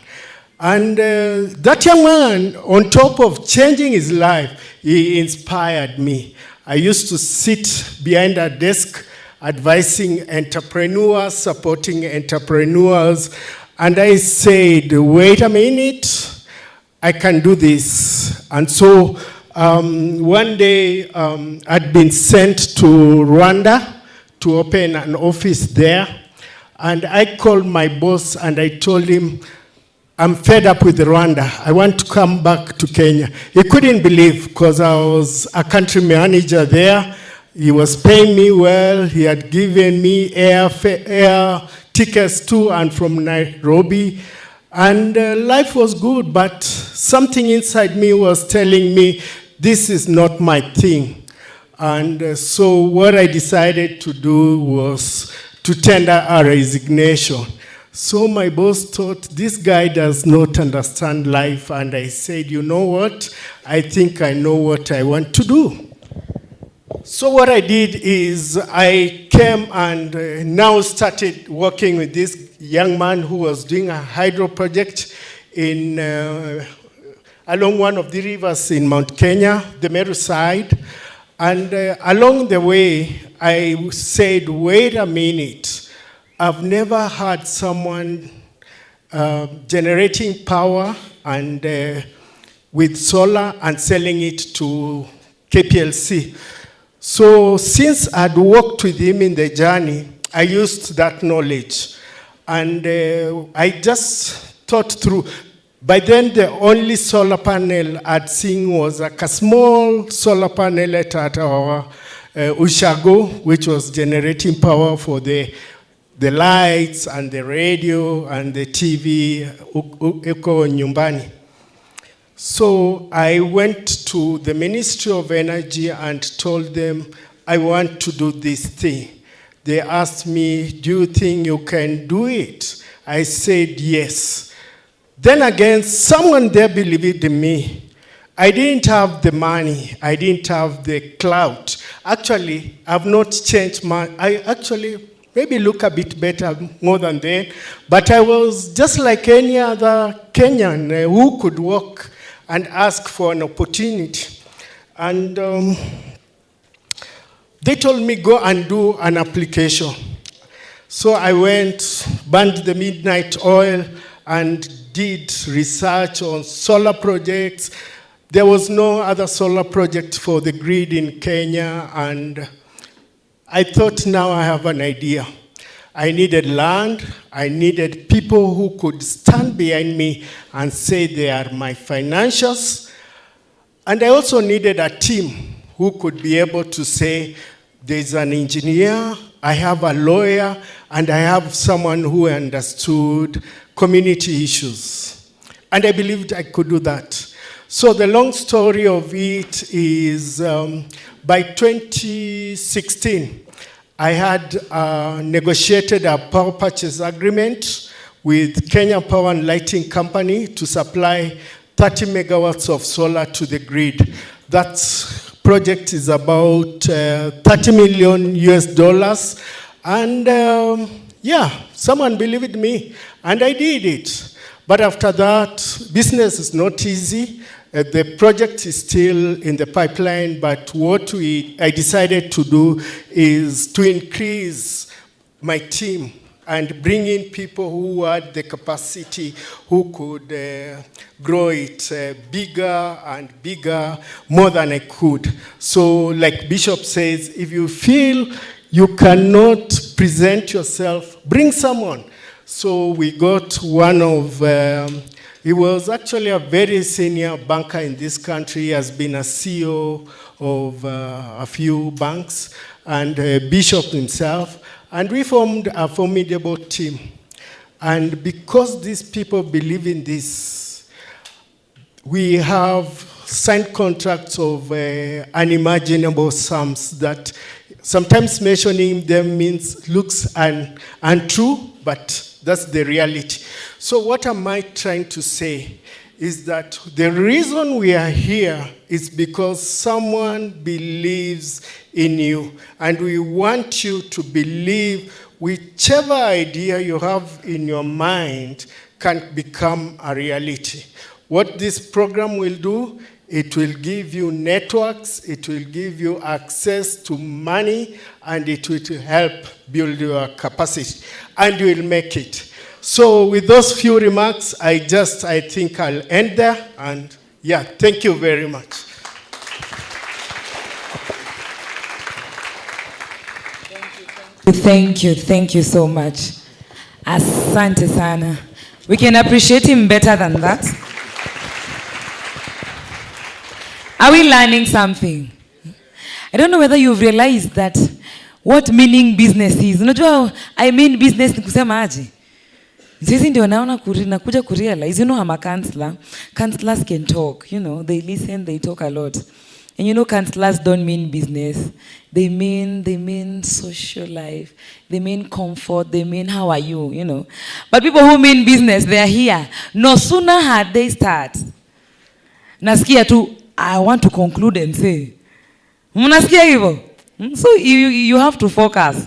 And that young man, on top of changing his life, he inspired me. I used to sit behind a desk advising entrepreneurs, supporting entrepreneurs, and I said, wait a minute, I can do this. And so one day I'd been sent to Rwanda to open an office there, and I called my boss and I told him, I'm fed up with Rwanda. I want to come back to Kenya. He couldn't believe, because I was a country manager there. He was paying me well. He had given me air tickets to and from Nairobi. And life was good, but something inside me was telling me, this is not my thing. And so what I decided to do was to tender a resignation. So my boss thought, this guy does not understand life, and I said, you know what? I think I know what I want to do. So what I did is I came and now started working with this young man who was doing a hydro project in along one of the rivers in Mount Kenya, the Meru side. And along the way, I said, wait a minute. I've never had someone generating power and with solar and selling it to KPLC. So since I'd worked with him in the journey, I used that knowledge. And I just thought through. By then, the only solar panel I'd seen was like a small solar panel at our Ushago, which was generating power for the lights and the radio and the TV, uko nyumbani. So I went to the Ministry of Energy and told them, I want to do this thing. They asked me, do you think you can do it? I said, yes. Then again, someone there believed in me. I didn't have the money. I didn't have the clout. Actually, I've not changed I actually maybe look a bit better more than then, but I was just like any other Kenyan who could walk and ask for an opportunity. And they told me, go and do an application. So I went, burned the midnight oil, and did research on solar projects. There was no other solar project for the grid in Kenya, and I thought, now I have an idea. I needed land, I needed people who could stand behind me and say they are my financials, and I also needed a team who could be able to say, there's an engineer, I have a lawyer, and I have someone who understood community issues. And I believed I could do that. So the long story of it is, by 2016, I had negotiated a power purchase agreement with Kenya Power and Lighting Company to supply 30 megawatts of solar to the grid. That project is about $30 million US. And yeah, someone believed me, and I did it. But after that, business is not easy. The project is still in the pipeline, but what I decided to do is to increase my team and bring in people who had the capacity, who could grow it bigger and bigger, more than I could. So like Bishop says, if you feel you cannot present yourself, bring someone. So we got one of, he was actually a very senior banker in this country. He has been a CEO of a few banks, and Bishop himself. And we formed a formidable team. And because these people believe in this, we have signed contracts of unimaginable sums that sometimes mentioning them looks untrue, but that's the reality. So what am I trying to say is that the reason we are here is because someone believes in you, and we want you to believe whichever idea you have in your mind can become a reality. What this program will do, it will give you networks, it will give you access to money, and it will help build your capacity, and you will make it. So with those few remarks, I think I'll end there, and yeah, thank you very much. Thank you so much. Asante sana. We can appreciate him better than that. Are we learning something? I don't know whether you've realized that what meaning business is. Unajua, I mean business ni kusema aje. Sisi ndio nakuja kurealize, I'm a counselor. Counselors can talk, they listen, they talk a lot. And counselors don't mean business. They mean social life. They mean comfort. They mean how are you, But people who mean business, they are here. No sooner had they start. Nasikia tu, I want to conclude and say, mnasikia hivyo? So you have to focus.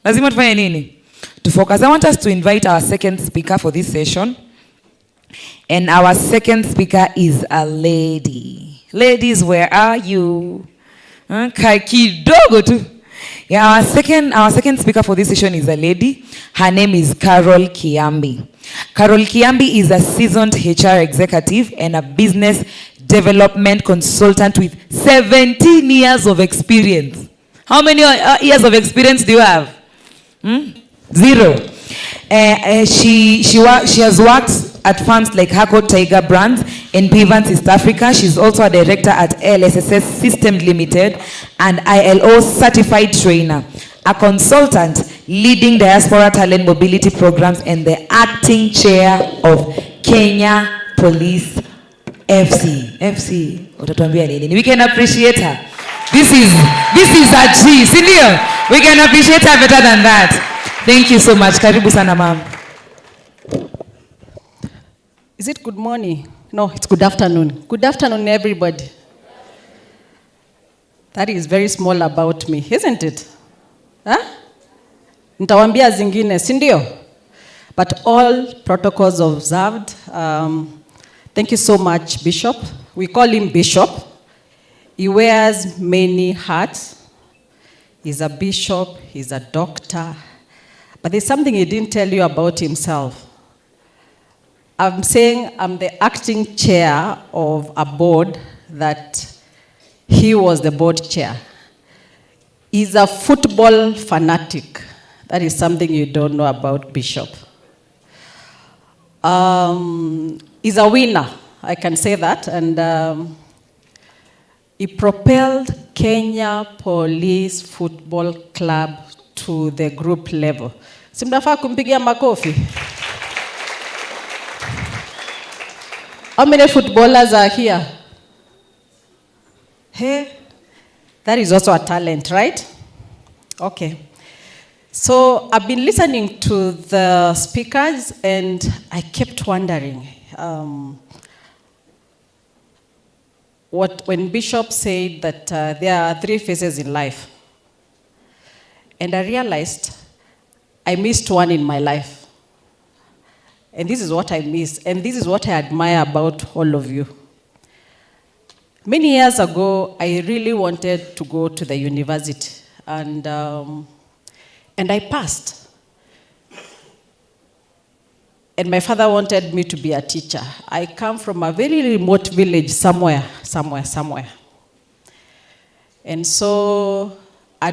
Lazima tufanye nini? To focus. I want us to invite our second speaker for this session. And our second speaker is a lady. Ladies, where are you? Kidogo tu. Yeah, our second speaker for this session is a lady. Her name is Carol Kiambi. Carol Kiambi is a seasoned HR executive and a business development consultant with 17 years of experience. How many years of experience do you have? 0. She has worked at firms like Harcourt Tiger Brands in Pivans, East Africa. She's also a director at LSSS System Limited and ILO certified trainer, a consultant leading diaspora talent mobility programs, and the acting chair of Kenya Police FC. Utatuambia nini? We can appreciate her. This is a G, sindio? We can appreciate her better than that. Thank you so much. Karibu sana ma'am. Is it good morning? No, it's good afternoon. Good afternoon, everybody. That is very small about me, isn't it? Huh? Nitawambia zingine, sindio? But all protocols observed. Thank you so much, Bishop. We call him Bishop. He wears many hats. He's a bishop, he's a doctor. But there's something he didn't tell you about himself. I'm saying I'm the acting chair of a board that he was the board chair. He's a football fanatic. That is something you don't know about Bishop. He's a winner, I can say that. And he propelled Kenya Police Football Club to the group level. Si mnafaa kumpigia makofi? How many footballers are here? Hey, that is also a talent, right? Okay. So I've been listening to the speakers and I kept wondering, when Bishop said that there are 3 phases in life, and I realized I missed one in my life. And this is what I missed, and this is what I admire about all of you. Many years ago, I really wanted to go to the university, and I passed. And my father wanted me to be a teacher. I come from a very remote village somewhere. And so I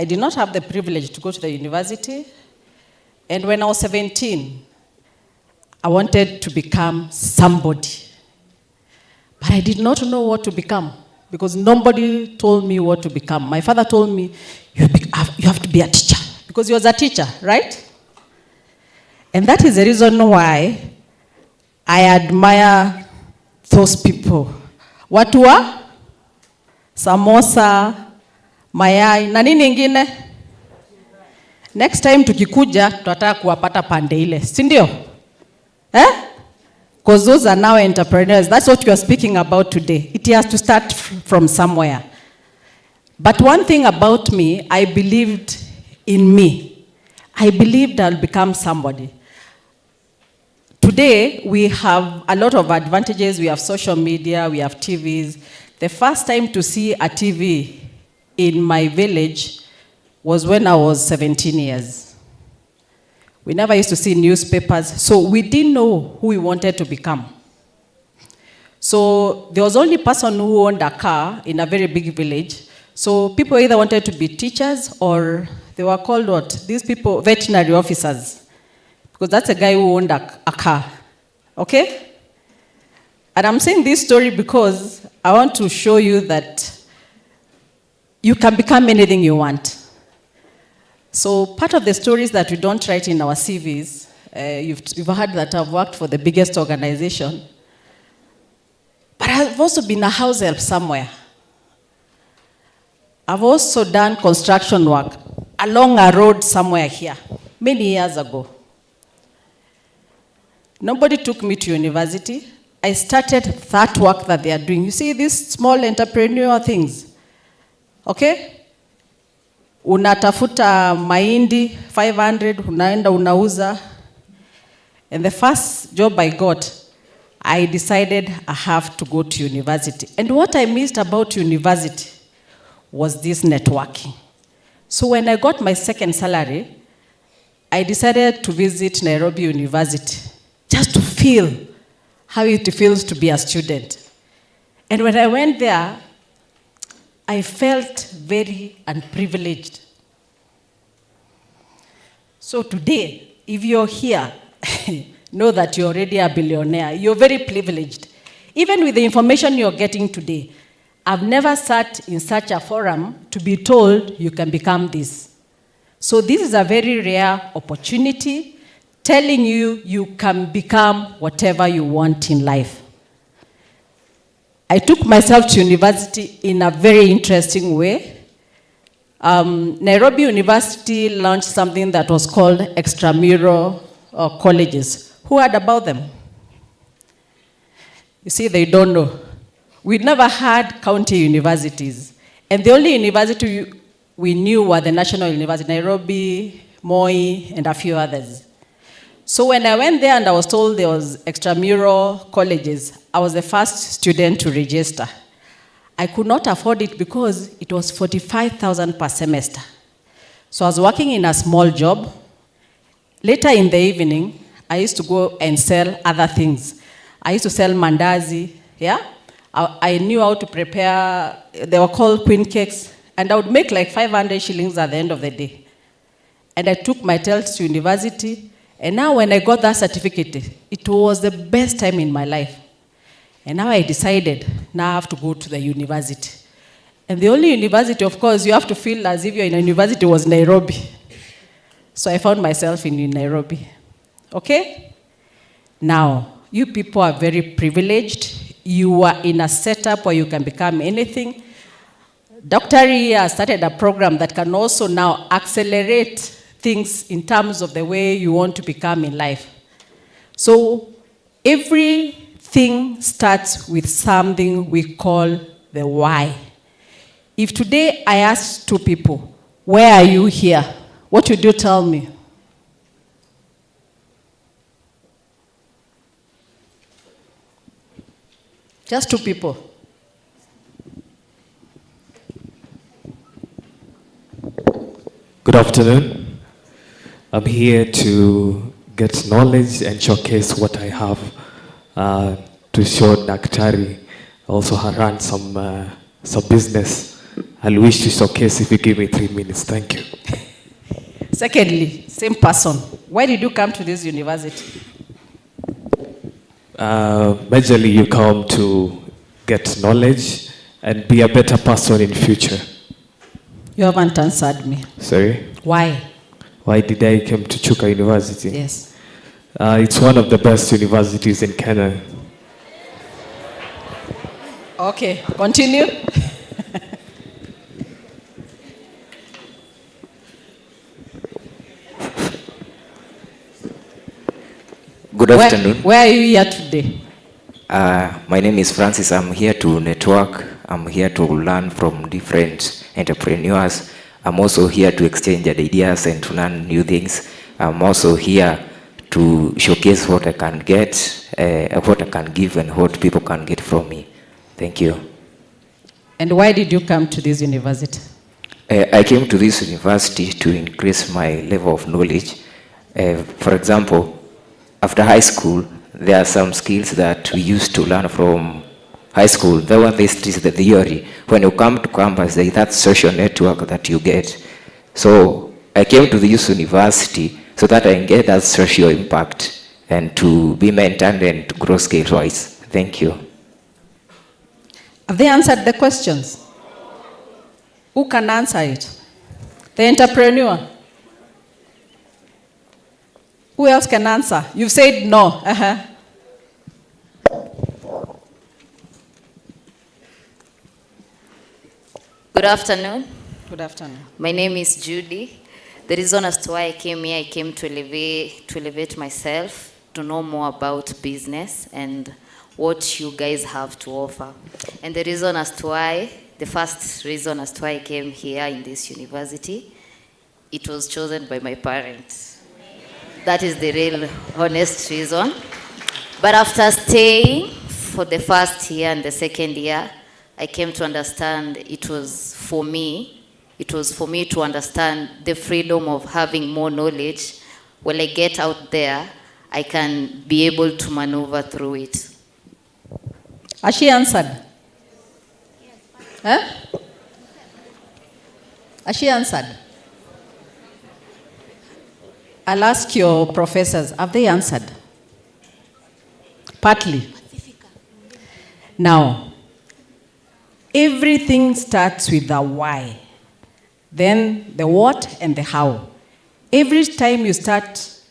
did not have the privilege to go to the university. And when I was 17, I wanted to become somebody. But I did not know what to become because nobody told me what to become. My father told me, you have to be a teacher because he was a teacher, right? And that is the reason why I admire those people. Watu wa samosa, mayai, na nini ingine? Next time tukikuja, tutataka kuwapata pande ile. Si ndio? Because those are now entrepreneurs. That's what we are speaking about today. It has to start from somewhere. But one thing about me, I believed in me. I believed I'll become somebody. Today, we have a lot of advantages. We have social media, we have TVs. The first time to see a TV in my village was when I was 17 years. We never used to see newspapers, so we didn't know who we wanted to become. So there was only person who owned a car in a very big village. So people either wanted to be teachers or they were called what? These people, veterinary officers. Because that's a guy who owned a car. Okay? And I'm saying this story because I want to show you that you can become anything you want. So part of the stories that we don't write in our CVs, you've heard that I've worked for the biggest organization, but I've also been a house help somewhere. I've also done construction work along a road somewhere here, many years ago. Nobody took me to university. I started that work that they are doing. You see these small entrepreneurial things, okay? Unatafuta mahindi 500, unaenda unauza. And the first job I got, I decided I have to go to university. And what I missed about university was this networking. So when I got my second salary, I decided to visit Nairobi University just to feel how it feels to be a student. And when I went there, I felt very unprivileged. So today, if you're here, know that you're already a billionaire. You're very privileged. Even with the information you're getting today, I've never sat in such a forum to be told you can become this. So this is a very rare opportunity telling you you can become whatever you want in life. I took myself to university in a very interesting way. Nairobi University launched something that was called extramural colleges. Who heard about them? You see, they don't know. We never had county universities. And the only university we knew were the National University, Nairobi, Moi, and a few others. So when I went there and I was told there was extramural colleges, I was the first student to register. I could not afford it because it was 45,000 per semester. So I was working in a small job. Later in the evening, I used to go and sell other things. I used to sell mandazi, yeah? I knew how to prepare, they were called queen cakes, and I would make like 500 shillings at the end of the day. And I took my TELT to university, and now when I got that certificate, it was the best time in my life. And now I decided, now I have to go to the university. And the only university, of course, you have to feel as if you're in a university was Nairobi. So I found myself in Nairobi. Okay? Now, you people are very privileged. You are in a setup where you can become anything. Dr. Ria has started a program that can also now accelerate things in terms of the way you want to become in life. So everything starts with something we call the why. If today I ask two people, where are you here? What would you tell me? Just two people. Good afternoon. I'm here to get knowledge and showcase what I have to show Daktari. Also run some business. I'll wish to showcase if you give me 3 minutes. Thank you. Secondly, same person. Why did you come to this university? Majorly, you come to get knowledge and be a better person in future. You haven't answered me. Sorry? Why? Why did I come to Chuka University? Yes. It's one of the best universities in Kenya. Okay, continue. Good afternoon. Where are you here today? My name is Francis. I'm here to network. I'm here to learn from different entrepreneurs. I'm also here to exchange ideas and to learn new things. I'm also here to showcase what I can get, what I can give, and what people can get from me. Thank you. And why did you come to this university? I came to this university to increase my level of knowledge. For example, after high school, there are some skills that we used to learn from high school. That one is the theory. When you come to campus, there is that social network that you get. So I came to this university so that I can get that social impact and to be mentored and to grow skills-wise. Thank you. Have they answered the questions? Who can answer it? The entrepreneur? Who else can answer? You've said no. Good afternoon. Good afternoon. My name is Judy. The reason as to why I came here, I came to elevate myself, to know more about business and what you guys have to offer. And the reason as to why, the first reason as to why I came here in this university, it was chosen by my parents. That is the real honest reason. But after staying for the first year and the second year, I came to understand it was for me to understand the freedom of having more knowledge. When I get out there, I can be able to maneuver through it. Has she answered? Huh? Has she answered? I'll ask your professors, have they answered? Partly. Now, everything starts with the why, then the what and the how. Every time you start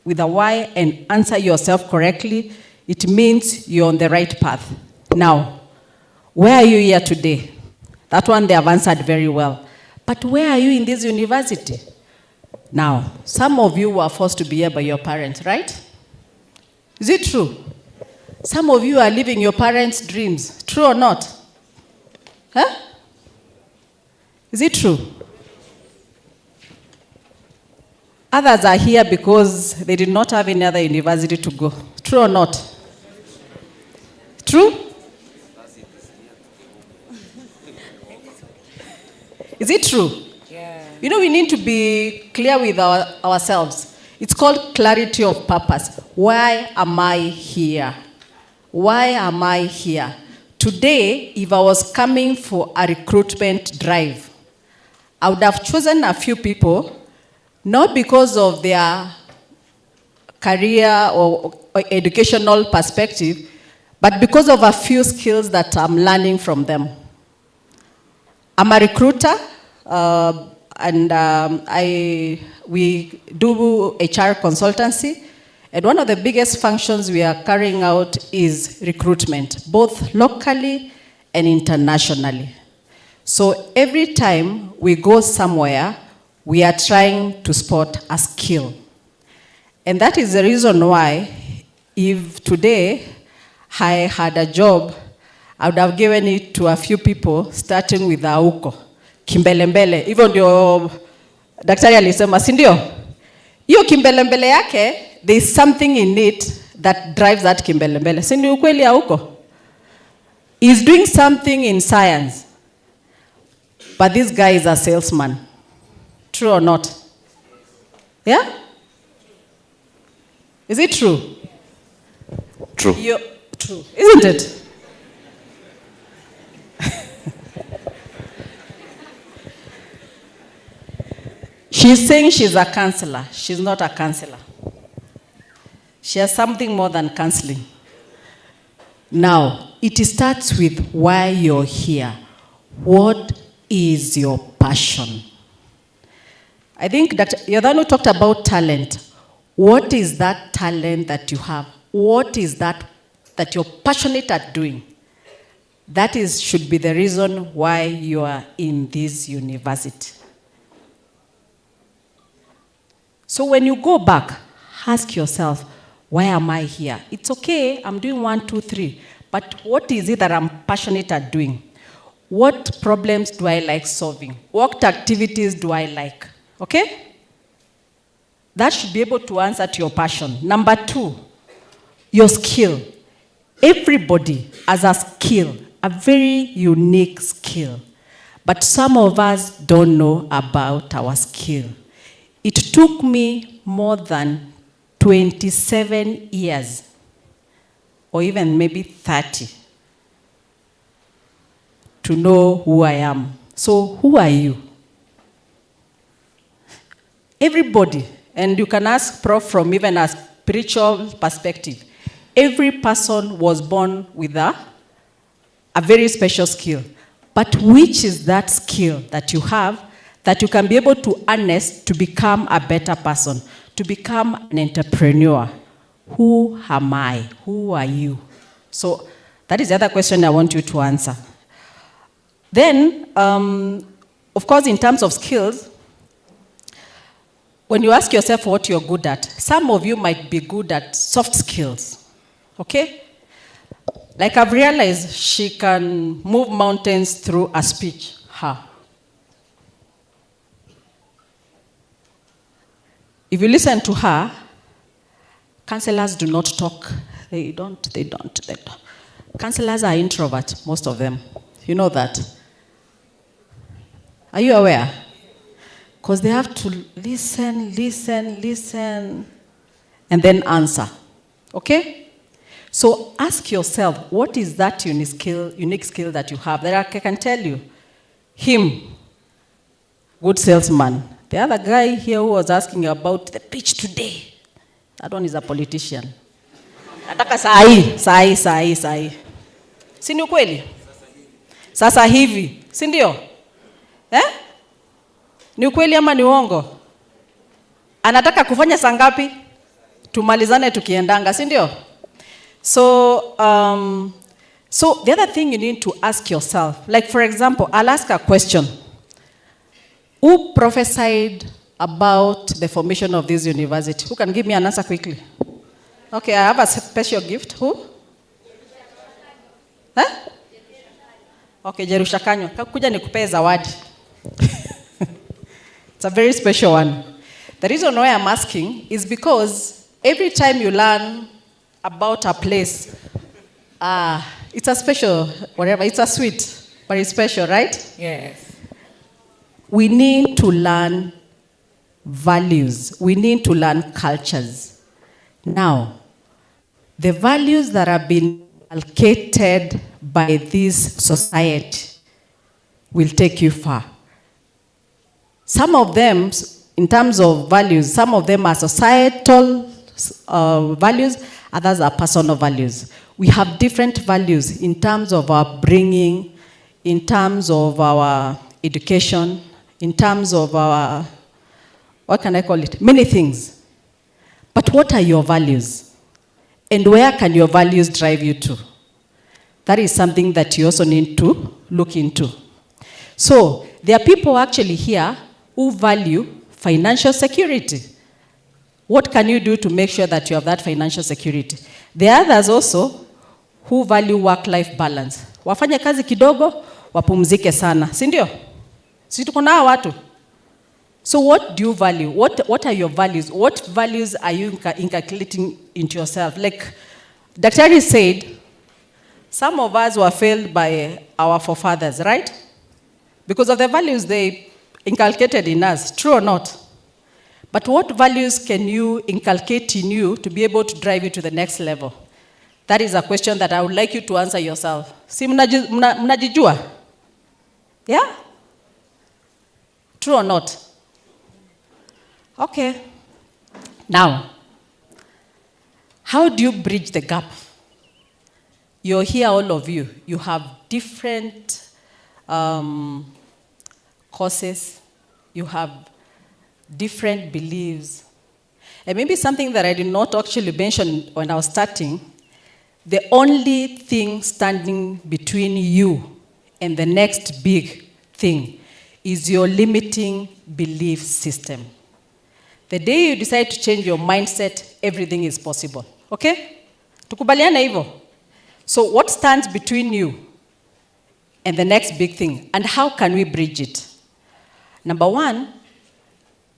with the why and answer yourself correctly, it means you're on the right path. Now, where are you here today? That one they have answered very well. But where are you in this university? Now, some of you were forced to be here by your parents, right? Is it true? Some of you are living your parents' dreams. True or not? Huh? Is it true? Others are here because they did not have any other university to go. True or not? True? Is it true? Yeah. You know, we need to be clear with ourselves. It's called clarity of purpose. Why am I here? Why am I here? Today, if I was coming for a recruitment drive, I would have chosen a few people, not because of their career or educational perspective, but because of a few skills that I'm learning from them. I'm a recruiter, and we do HR consultancy. And one of the biggest functions we are carrying out is recruitment, both locally and internationally. So every time we go somewhere, we are trying to spot a skill. And that is the reason why, if today I had a job, I would have given it to a few people, starting with Auko, kimbelembele. Hivyo ndio daktari alisema, si ndio? Hiyo kimbelembele yake, there is something in it that drives that kimbelembele. Si ndio ukweli Auko? He's doing something in science, but this guy is a salesman. True or not? Yeah? Is it true? True. True, isn't it? She's saying she's a counselor. She's not a counselor. She has something more than counseling. Now, it starts with why you're here. What is your passion? I think Dr. Yodhanu talked about talent. What is that talent that you have? What is that you're passionate at doing? That should be the reason why you are in this university. So when you go back, ask yourself, why am I here? It's okay, I'm doing 1, 2, 3, but what is it that I'm passionate at doing? What problems do I like solving? What activities do I like? Okay? That should be able to answer to your passion. Number 2, your skill. Everybody has a skill, a very unique skill. But some of us don't know about our skill. It took me more than 27 years, or even maybe 30, to know who I am. So who are you? Everybody, and you can ask Prof from even a spiritual perspective, every person was born with a very special skill. But which is that skill that you have that you can be able to harness to become a better person, to become an entrepreneur? Who am I? Who are you? So that is the other question I want you to answer. Then, of course, in terms of skills, when you ask yourself what you're good at, some of you might be good at soft skills, okay? Like I've realized she can move mountains through a speech, her. If you listen to her, counselors do not talk. They don't. Counselors are introverts, most of them. You know that. Are you aware? Because they have to listen, and then answer. Okay? So ask yourself, what is that unique skill that you have? That I can tell you. Him, good salesman. The other guy here who was asking about the pitch today, that one is a politician. Nataka sahi. Si ni ukweli? Sasa hivi, si ndio? Ni ukweli ama ni uongo? Anataka kufanya saa ngapi? Tumalizane tukiendanga, si ndio? So the other thing you need to ask yourself, like for example, I'll ask a question. Who prophesied about the formation of this university? Who can give me an answer quickly? Okay, I have a special gift. Who? Okay, Jerusha Kanyo. Kuja nikupee zawadi. It's a very special one. The reason why I'm asking is because every time you learn about a place, it's a special, whatever, it's a sweet, but it's special, right? Yes. We need to learn values. We need to learn cultures. Now, the values that have been inculcated by this society will take you far. Some of them, in terms of values, some of them are societal values, others are personal values. We have different values in terms of our bringing, in terms of our education, in terms of our, what can I call it? Many things. But what are your values? And where can your values drive you to? That is something that you also need to look into. So, there are people actually here who value financial security. What can you do to make sure that you have that financial security? There are others also who value work-life balance. Wafanye kazi kidogo, wapumzike sana. Si ndio? Si tuko na watu. So what do you value? What are your values? What values are you inculcating into yourself? Like Daktari said, some of us were failed by our forefathers, right? Because of the values they inculcated in us, true or not? But what values can you inculcate in you to be able to drive you to the next level? That is a question that I would like you to answer yourself. Si mnajijua? Yeah? True or not? Okay. Now, how do you bridge the gap? You're here, all of you. You have different courses. You have different beliefs. And maybe something that I did not actually mention when I was starting, the only thing standing between you and the next big thing is your limiting belief system. The day you decide to change your mindset, everything is possible. Okay? Tukubaliana hivyo. So what stands between you and the next big thing? And how can we bridge it? Number one,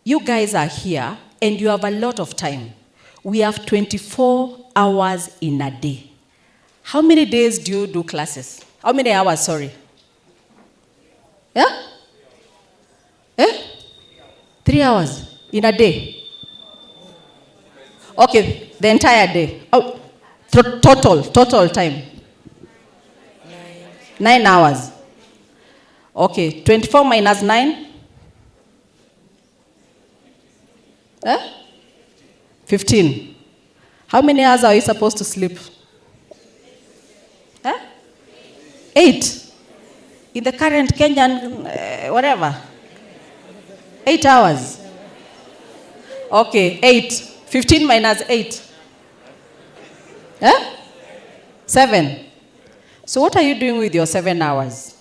you guys are here and you have a lot of time. We have 24 hours in a day. How many days do you do classes? How many hours, sorry? Yeah? 3 hours in a day. Okay, the entire day. Oh, total time. 9 hours. Okay, 24 minus 9? 15. How many hours are you supposed to sleep? 8. In the current Kenyan, whatever. 8 hours. Okay, 8. 15 minus 8. 7. So what are you doing with your 7 hours?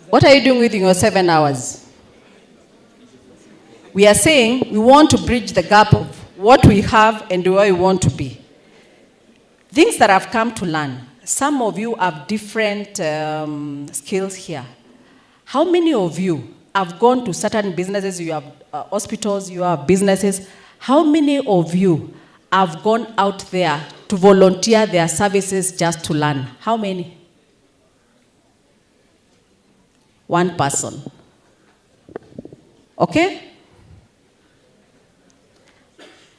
What are you doing with your 7 hours? We are saying we want to bridge the gap of what we have and where we want to be. Things that I've come to learn. Some of you have different skills here. How many of you have gone to certain businesses? You have hospitals, you have businesses. How many of you have gone out there to volunteer their services just to learn? How many? One person. Okay?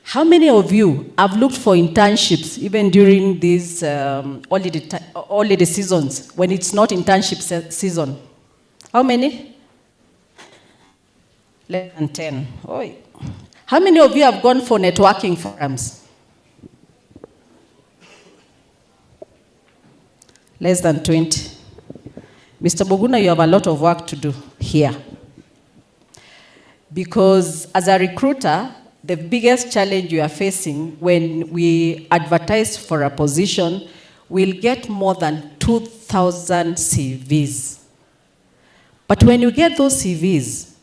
How many of you have looked for internships even during these holiday seasons when it's not internship season? How many? Less than 10. Oh. How many of you have gone for networking forums? Less than 20. Mr. Boguna, you have a lot of work to do here. Because as a recruiter, the biggest challenge you are facing when we advertise for a position, we'll get more than 2,000 CVs. But when you get those CVs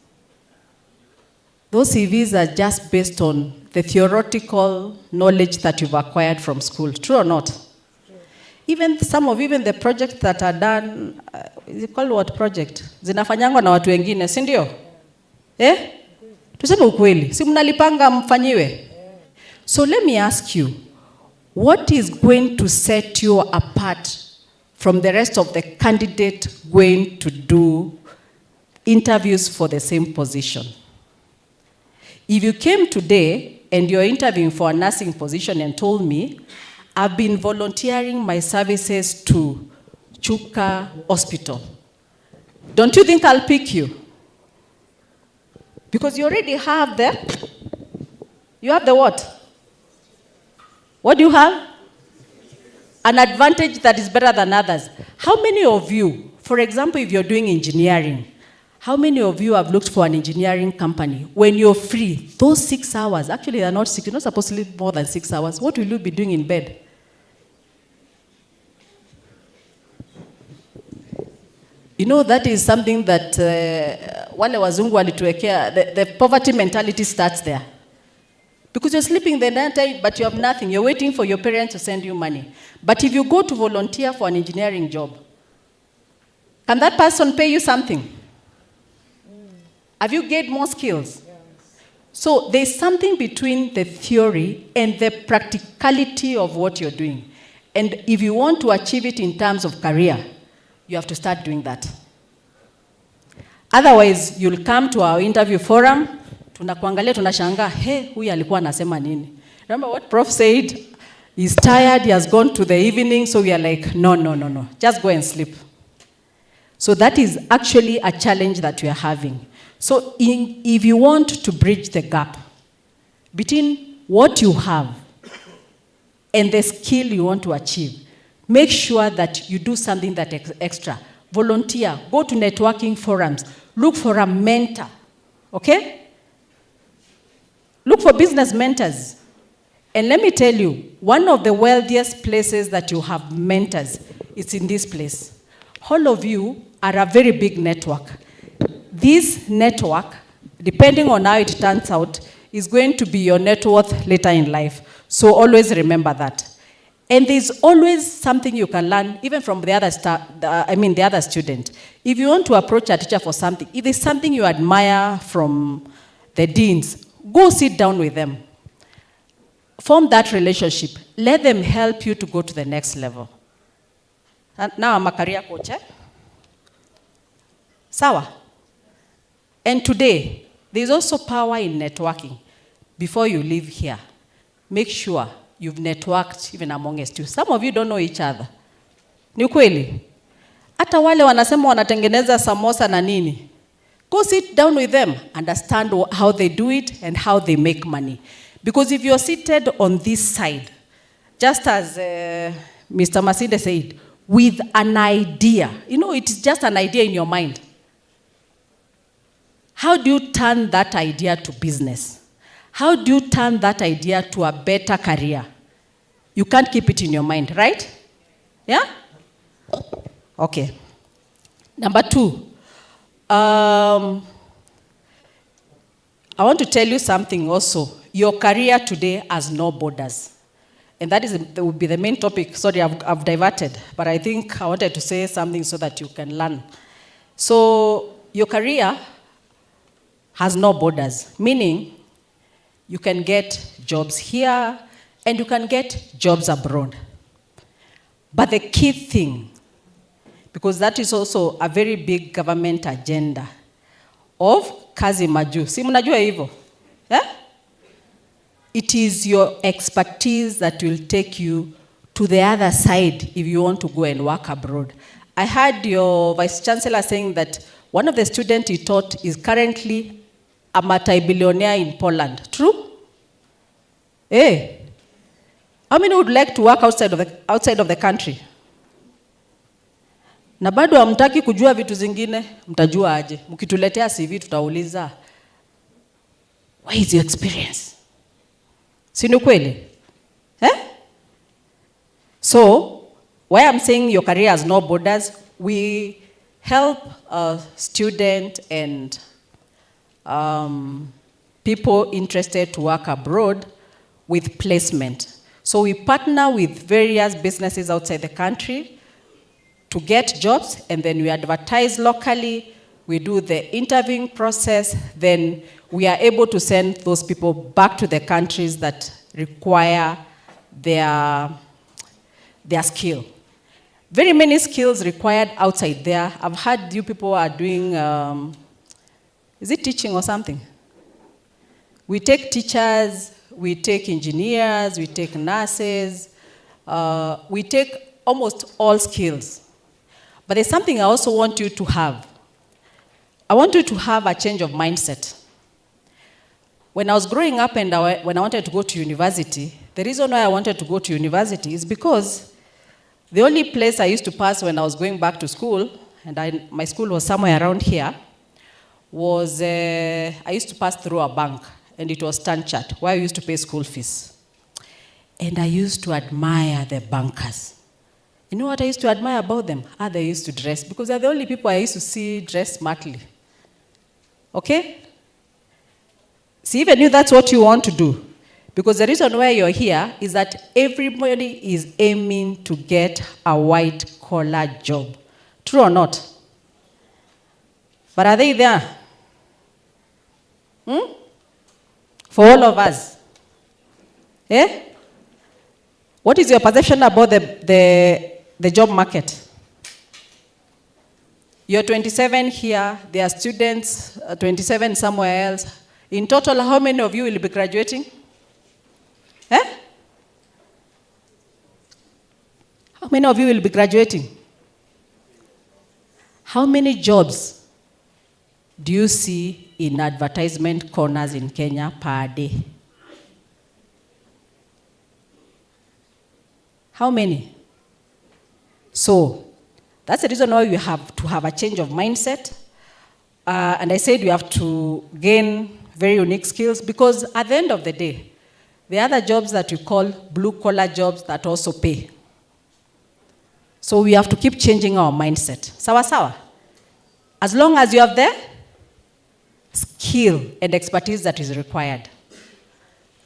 are just based on the theoretical knowledge that you've acquired from school. True or not? Even the projects that are done, is it called what project? Zinafanyangwa na watu wengine, si ndio? Tuseme ukweli, si mnalipanga mfanyiwe? So let me ask you, what is going to set you apart from the rest of the candidates going to do interviews for the same position? If you came today and you're interviewing for a nursing position and told me, I've been volunteering my services to Chuka Hospital, don't you think I'll pick you? Because you already have you have the what? What do you have? An advantage that is better than others. How many of you, for example, if you're doing engineering, how many of you have looked for an engineering company? When you're free, those 6 hours, actually they're not 6, you're not supposed to live more than 6 hours. What will you be doing in bed? You know, that is something that wale wazungu walituwekea, the poverty mentality starts there. Because you're sleeping the entire time, but you have nothing. You're waiting for your parents to send you money. But if you go to volunteer for an engineering job, can that person pay you something? Have you gained more skills? Yes. So there's something between the theory and the practicality of what you're doing. And if you want to achieve it in terms of career, you have to start doing that. Otherwise, you'll come to our interview forum, tunakuangalia, tunashanga, hey, huyu alikuwa anasema nini? Remember what Prof said? He's tired, he has gone to the evening, so we are like, no. Just go and sleep. So that is actually a challenge that we are having. So if you want to bridge the gap between what you have and the skill you want to achieve, make sure that you do something that extra. Volunteer, go to networking forums, look for a mentor, okay? Look for business mentors. And let me tell you, one of the wealthiest places that you have mentors is in this place. All of you are a very big network. This network, depending on how it turns out, is going to be your net worth later in life. So always remember that. And there's always something you can learn, even from the other student. If you want to approach a teacher for something, if there's something you admire from the deans, go sit down with them. Form that relationship. Let them help you to go to the next level. And now I'm a career coach. Sawa. And today, there's also power in networking. Before you leave here, make sure you've networked even amongst you. Some of you don't know each other. Ni ukweli? Hata wale wanasema wanatengeneza samosa na nini. Go sit down with them, understand how they do it and how they make money. Because if you're seated on this side, just as Mr. Masinde said, with an idea, you know, it's just an idea in your mind. How do you turn that idea to business? How do you turn that idea to a better career? You can't keep it in your mind, right? Yeah? Okay. Number 2. I want to tell you something also. Your career today has no borders. And that would be the main topic. Sorry, I've diverted. But I think I wanted to say something so that you can learn. So your career has no borders, meaning you can get jobs here and you can get jobs abroad. But the key thing, because that is also a very big government agenda of kazi maju. Si mnajua hivyo? Yeah? It is your expertise that will take you to the other side if you want to go and work abroad. I heard your Vice Chancellor saying that one of the students he taught is currently a multi-billionaire in Poland. True? Hey. How many would like to work outside of the country? Na bado hamtaki kujua vitu zingine, mtajua aje? Mkituletea CV tutauliza, what is your experience? Si ni kweli? So, why I'm saying your career has no borders, we help students and people interested to work abroad with placement. So we partner with various businesses outside the country to get jobs, and then we advertise locally, we do the interviewing process, then we are able to send those people back to the countries that require their skill. Very many skills required outside there. I've heard you people are doing, is it teaching or something? We take teachers, we take engineers, we take nurses, we take almost all skills. But there's something I also want you to have. I want you to have a change of mindset. When I was growing up and when I wanted to go to university, the reason why I wanted to go to university is because the only place I used to pass when I was going back to school, and my school was somewhere around here, was I used to pass through a bank, and it was Stanchart, where I used to pay school fees. And I used to admire the bankers. You know what I used to admire about them? How they used to dress, because they're the only people I used to see dress smartly. Okay? See, even if that's what you want to do, because the reason why you're here is that everybody is aiming to get a white-collar job. True or not? But are they there? For all of us? Eh? What is your perception about the job market? You're 27 here, there are students, 27 somewhere else. In total, how many of you will be graduating? Eh? How many of you will be graduating? How many jobs do you see in advertisement corners in Kenya per day? How many? So, that's the reason why you have to have a change of mindset. And I said you have to gain very unique skills, because at the end of the day, there are other jobs that we call blue-collar jobs that also pay. So we have to keep changing our mindset. Sawa sawa? As long as you have the skill and expertise that is required.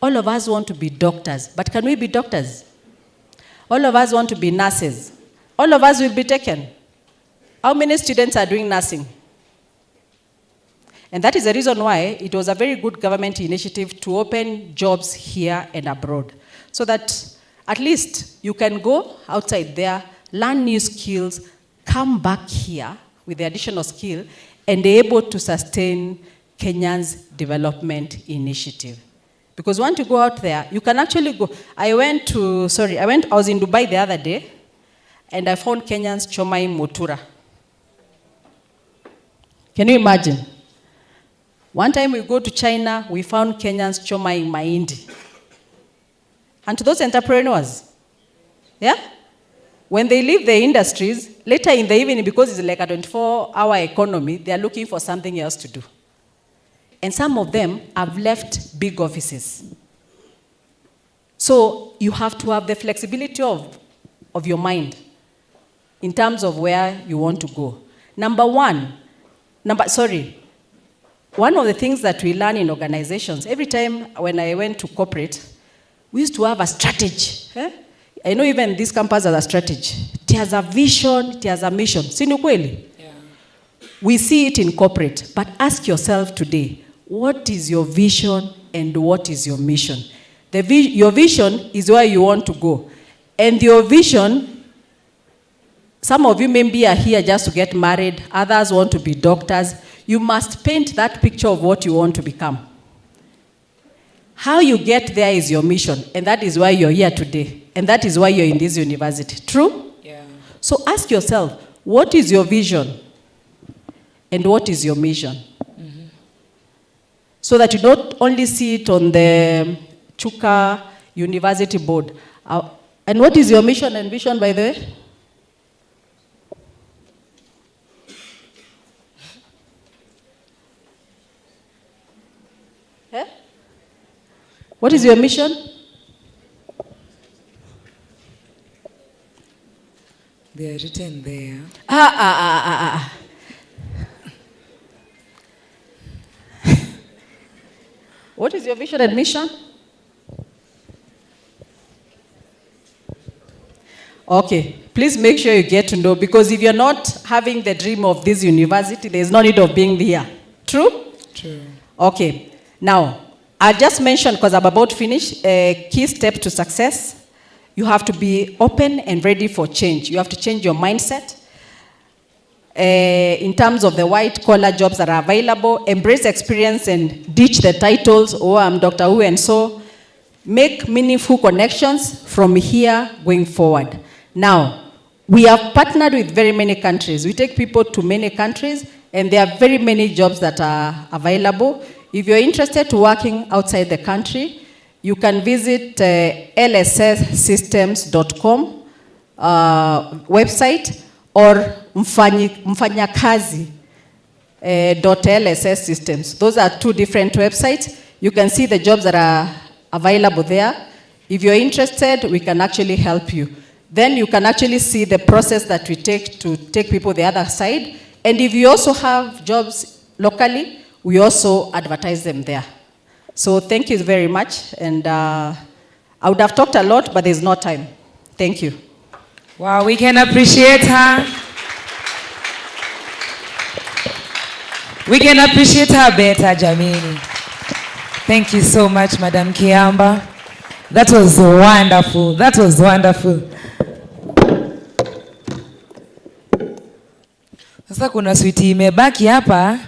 All of us want to be doctors, but can we be doctors? All of us want to be nurses. All of us will be taken. How many students are doing nursing? And that is the reason why it was a very good government initiative to open jobs here and abroad, so that at least you can go outside there, learn new skills, come back here with the additional skill, and be able to sustain Kenya's development initiative. Because once you go out there, you can actually go. I was in Dubai the other day, and I found Kenyans chomai motura. Can you imagine? One time we go to China, we found Kenyans chomai mahindi. And to those entrepreneurs, yeah? When they leave the industries, later in the evening, because it's like a 24-hour economy, they are looking for something else to do. And some of them have left big offices. So you have to have the flexibility of your mind in terms of where you want to go. One of the things that we learn in organizations, every time when I went to corporate, we used to have a strategy. I know even this campus has a strategy. It has a vision, it has a mission. Sinu kweli? Yeah. We see it in corporate, but ask yourself today, what is your vision and what is your mission? Your vision is where you want to go. And your vision, some of you maybe are here just to get married, others want to be doctors. You must paint that picture of what you want to become. How you get there is your mission, and that is why you're here today, and that is why you're in this university. True? Yeah. So ask yourself, what is your vision and what is your mission? Mm-hmm. So that you don't only see it on the Chuka University board. And what is your mission and vision, by the way? What is your mission? They are written there. What is your vision and mission? Okay, please make sure you get to know, because if you're not having the dream of this university, there's no need of being here. True? True. Okay, now, I just mentioned, because I'm about to finish, a key step to success. You have to be open and ready for change. You have to change your mindset. In terms of the white-collar jobs that are available, embrace experience and ditch the titles, oh, I'm Dr. Who and so. Make meaningful connections from here going forward. Now, we have partnered with very many countries. We take people to many countries, and there are very many jobs that are available. If you're interested to working outside the country, you can visit lsssystems.com website or mfanyakazi.lss systems. Those are two different websites. You can see the jobs that are available there. If you're interested, we can actually help you. Then you can actually see the process that we take to take people the other side. And if you also have jobs locally, we also advertise them there. So thank you very much. And I would have talked a lot, but there's no time. Thank you. Wow, we can appreciate her. We can appreciate her better, Jamini. Thank you so much, Madam Kiamba. That was wonderful. That was wonderful. Sasa kuna switi imebaki hapa.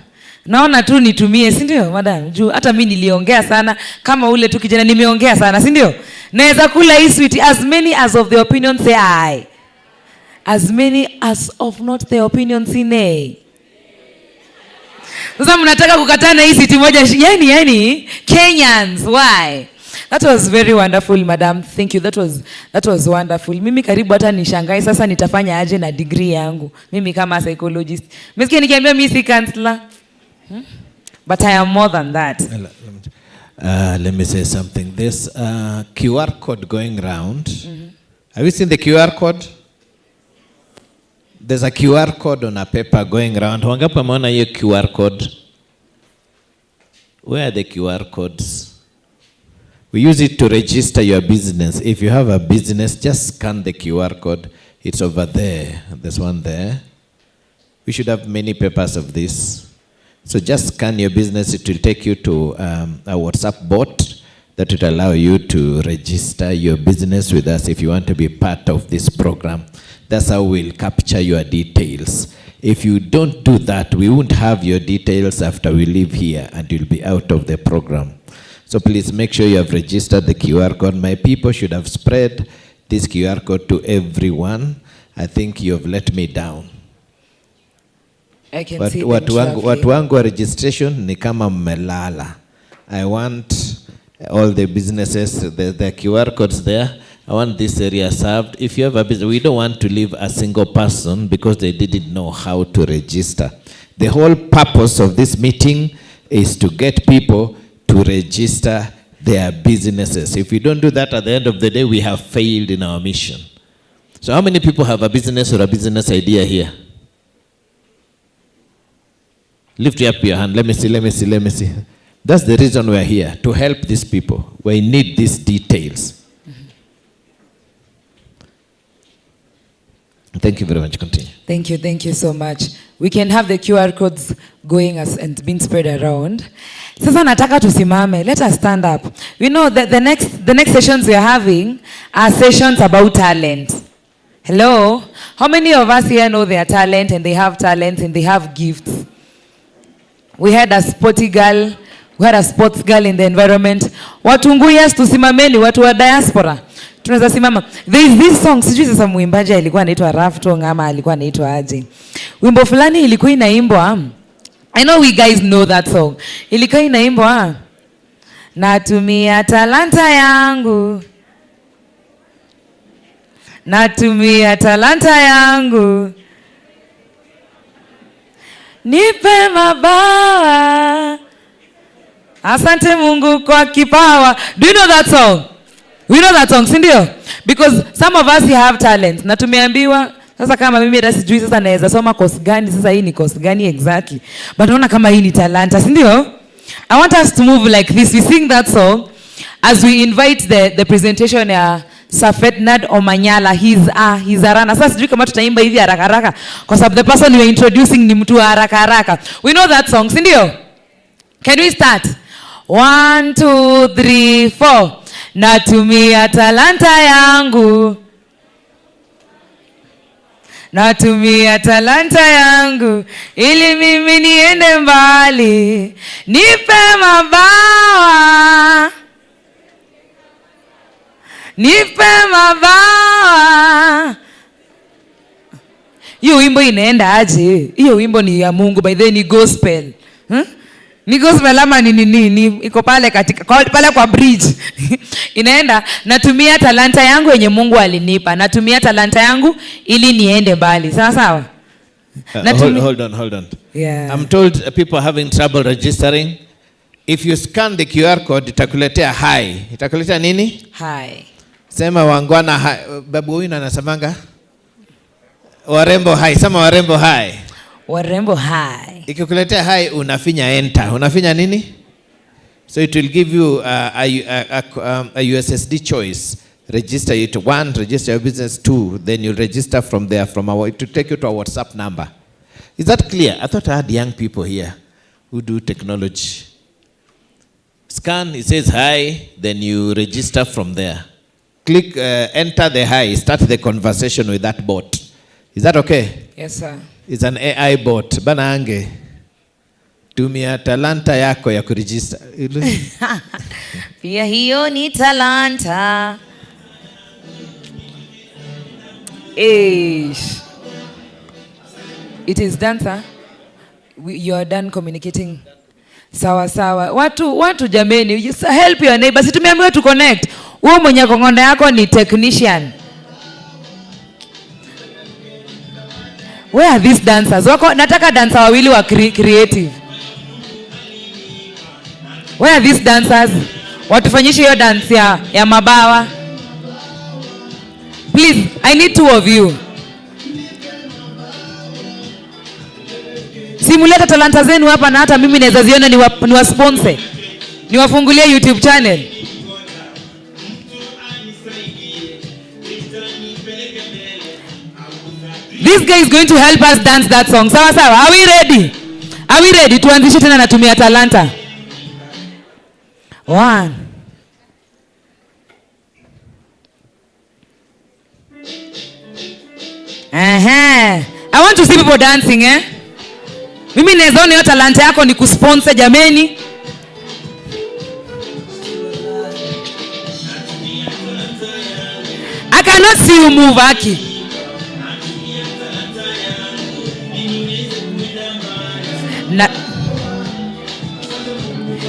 Naona tu nitumie, si ndio, madam? Juu hata mimi niliongea sana kama ule tu kijana nimeongea sana, si ndio? Naweza kula hii switi. As many as of the opinion say aye. As many as of not the opinion say nay. Sasa mnataka kukatana hii switi moja, yani Kenyans, why? That was very wonderful, madam. Thank you. That was wonderful. Mimi karibu hata nishangai sasa nitafanya aje na degree yangu. Mimi kama psychologist. Msikia nikiambia mimi si counselor. But I am more than that. Let me say something. There's a QR code going around. Have you seen the QR code? There's a QR code on a paper going around. Wangapi wameona hiyo QR code? Where are the QR codes? We use it to register your business. If you have a business, just scan the QR code. It's over there. There's one there. We should have many papers of this. So just scan your business. It will take you to a WhatsApp bot that will allow you to register your business with us if you want to be part of this program. That's how we'll capture your details. If you don't do that, we won't have your details after we leave here and you'll be out of the program. So please make sure you have registered the QR code. My people should have spread this QR code to everyone. I think you have let me down. I can see watu wangu wa registration ni kama mmelala. I want all the businesses, the QR codes there. I want this area served. If you have a business, we don't want to leave a single person because they didn't know how to register. The whole purpose of this meeting is to get people to register their businesses. If we don't do that, at the end of the day, we have failed in our mission. So how many people have a business or a business idea here? Lift up your hand. Let me see. That's the reason we're here, to help these people. We need these details. Thank you very much. Continue. Thank you so much. We can have the QR codes going and being spread around. Sasa nataka tusimame. Let us stand up. We know that the next sessions we are having are sessions about talent. Hello? How many of us here know their talent and they have talents and they have gifts? We had a sporty girl. We had a sports girl in the environment. Watunguyas tusimameni, watu wa diaspora. Tunaweza simama. There is this song, sijui sasa muimbaji alikuwa anaitwa Rafton ama alikuwa anaitwa aje. Wimbo fulani ilikuwa inaimbwa. I know we guys know that song. Ilikuwa inaimbwa. Natumia talanta yangu. Natumia talanta yangu. Nipe mabawa. Asante Mungu kwa kipawa. Do you know that song? We know that song, si ndio? Because some of us here have talent. Na tumeambiwa sasa kama mimi hata sijui sasa naweza soma course gani, sasa hii ni course gani exactly. But naona kama hii ni talanta, si ndio? I want us to move like this. We sing that song as we invite the presentation ya Safetnad Omanyala. He's a runner. Sasa sijui kama tutaimba hivi haraka haraka kwa sababu the person we are introducing ni mtu haraka haraka. We know that song, si ndio? Can we start? 1 2 3 4. Natumia talanta yangu. Natumia talanta yangu ili mimi niende mbali. Nipe mabawa. Nipe mabawa. Hiyo wimbo inaenda aje? Hiyo wimbo ni ya Mungu, by the way ni gospel. Ni gospel ama ni nini? Iko pale katika pale kwa bridge. Inaenda, natumia talanta yangu yenye Mungu alinipa. Natumia talanta yangu ili niende mbali. Sawa sawa? Hold on. Yeah. I'm told people are having trouble registering. If you scan the QR code, itakuletea hi. Itakuletea nini? Hi. Sema wangwana hi. Babu huyu anasemanga warembo hi. Sema warembo hi. Warembo hi. Ikikuletea hi unafinya enter. Unafinya nini? So it will give you a USSD choice. Register it. 1, register your business. 2, then you register from there. It will take you to our WhatsApp number. Is that clear? I thought I had young people here who do technology. Scan, it says hi, then you register from there. Click, enter the hi, start the conversation with that bot. Is that okay? Yes, sir. It's an AI bot. Bana ange. Tumia talanta yako ya kuregister. Pia hiyo ni talanta. It is done, sir. You are done communicating. Sawa sawa. Watu jameni, help your neighbor. Si tumeambiwa to connect. Wewe mwenye kongonda yako ni technician. Where are these dancers? Nataka dancer wawili wa creative. Where are these dancers? Watufanyishe hiyo dance ya mabawa. Please, I need 2 of you. Simuleta talanta zenu hapa na hata mimi naweza ziona ni wa sponsor. Niwafungulie YouTube channel. This guy is going to help us dance that song. Sawa sawa. Are we ready? Are we ready? Tuanzishe tena natumia talanta. 1. I want to see people dancing, eh? Mimi naezaona hiyo talanta yako ni kusponsor jameni. I cannot see you move, Aki.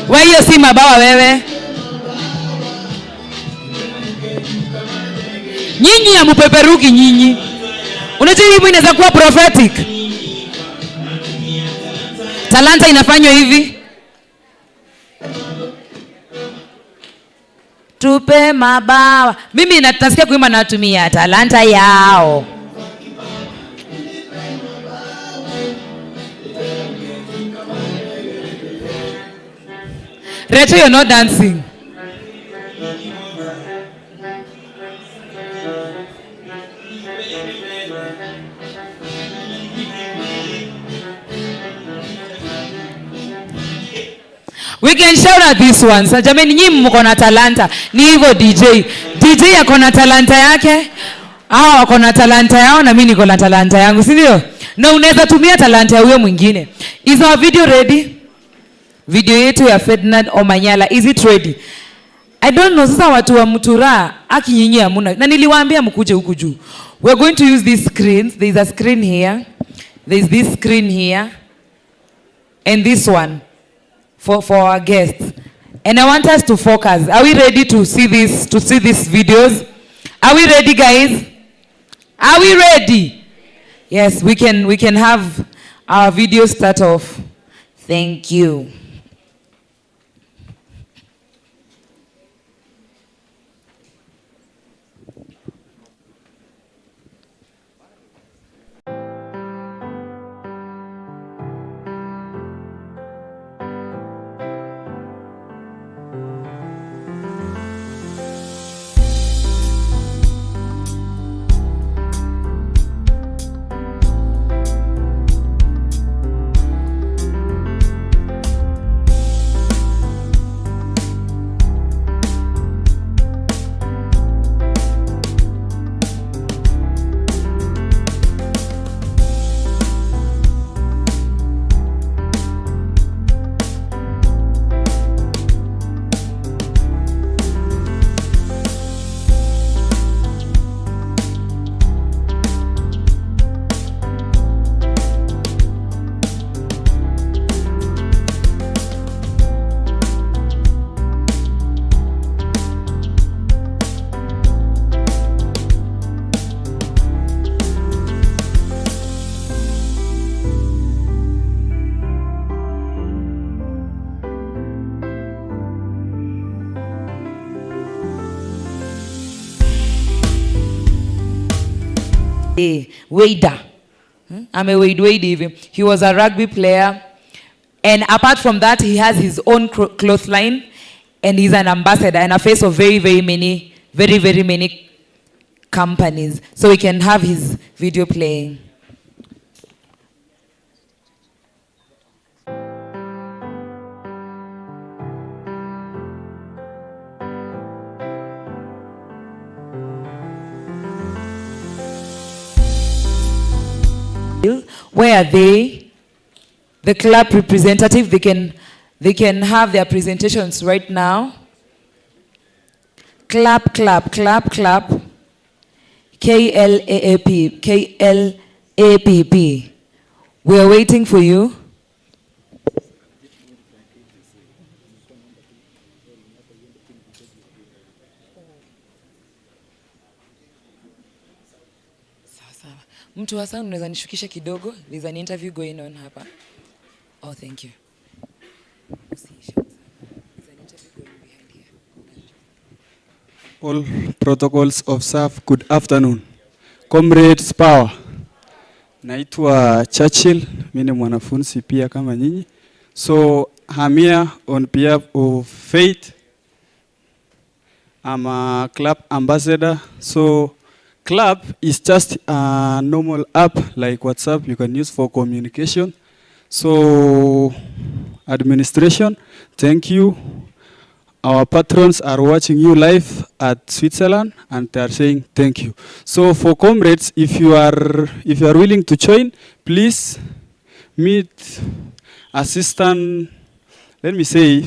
Wewe hiyo si mabawa wewe. Nyinyi amupeperuki nyinyi. Unajua hivi inaweza kuwa prophetic. Talanta inafanywa hivi. Tupe mabawa. Mimi nasikia kuimba natumia talanta yao. Rachel, you're not dancing. We can shout at this one. So, jamani nyinyi mko na talanta. Ni hivyo DJ. DJ yako na talanta yake. Hao wako na talanta yao na mimi niko na talanta yangu, si ndio? Na unaweza tumia talanta ya huyo mwingine. Is our video ready? Video yetu ya Ferdinand Omanyala, is it ready? I don't know, sasa watu wa Mutura aki nyinyi hamuna. Na niliwaambia mkuje huku juu. We're going to use these screens. There is a screen here. There is this screen here. And this one for our guests. And I want us to focus. Are we ready to see these videos? Are we ready, guys? Are we ready? Yes, we can have our video start off. Thank you. Wader. I'm a Wade even. He was a rugby player. And apart from that, he has his own clothesline. And he's an ambassador and a face of very, very many companies. So we can have his video playing. Where are they? The club representative, they can have their presentations right now. Clap, clap, clap, clap. KLAAP, KLAPP. We are waiting for you. Mtu wa sound unaweza nishukisha kidogo? There's an interview going on hapa. Oh, thank you. All protocols of SAF, good afternoon. Comrades power. Naitwa Churchill, mimi ni mwanafunzi pia kama nyinyi. So I'm here on behalf of Faith. I'm a club ambassador. So club is just a normal app like WhatsApp you can use for communication. So administration, thank you. Our patrons are watching you live at Switzerland and they are saying thank you. So for comrades, if you are willing to join, please meet assistant, let me say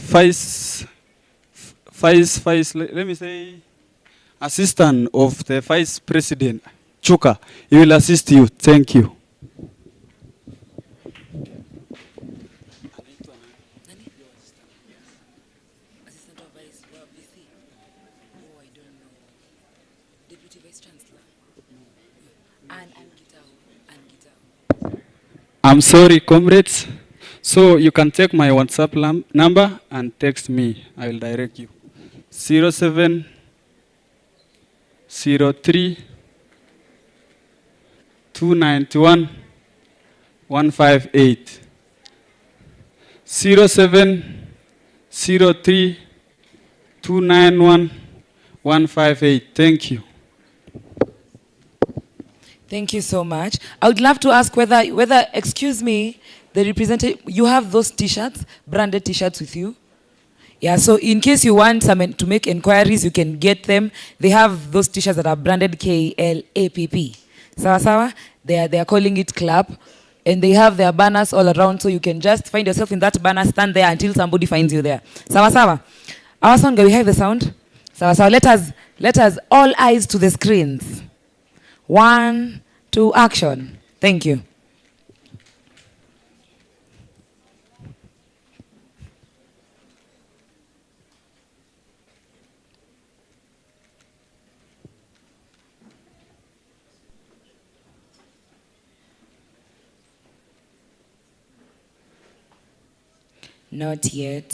assistant of the vice president, Chuka. He will assist you. Thank you. I'm sorry, comrades. So you can take my WhatsApp number and text me. I will direct you. 0703 291 158. 0703 291 158. Thank you. Thank you so much. I would love to ask whether excuse me, the representative, you have those t-shirts, branded t-shirts with you? Yeah, so in case you want to make inquiries, you can get them. They have those t-shirts that are branded KLAPP. Sawa sawa? They are calling it club. And they have their banners all around, so you can just find yourself in that banner, stand there until somebody finds you there. Sawa sawa? Our sound, we have the sound? Sawa sawa? Let us all eyes to the screens. 1, 2, action. Thank you. Not yet.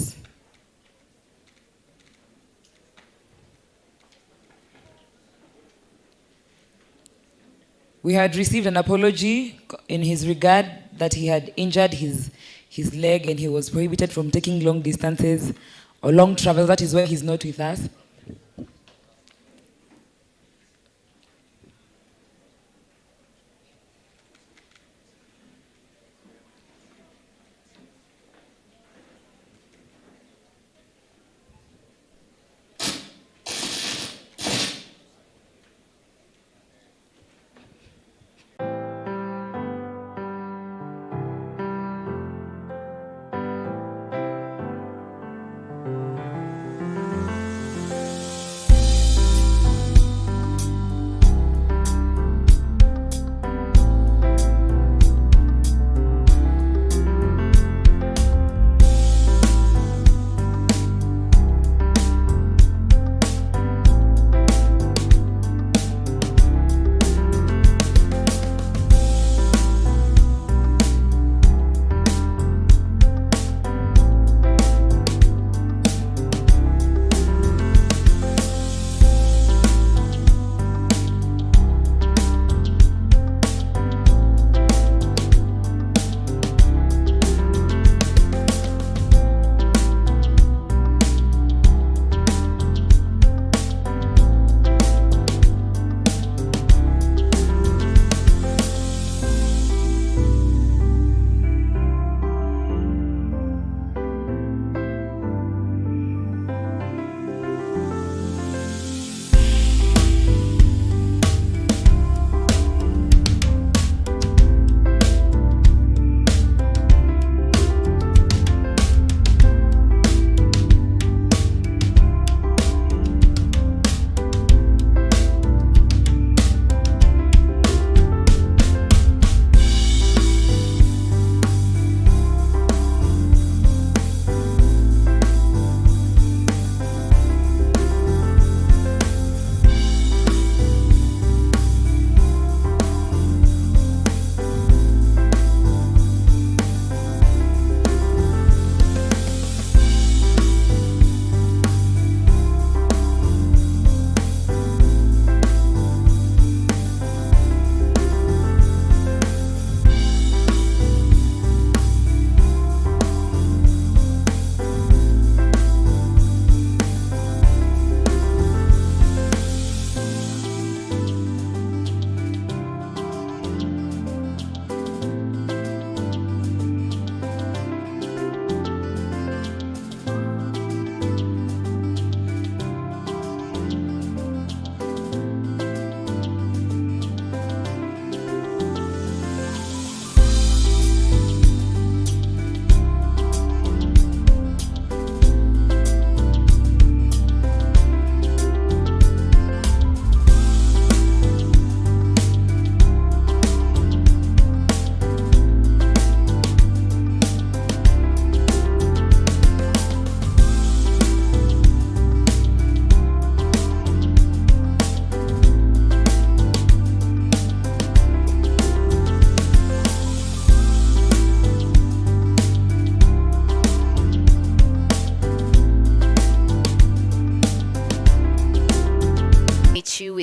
We had received an apology in his regard that he had injured his leg and he was prohibited from taking long distances or long travel. That is why he's not with us.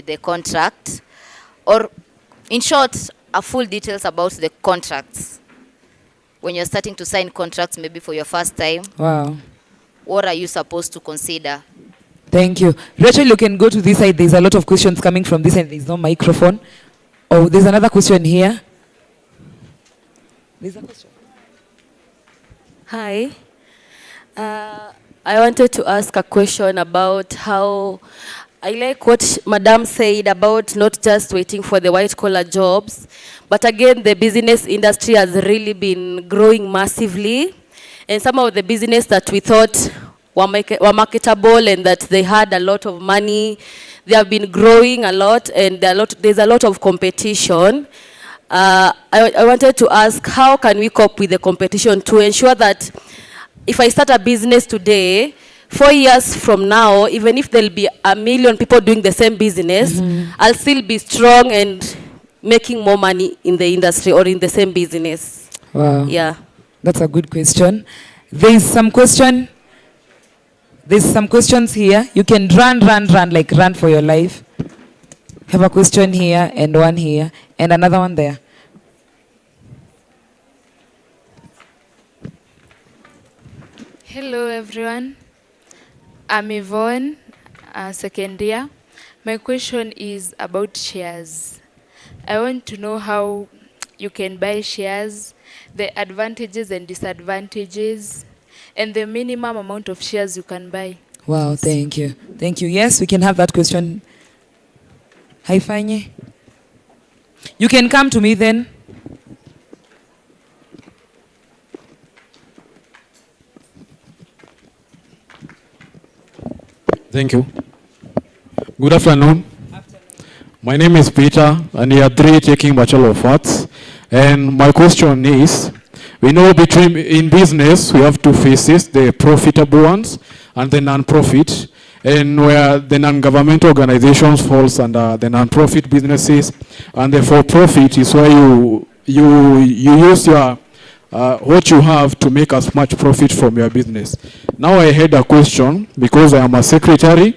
with the contract, or in short, a full details about the contracts. When you're starting to sign contracts, maybe for your first time, Wow. what are you supposed to consider? Thank you. Rachel, you can go to this side. There's a lot of questions coming from this side. There's no microphone. Oh, there's another question here. There's a question. Hi. I wanted to ask a question about how I like what Madam said about not just waiting for the white collar jobs, but again, the business industry has really been growing massively. And some of the business that we thought were marketable and that they had a lot of money, they have been growing a lot, and there's a lot of competition. I wanted to ask, how can we cope with the competition to ensure that if I start a business today, 4 years from now, even if there'll be 1 million people doing the same business, I'll still be strong and making more money in the industry or in the same business. Wow. Yeah. That's a good question. There's some questions here. You can run for your life. Have a question here and one here and another one there. Hello everyone. I'm Yvonne, second year. My question is about shares. I want to know how you can buy shares, the advantages and disadvantages, and the minimum amount of shares you can buy. Wow, thank you. Thank you. Yes, we can have that question. Hi, Fanye. You can come to me then. Thank you. Good afternoon. My name is Peter, and year 3 taking Bachelor of Arts. And my question is, we know in business, we have two phases, the profitable ones and the non-profit. And where the non-government organizations falls under the non-profit businesses, and the for-profit is where you use your what you have to make as much profit from your business. Now I had a question, because I am a secretary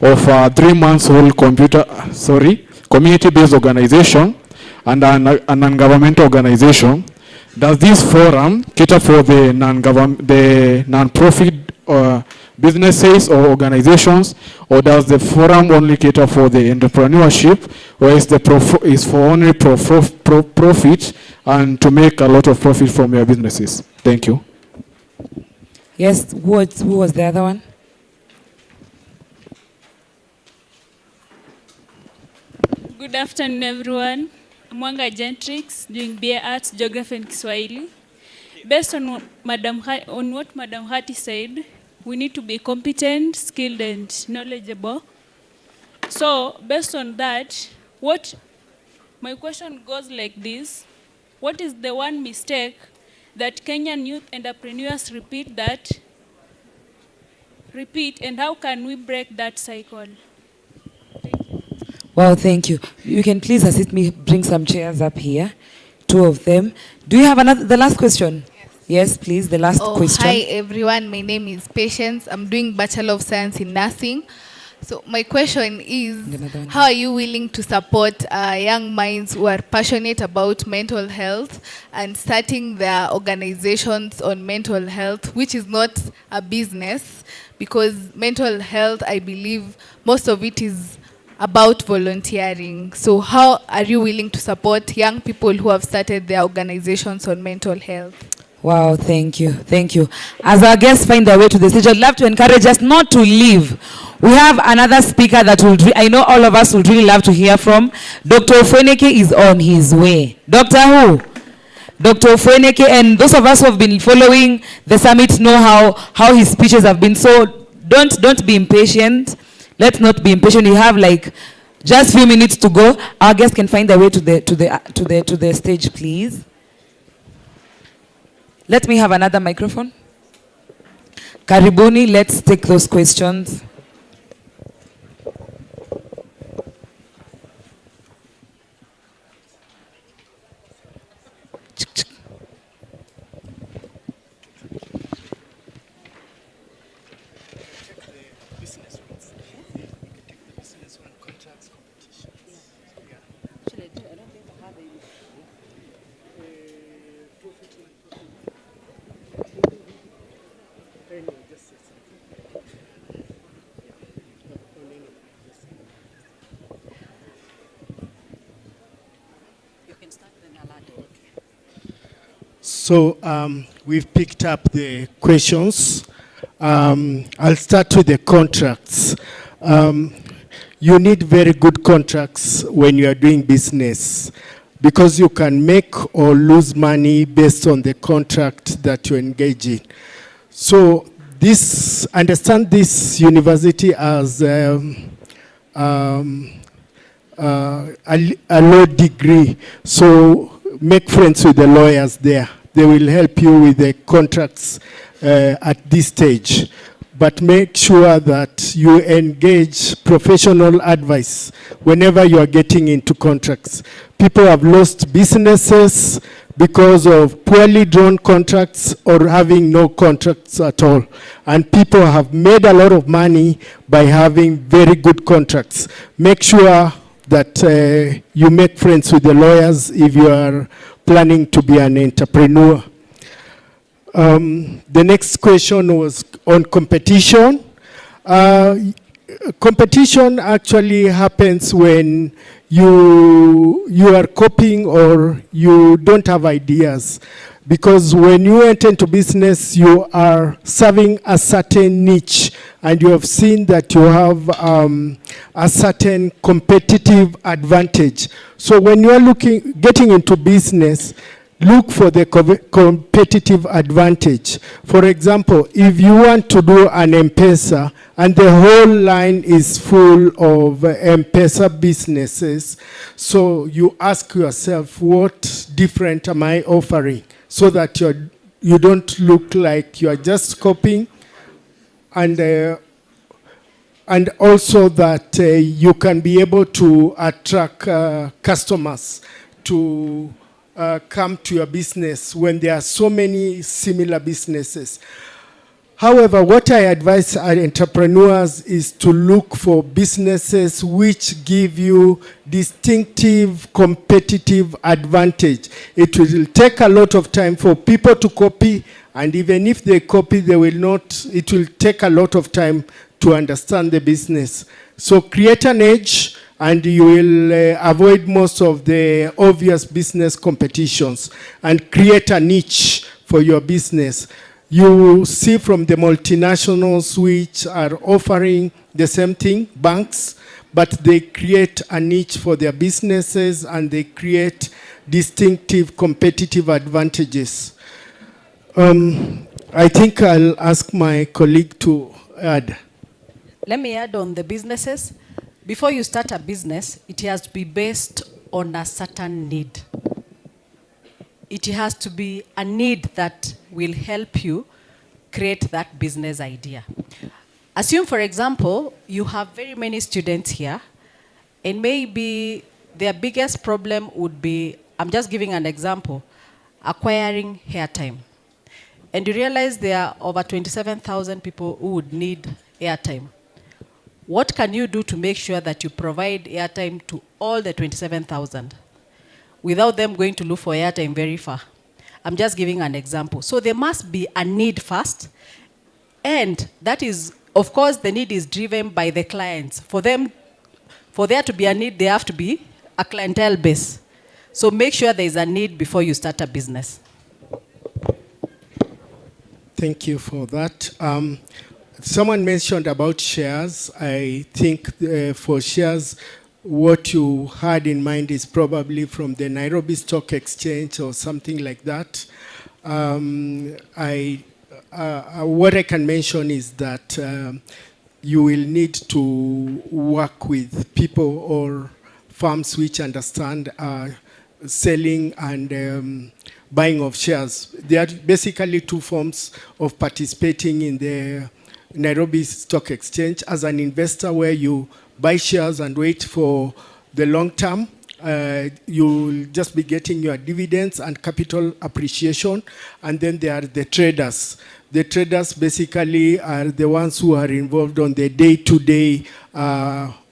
of a 3-month-old community-based organization and a non-government organization. Does this forum cater for the non-profit businesses or organizations, or does the forum only cater for the entrepreneurship, or is for only profit and to make a lot of profit from your businesses? Thank you. Yes, who was the other one? Good afternoon, everyone. I'm Mwanga Gentrix, doing BA Arts, Geography and Kiswahili. Based on what Madam Hati said, we need to be competent, skilled, and knowledgeable. So, based on that, my question goes like this. What is the one mistake that Kenyan youth entrepreneurs repeat, and how can we break that cycle? Wow, thank you. You can please assist me, bring some chairs up here, 2 of them. Do you have the last question? Yes, please, the last question. Hi everyone, my name is Patience. I'm doing Bachelor of Science in Nursing. So my question is, how are you willing to support young minds who are passionate about mental health and starting their organizations on mental health, which is not a business, because mental health, I believe, most of it is about volunteering. So how are you willing to support young people who have started their organizations on mental health? Wow, thank you. Thank you. As our guests find their way to the stage, I'd love to encourage us not to leave. We have another speaker that I know all of us would really love to hear from. Dr. Ofweneke is on his way. Dr. who? Dr. Ofweneke, and those of us who have been following the summit know how his speeches have been. So don't be impatient. Let's not be impatient. You have just few minutes to go. Our guests can find their way to the stage, please. Let me have another microphone. Karibuni, let's take those questions. So we've picked up the questions. I'll start with the contracts. You need very good contracts when you are doing business because you can make or lose money based on the contract that you engage in. So understand this university as a law degree. So make friends with the lawyers there. They will help you with the contracts at this stage. But make sure that you engage professional advice whenever you are getting into contracts. People have lost businesses because of poorly drawn contracts or having no contracts at all. And people have made a lot of money by having very good contracts. Make sure that you make friends with the lawyers if you are planning to be an entrepreneur. The next question was on competition. Competition actually happens when you are copying or you don't have ideas. Because when you enter into business, you are serving a certain niche and you have seen that you have a certain competitive advantage. So when you are getting into business, look for the competitive advantage. For example, if you want to do an M-Pesa and the whole line is full of M-Pesa businesses, so you ask yourself, what different am I offering? So that you don't look like you are just copying, and also that you can be able to attract customers to come to your business when there are so many similar businesses. However, what I advise our entrepreneurs is to look for businesses which give you distinctive competitive advantage. It will take a lot of time for people to copy, and even if they copy, they will not, it will take a lot of time to understand the business. So create an edge, and you will avoid most of the obvious business competitions and create a niche for your business. You see from the multinationals which are offering the same thing, banks, but they create a niche for their businesses and they create distinctive competitive advantages. I think I'll ask my colleague to add. Let me add on the businesses. Before you start a business, it has to be based on a certain need. It has to be a need that will help you create that business idea. Assume, for example, you have very many students here, and maybe their biggest problem would be, I'm just giving an example, acquiring airtime. And you realize there are over 27,000 people who would need airtime. What can you do to make sure that you provide airtime to all the 27,000 without them going to look for airtime very far? I'm just giving an example. So there must be a need first, and that is, of course, the need is driven by the clients. For there to be a need, there have to be a clientele base. So make sure there is a need before you start a business. Thank you for that. Someone mentioned about shares. I think for shares, what you had in mind is probably from the Nairobi Stock Exchange or something like that. What I can mention is that you will need to work with people or firms which understand selling and buying of shares. There are basically two forms of participating in the Nairobi Stock Exchange: as an investor, where you buy shares and wait for the long term. You'll just be getting your dividends and capital appreciation. And then there are the traders. The traders basically are the ones who are involved on the day-to-day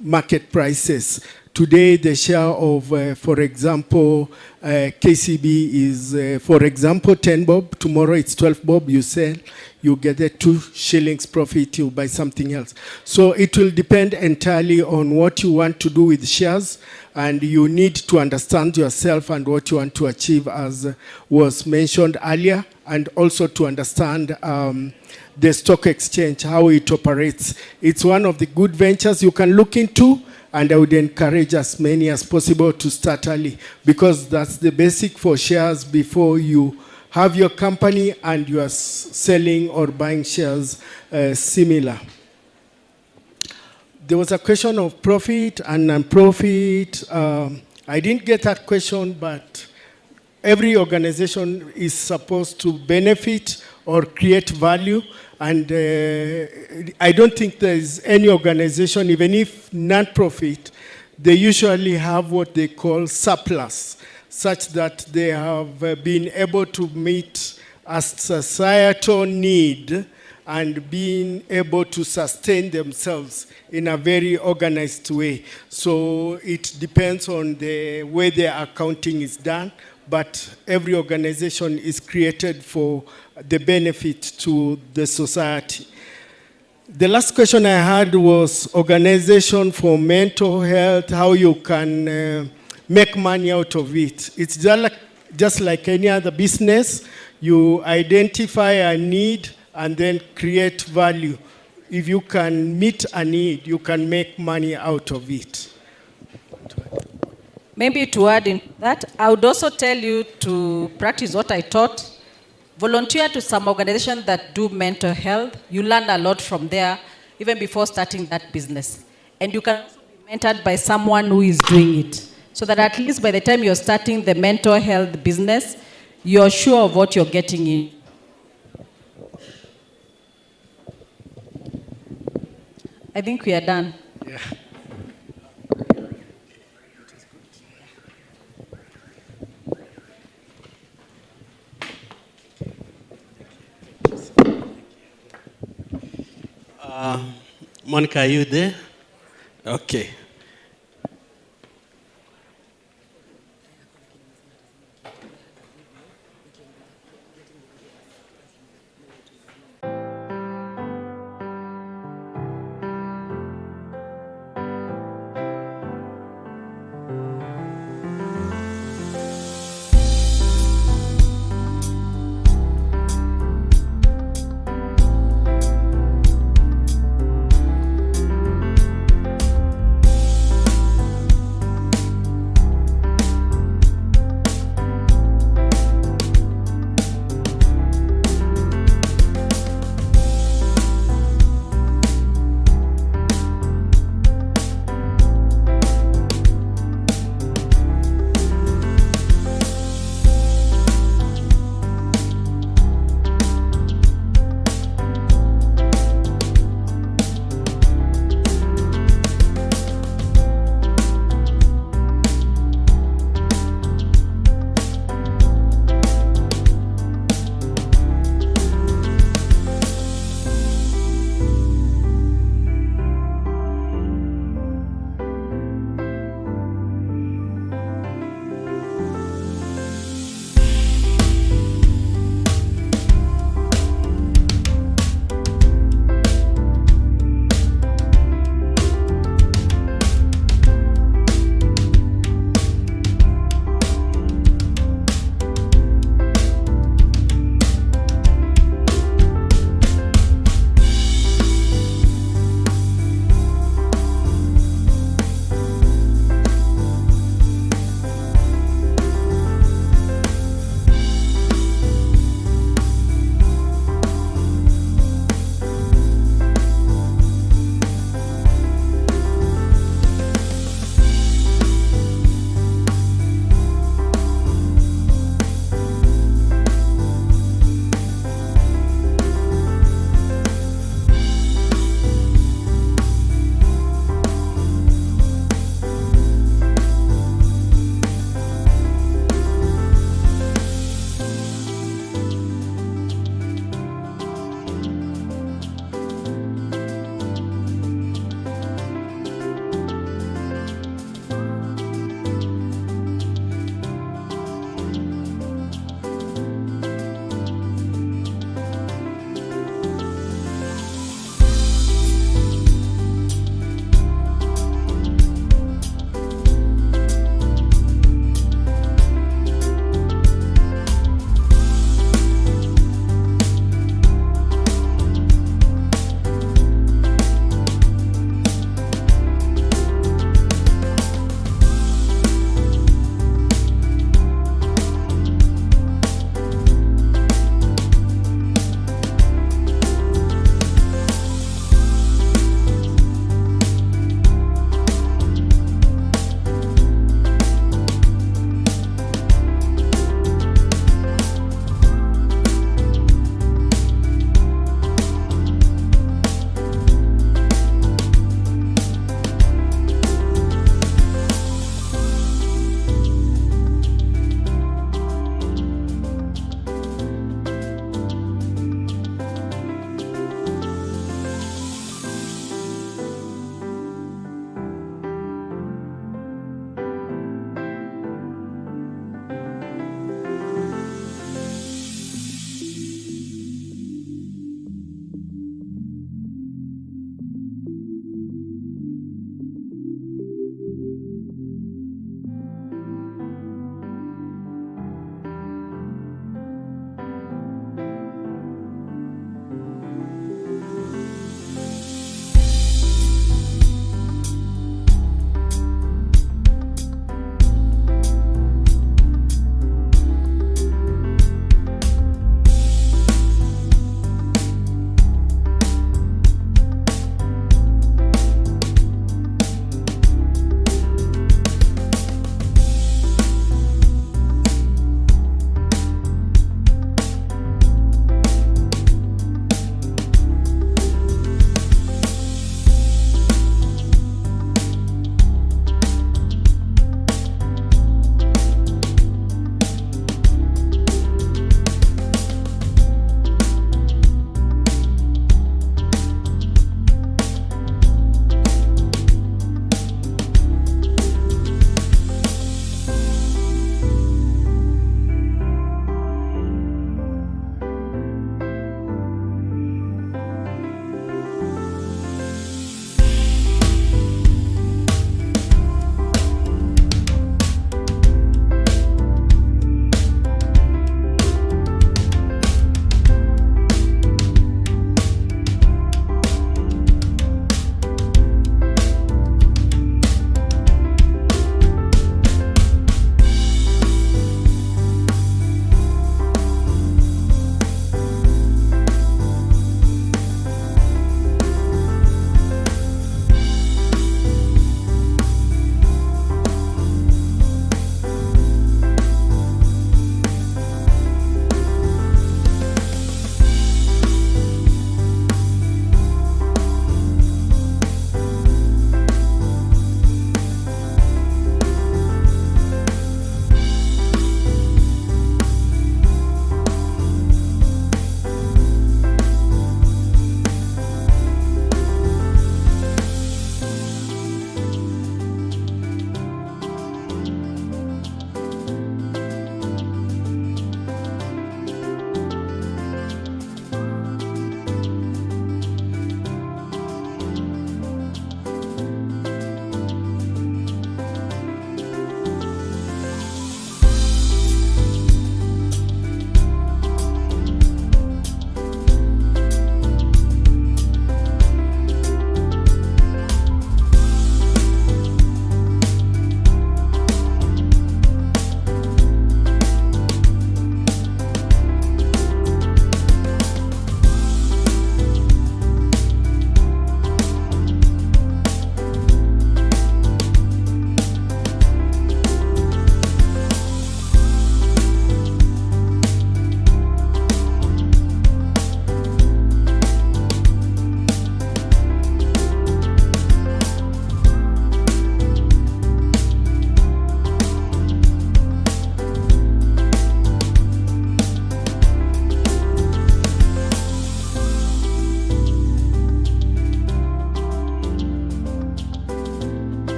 market prices today the share of, for example, KCB is, for example, 10 bob. Tomorrow it's 12 bob. You sell, you get a 2 shillings profit, you buy something else. So it will depend entirely on what you want to do with shares, and you need to understand yourself and what you want to achieve, as was mentioned earlier, and also to understand the stock exchange, how it operates. It's one of the good ventures you can look into, and I would encourage as many as possible to start early, because that's the basic for shares before you have your company and you are selling or buying shares similar. There was a question of profit and non-profit. I didn't get that question, but every organization is supposed to benefit or create value. And I don't think there is any organization, even if non-profit, they usually have what they call surplus, such that they have been able to meet a societal need and being able to sustain themselves in a very organized way. So it depends on the way their accounting is done, but every organization is created for the benefit to the society. The last question I had was organization for mental health, how you can make money out of it. It's just like any other business. You identify a need and then create value. If you can meet a need, you can make money out of it. Maybe to add in that, I would also tell you to practice what I taught. Volunteer to some organizations that do mental health. You learn a lot from there, even before starting that business. And you can also be mentored by someone who is doing it, so that at least by the time you're starting the mental health business, you're sure of what you're getting in. I think we are done. Yeah. Monica, are you there? Okay.